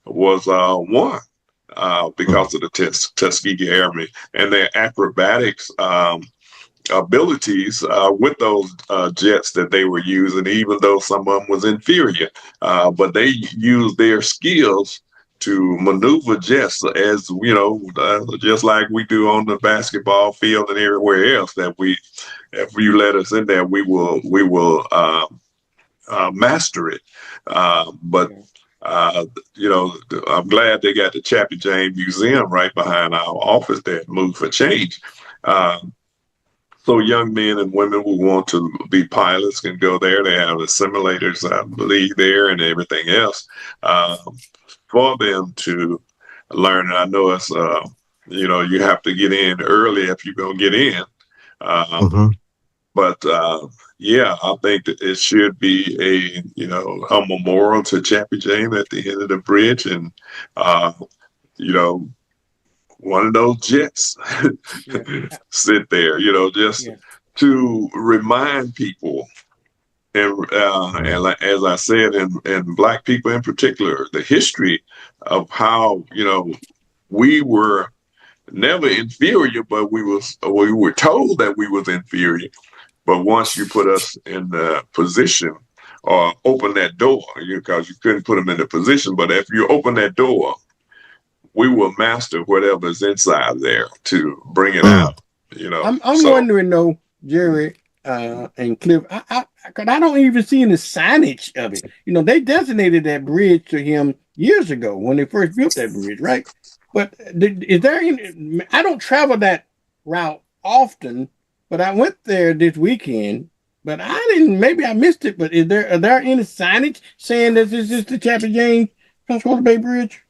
was won because of the Tuskegee Airmen and their acrobatics abilities with those jets that they were using, even though some of them was inferior. But they used their skills to maneuver jets as, just like we do on the basketball field and everywhere else, that if you let us in there, we will master it. But I'm glad they got the Chappie James Museum right behind our office there, Move for Change. So young men and women who want to be pilots can go there. They have the simulators, I believe, there and everything else for them to learn. And I know it's, you have to get in early if you're going to get in. But I think that it should be a memorial to Chappie James at the end of the bridge. And, one of those jets sit there, just to remind people. And like, as I said, and black people in particular, the history of how, we were never inferior, but we were told that we was inferior. But once you put us in the position or open that door, because you couldn't put them in the position, but if you open that door, we will master whatever's inside there to bring it out.
I'm wondering though, Jerry and Cliff, I don't even see any signage of it. They designated that bridge to him years ago when they first built that bridge, right? But is there any? I don't travel that route often, but I went there this weekend. But I didn't. Maybe I missed it. But are there any signage saying that this is the Chappie James Pensacola Bay Bridge?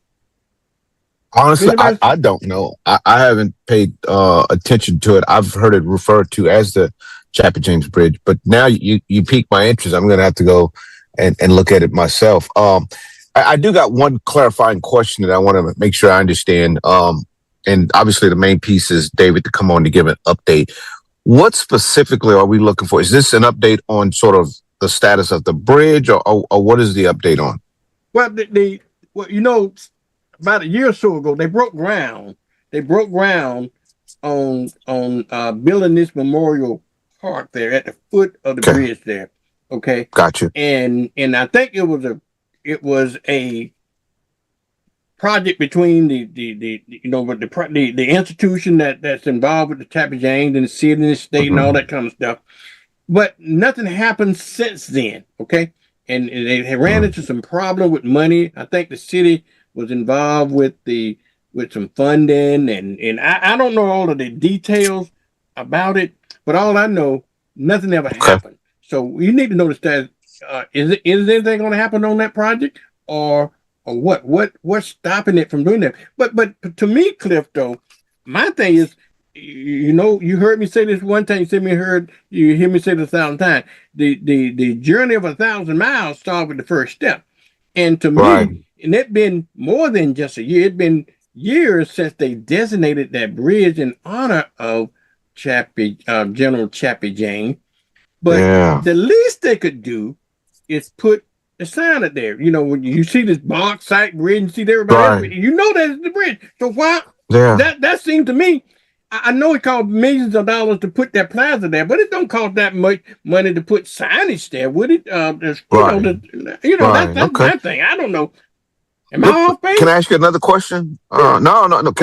Honestly, I don't know. I haven't paid attention to it. I've heard it referred to as the Chappie James Bridge, but now you piqued my interest. I'm going to have to go and look at it myself. I do got one clarifying question that I want to make sure I understand. And obviously the main piece is David to come on to give an update. What specifically are we looking for? Is this an update on sort of the status of the bridge, or what is the update on?
Well, about a year or so ago, they broke ground. They broke ground on building this memorial park there at the foot of the bridge there. Okay,
gotcha.
And I think it was a project between the institution that's involved with the Chappie James and the city and the state and all that kind of stuff. But nothing happened since then. Okay, and they ran into some problem with money. I think the city was involved with some funding, and I don't know all of the details about it, but all I know, nothing ever happened. So you need to know the status. Is anything going to happen on that project, or what's stopping it from doing that? But to me, Cliff, though, my thing is, you heard me say this one time. You hear me say it 1,000 times. The journey of 1,000 miles starts with the first step, and to me. And it's been more than just a year. It's been years since they designated that bridge in honor of General Chappie James. But the least they could do is put the sign up there. You know, when you see this bauxite bridge and see everybody else, you know that's the bridge. So why that seemed to me, I know it cost millions of dollars to put that plaza there, but it don't cost that much money to put signage there, would it? That's my thing. I don't know. Am I off base?
Can I ask you another question? No.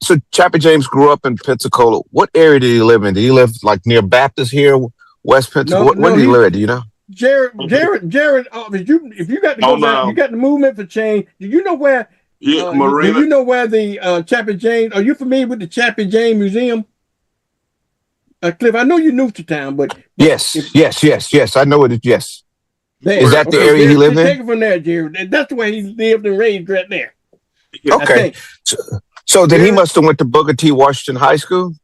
So Chappie James grew up in Pensacola. What area did he live in? Did he live like near Baptist here, West Pensacola? Where did he live at? Do you know?
Jared. If you got to go back, you got the movement for change. Do you know where?
Yeah,
do you know where the Chappie James? Are you familiar with the Chappie James Museum? Cliff, I know you're new to town, but
yes. I know it. Yes.
There.
Is that the area he lived in?
Take it from there, Jared. That's the way he lived and raised right there.
Okay. So then he must have went to Booker T. Washington High School?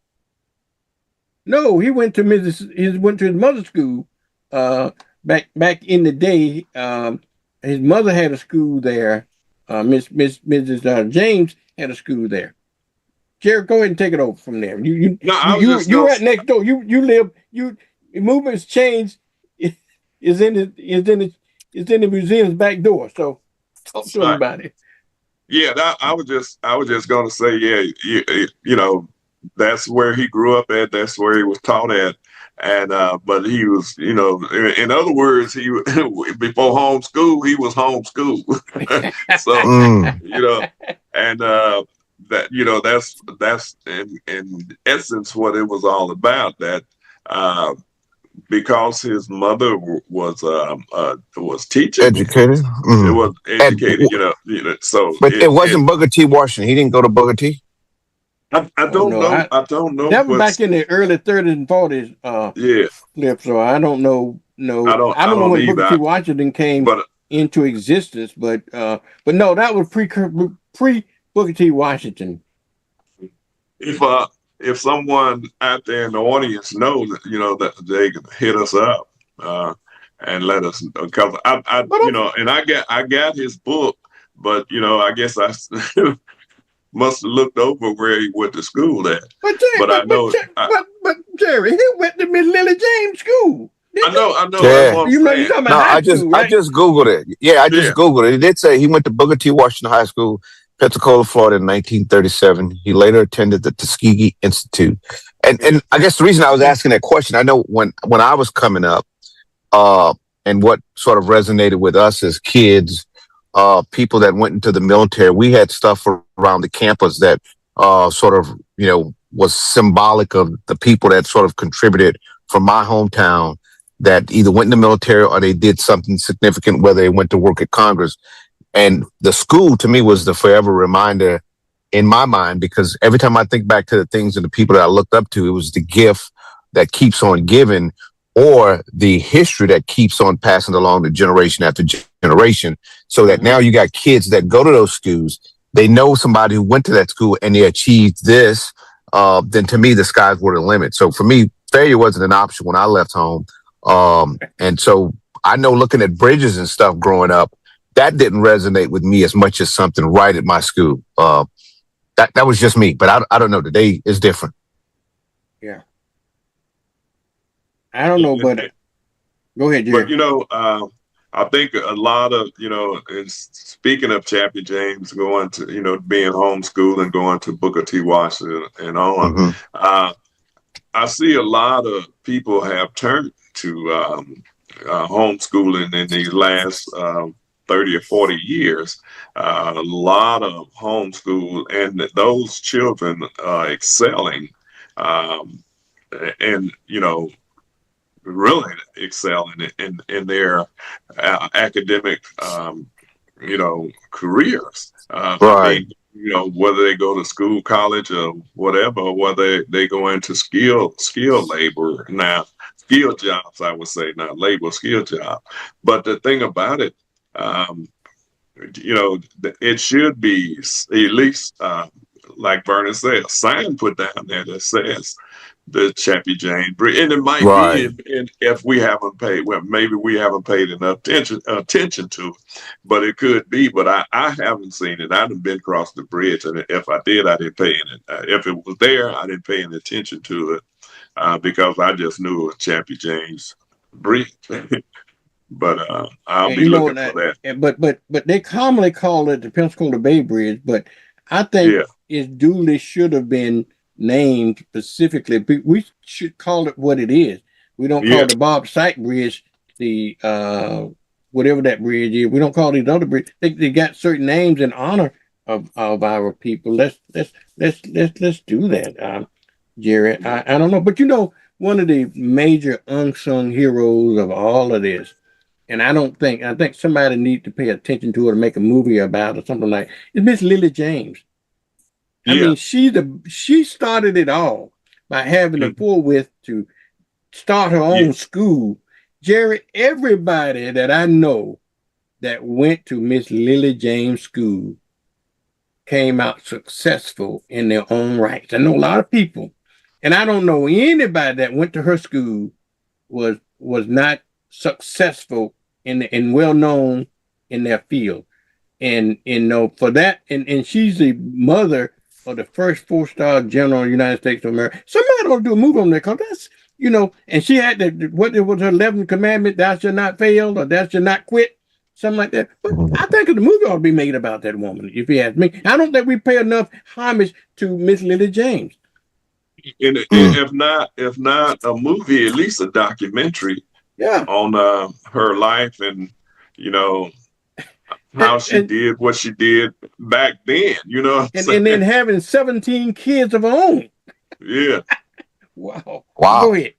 No, he went to his mother's school. Back in the day, his mother had a school there. Mrs. James had a school there. Jared, go ahead and take it over from there. You're right next door. You live. Movements change. Is in the museum's back door. So talk to him about it.
Yeah, I was just going to say, you know, that's where he grew up at. That's where he was taught at. And but he was, you know, in other words, he before homeschool, he was homeschooled. So you know, and that, you know, that's in essence what it was all about. That because his mother was teaching,
educated.
It was educated, you know. So,
but it wasn't Booker T. Washington. He didn't go to Booker T.
I don't know. I don't know.
That was back in the early 30s and 40s.
Yeah.
So I don't know. No, I don't know when Booker T. Washington came into existence, but no, that was pre Booker T. Washington.
If someone out there in the audience knows, you know, that they can hit us up and let us know, because I you know, and I got his book, but you know, I guess I must have looked over where he went to school at.
But Jerry, he went to Miss Lily James School.
I know.
Yeah. I just Googled it. Yeah, I just Googled it. It did say he went to Booker T. Washington High School, Pensacola, Florida, in 1937. He later attended the Tuskegee Institute. And I guess the reason I was asking that question, I know when I was coming up, and what sort of resonated with us as kids, people that went into the military, we had stuff around the campus that sort of, you know, was symbolic of the people that sort of contributed from my hometown that either went in the military or they did something significant, whether they went to work at Congress. And the school to me was the forever reminder in my mind, because every time I think back to the things and the people that I looked up to, it was the gift that keeps on giving, or the history that keeps on passing along to generation after generation, so that now you got kids that go to those schools, they know somebody who went to that school and they achieved this, then to me, the skies were the limit. So for me, failure wasn't an option when I left home. And so I know looking at bridges and stuff growing up, that didn't resonate with me as much as something right at my school. That was just me, but I don't know. Today is different.
Yeah. I don't know, but go ahead, Jerry.
But you know, I think a lot of, you know, speaking of Chappie James going to, you know, being homeschooled and going to Booker T. Washington and on, I see a lot of people have turned to homeschooling in these last 30 or 40 years. A lot of homeschool, and those children are excelling, and, you know, really excelling in their academic, you know, careers. I mean, you know, whether they go to school, college, or whatever, or whether they go into skilled labor now, skilled jobs, I would say, not labor, skilled job. But the thing about it, you know, it should be at least, like Vernon said, a sign put down there that says the Chappie James Bridge, and it might be if we haven't paid. Well, maybe we haven't paid enough attention to it, but it could be. But I haven't seen it. I haven't been across the bridge, and if I did, I didn't pay it. If it was there, I didn't pay any attention to it because I just knew it was Chappie James Bridge. But I'll
And
be looking for that.
But they commonly call it the Pensacola Bay Bridge. But I think it duly should have been named specifically. We should call it what it is. We don't call it the Bob Sykes Bridge, the whatever that bridge is. We don't call these other bridges. They got certain names in honor of our people. Let's do that, Jerry. I don't know, but you know, one of the major unsung heroes of all of this, and I think somebody needs to pay attention to it or make a movie about it or something like. It's Miss Lily James. I mean, she started it all by having the forethought to start her own school. Jerry, everybody that I know that went to Miss Lily James School came out successful in their own rights. I know a lot of people, and I don't know anybody that went to her school was not successful and well known in their field. And you know, for that, and she's the mother of the first 4-star general in the United States of America. Somebody ought to do a movie on that, because that's, you know, and she had what it was, her 11th commandment, thou shalt not fail, or thou shalt not quit, something like that. But I think the movie ought to be made about that woman, if you ask me. I don't think we pay enough homage to Miss Lily James.
And if not a movie, at least a documentary on her life, and you know how she did what she did back then, you know.
And then having 17 kids of her own.
Yeah.
Wow.
Wow.
Go ahead.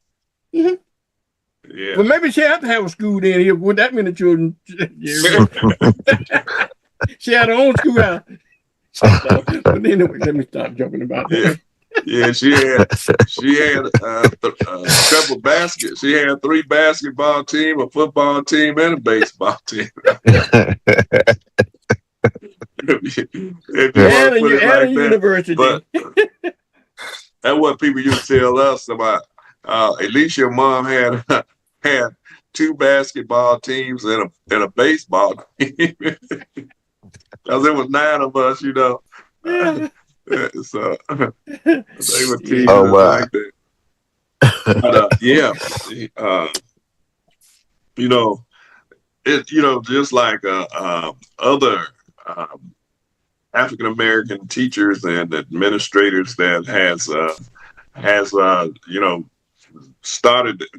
Mm-hmm.
Yeah.
Well, maybe she had to have a school then here with that many children. She had her own school house. But anyway, let me stop joking about that.
Yeah, she had a couple baskets. She had 3 basketball team, a football team, and a baseball team. If you want to put it like
university.
But that's what people used to tell us about. At least your mom had 2 basketball teams and a baseball team, because there was 9 of us, you know. So they would tease us like that. But you know, just like other African American teachers and administrators that has you know,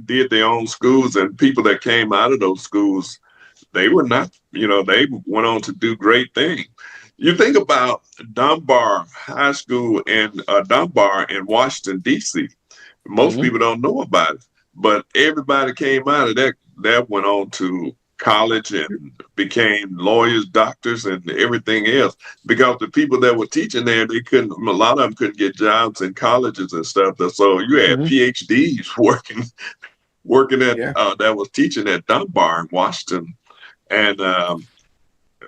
did their own schools, and people that came out of those schools, they were not, you know, they went on to do great things. You think about Dunbar High School in Dunbar in Washington, D.C. Most people don't know about it, but everybody came out of that went on to college and became lawyers, doctors, and everything else, because the people that were teaching there, a lot of them couldn't get jobs in colleges and stuff. So you had PhDs working at that was teaching at Dunbar in Washington, and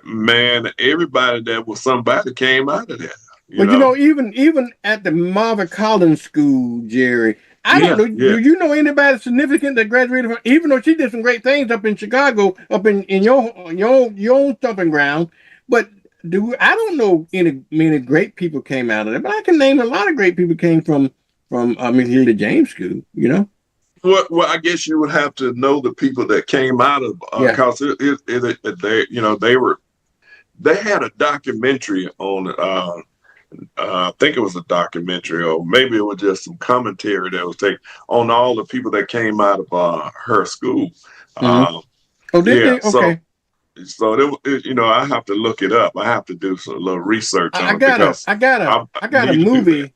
man, everybody that was somebody came out of that.
You know, even at the Marvin Collins School, Jerry, I don't know. Do you know anybody significant that graduated from? Even though she did some great things up in Chicago, up in your own stomping ground, but I don't know many great people came out of it. But I can name a lot of great people came from Miss Lily James School. You know.
Well, I guess you would have to know the people that came out of, because they had a documentary on. I think it was a documentary, or maybe it was just some commentary that was taken on all the people that came out of her school.
Oh, did they? Okay.
So you know, I have to look it up. I have to do some little research on it.
I got a movie.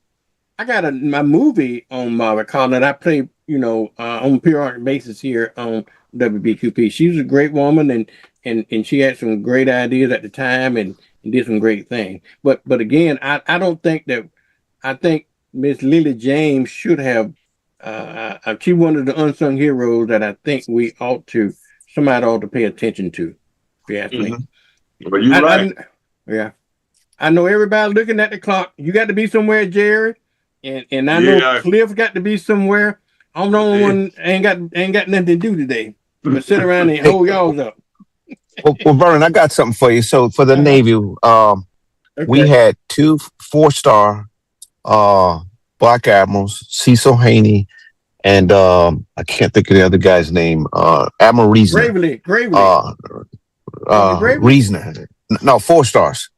I got my movie on Marvin Collins that I play, you know, on a periodic basis here on WBQP. She was a great woman, and she had some great ideas at the time, and did some great things. But again, I don't think that. I think Miss Lily James should have. She's one of the unsung heroes that I think somebody ought to pay attention to. If you ask me.
But you're right.
I know everybody looking at the clock. You got to be somewhere, Jerry, and I know Cliff got to be somewhere. I'm the only one ain't got nothing to do today, but sit around and hold y'all up.
Well, Vernon, I got something for you. So for the Navy, we had 2 4-star Black Admirals, Cecil Haney and I can't think of the other guy's name. Admiral Reasoner. Reasoner. No, 4 stars.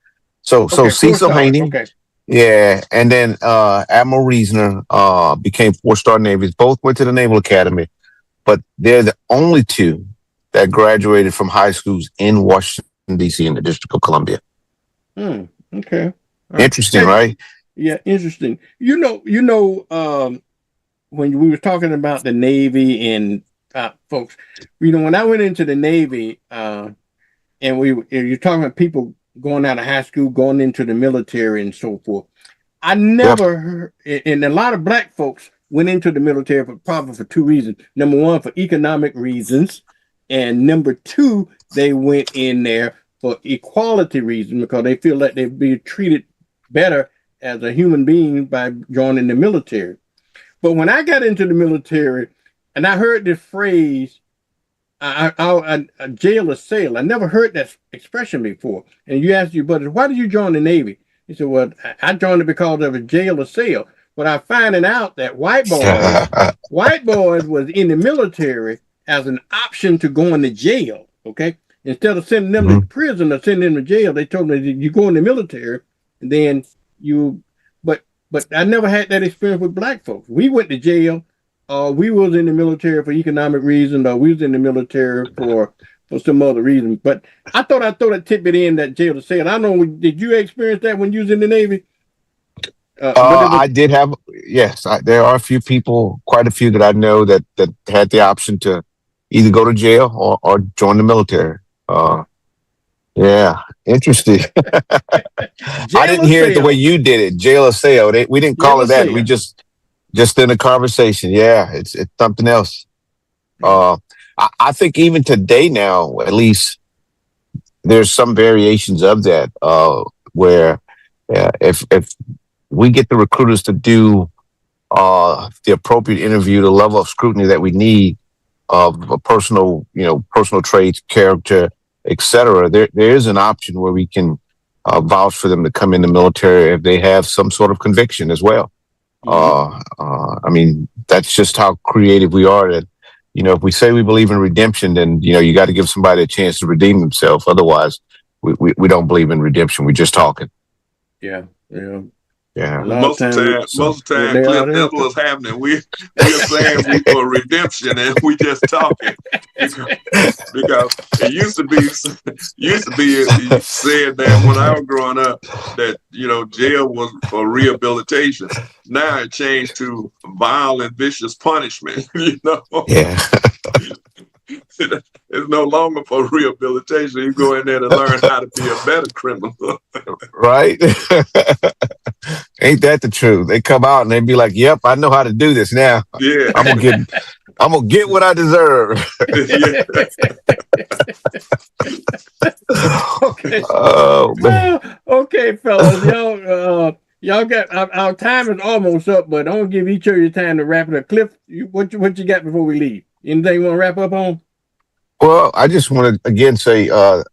So
Okay, 4
Cecil
stars.
Haney.
Okay.
Yeah, and then Admiral Reasoner became 4-star Navies. Both went to the Naval Academy, but they're the only 2 that graduated from high schools in Washington, D.C. in the District of Columbia.
Okay.
Interesting, right?
Yeah, interesting. When we were talking about the Navy and folks, when I went into the Navy, and you're talking about people going out of high school, going into the military and so forth. I never heard, and a lot of black folks went into the military probably for 2 reasons. Number 1, for economic reasons. And number 2, they went in there for equality reasons because they feel like they'd be treated better as a human being by joining the military. But when I got into the military and I heard this phrase, a jail or cell, I never heard that expression before. And you asked your brother, why did you join the Navy? He said, well, I joined it because of a jail or cell. But I'm finding out that white boys was in the military as an option to go into jail, okay? Instead of sending them to prison or sending them to jail, they told me you go in the military, and then but I never had that experience with black folks. We went to jail, we was in the military for economic reasons, or we was in the military for some other reason. But I thought I'd throw that tidbit in that jail to say it. I don't know, did you experience that when you was in the Navy?
I did have, yes. There are a few people, quite a few that I know that had the option to either go to jail or join the military. Yeah, interesting. I didn't hear it the way you did it. Jail or cell. We didn't call it that. We just in a conversation. Yeah, it's something else. I think even today now, at least, there's some variations of that where if we get the recruiters to do the appropriate interview, the level of scrutiny that we need of a personal traits, character, etc. There is an option where we can vouch for them to come in the military if they have some sort of conviction as well. I mean, that's just how creative we are. That if we say we believe in redemption, then you got to give somebody a chance to redeem themselves. Otherwise, we don't believe in redemption. We're just talking.
Yeah.
Most of the time, Cliff, that's what's happening. We're saying we for redemption, and we just talking because it used to be you said that when I was growing up that jail was for rehabilitation. Now it changed to violent, vicious punishment.
Yeah.
It's no longer for rehabilitation. You go in there to learn how to be a better criminal.
Right? Ain't that the truth? They come out and they be like, "Yep, I know how to do this now.
Yeah,
I'm gonna get what I deserve."
Okay.
Oh man.
Okay, fellas, y'all got our time is almost up, but I'm gonna give each of you time to wrap it up. Cliff, what you got before we leave? Anything you want to wrap up on?
Well, I just want to again say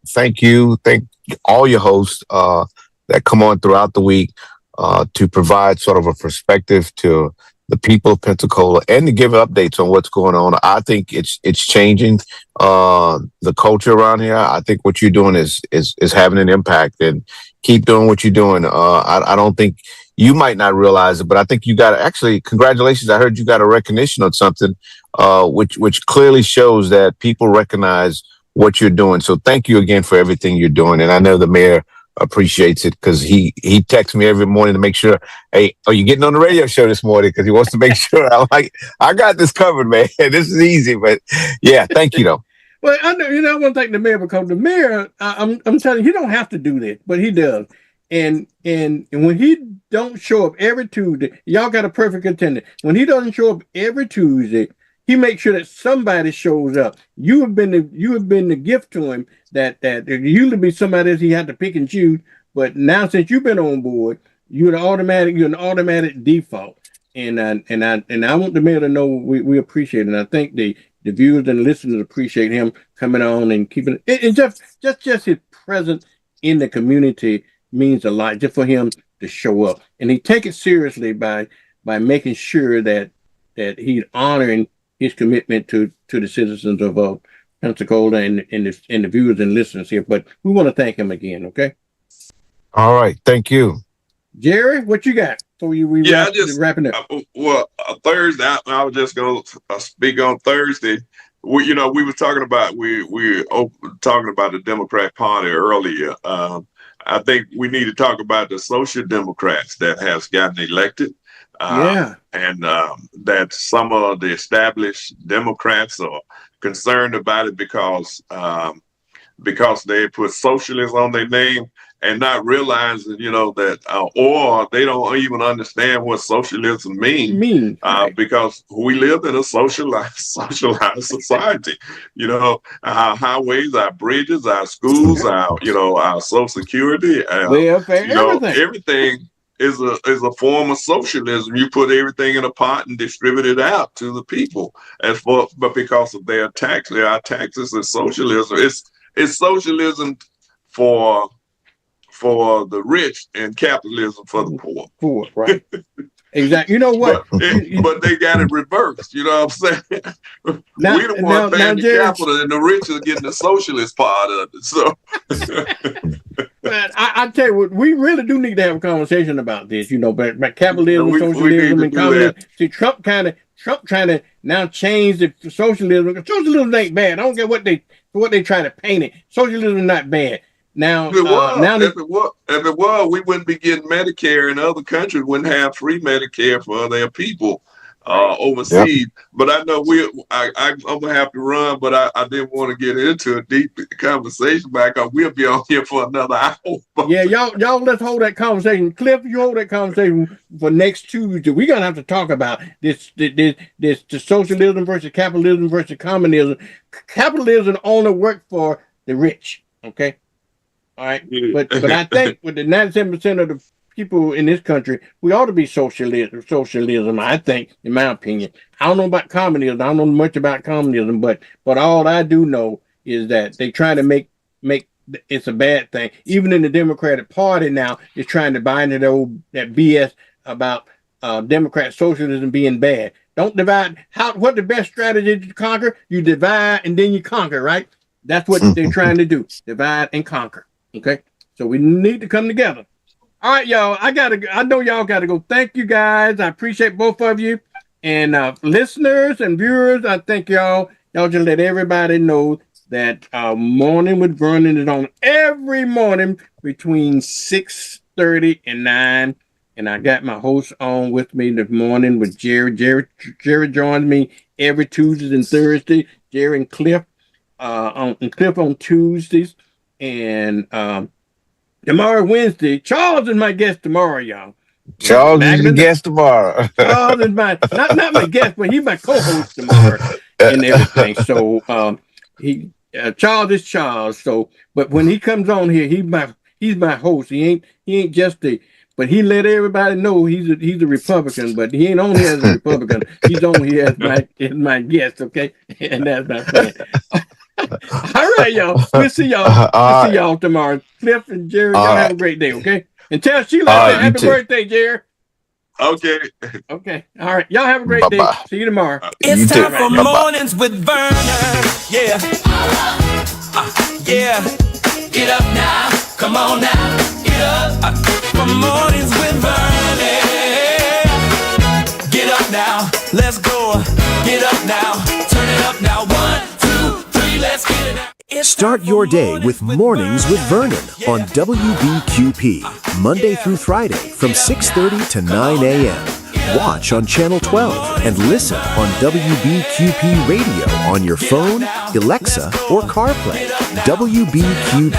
thank you. Thank all your hosts that come on throughout the week to provide sort of a perspective to the people of Pensacola and to give updates on what's going on. I think it's changing the culture around here. I think what you're doing is having an impact, and keep doing what you're doing. I don't think you might not realize it, but I think you got actually congratulations. I heard you got a recognition on something, which clearly shows that people recognize what you're doing. So thank you again for everything you're doing. And I know the mayor appreciates it because he texts me every morning to make sure, hey, are you getting on the radio show this morning? Because he wants to make sure I'm like, I got this covered, man. This is easy, but yeah, thank you though.
Well, I know, I want to thank the mayor because the mayor, I'm telling you, he don't have to do that, but he does. And when he don't show up every Tuesday, y'all got a perfect attendant. When he doesn't show up every Tuesday, he makes sure that somebody shows up. You have been the gift to him that there usually be somebody else he had to pick and choose, but now since you've been on board, you're an automatic default. And I want the mayor to know we appreciate it. And I think the viewers and listeners appreciate him coming on and keeping it. Just his presence in the community means a lot, just for him to show up. And he take it seriously by making sure that that he's honoring his commitment to the citizens of Pensacola and the viewers and listeners here. But we want to thank him again. Okay.
All right. Thank you.
Jerry, what you got? Wrapping up.
Thursday, I was just going to speak on Thursday. We were talking about talking about the Democrat Party earlier. I think we need to talk about the Social Democrats that has gotten elected. And that some of the established Democrats are concerned about it because they put socialism on their name and not realizing, that, or they don't even understand what socialism means. Because we live in a socialized society. Our highways, our bridges, our schools, our Social Security, everything is a form of socialism. You put everything in a pot and distribute it out to the people. But because of our taxes is socialism. It's socialism for the rich and capitalism for the poor.
Poor, right? Exactly. You know what?
But they got it reversed. You know what I'm saying?
Now,
we the one paying the capital, and the rich are getting the socialist part of it. So,
but I tell you what, we really do need to have a conversation about this. But capitalism, socialism, and communism. See, Trump trying to now change the socialism. Socialism ain't bad. I don't care what they try to paint it. Socialism is not bad. Now,
if it was, we wouldn't be getting Medicare, and other countries wouldn't have free Medicare for their people overseas. Yep. But I know I'm gonna have to run, but I didn't want to get into a deep conversation back up. We'll be on here for another hour.
Yeah, y'all let's hold that conversation. Cliff, you hold that conversation for next Tuesday. We're gonna have to talk about this the socialism versus capitalism versus communism. Capitalism only works for the rich. Okay. All right, but I think with the 97% of the people in this country, we ought to be socialism. I think, in my opinion, I don't know about communism. I don't know much about communism, but all I do know is that they try to make it's a bad thing. Even in the Democratic Party now, is trying to buy into that BS about Democrat socialism being bad. Don't divide. What the best strategy to conquer? You divide and then you conquer, right? That's what they're trying to do: divide and conquer. Okay, so we need to come together. All right, y'all. I know y'all gotta go. Thank you guys. I appreciate both of you. And listeners and viewers, I thank y'all. Y'all just let everybody know that Morning with Vernon is on every morning between 6:30 and 9. And I got my host on with me this morning with Jerry. Jerry joins me every Tuesday and Thursday. Jerry and Cliff on Tuesdays. And tomorrow, Wednesday, Charles is my guest tomorrow, y'all.
Charles is your guest tomorrow.
Charles is not my guest, but he's my co-host tomorrow and everything. So Charles is Charles. So, but when he comes on here, he's my host. He ain't just but he let everybody know he's a Republican, but he ain't on here as a Republican. He's on here as my guest, okay? And that's my plan. All right, y'all. We'll see y'all tomorrow. Cliff and Jerry, y'all have a great day, okay? And tell Sheila happy birthday, Jerry.
Okay.
Okay. All right. Y'all have a great day. See you tomorrow.
It's time for Mornings with Vernon. Yeah. Yeah. Get up now. Come on now. Get up. For Mornings with Vernon. Get up now. Let's go. Get up now. Turn it up now. 1, 2, 3. Let's get it out.
Start your day with Mornings with Vernon on WBQP, Monday through Friday from 6:30 to 9 a.m. Watch on Channel 12 and listen on WBQP Radio on your phone, Alexa, or CarPlay. WBQP.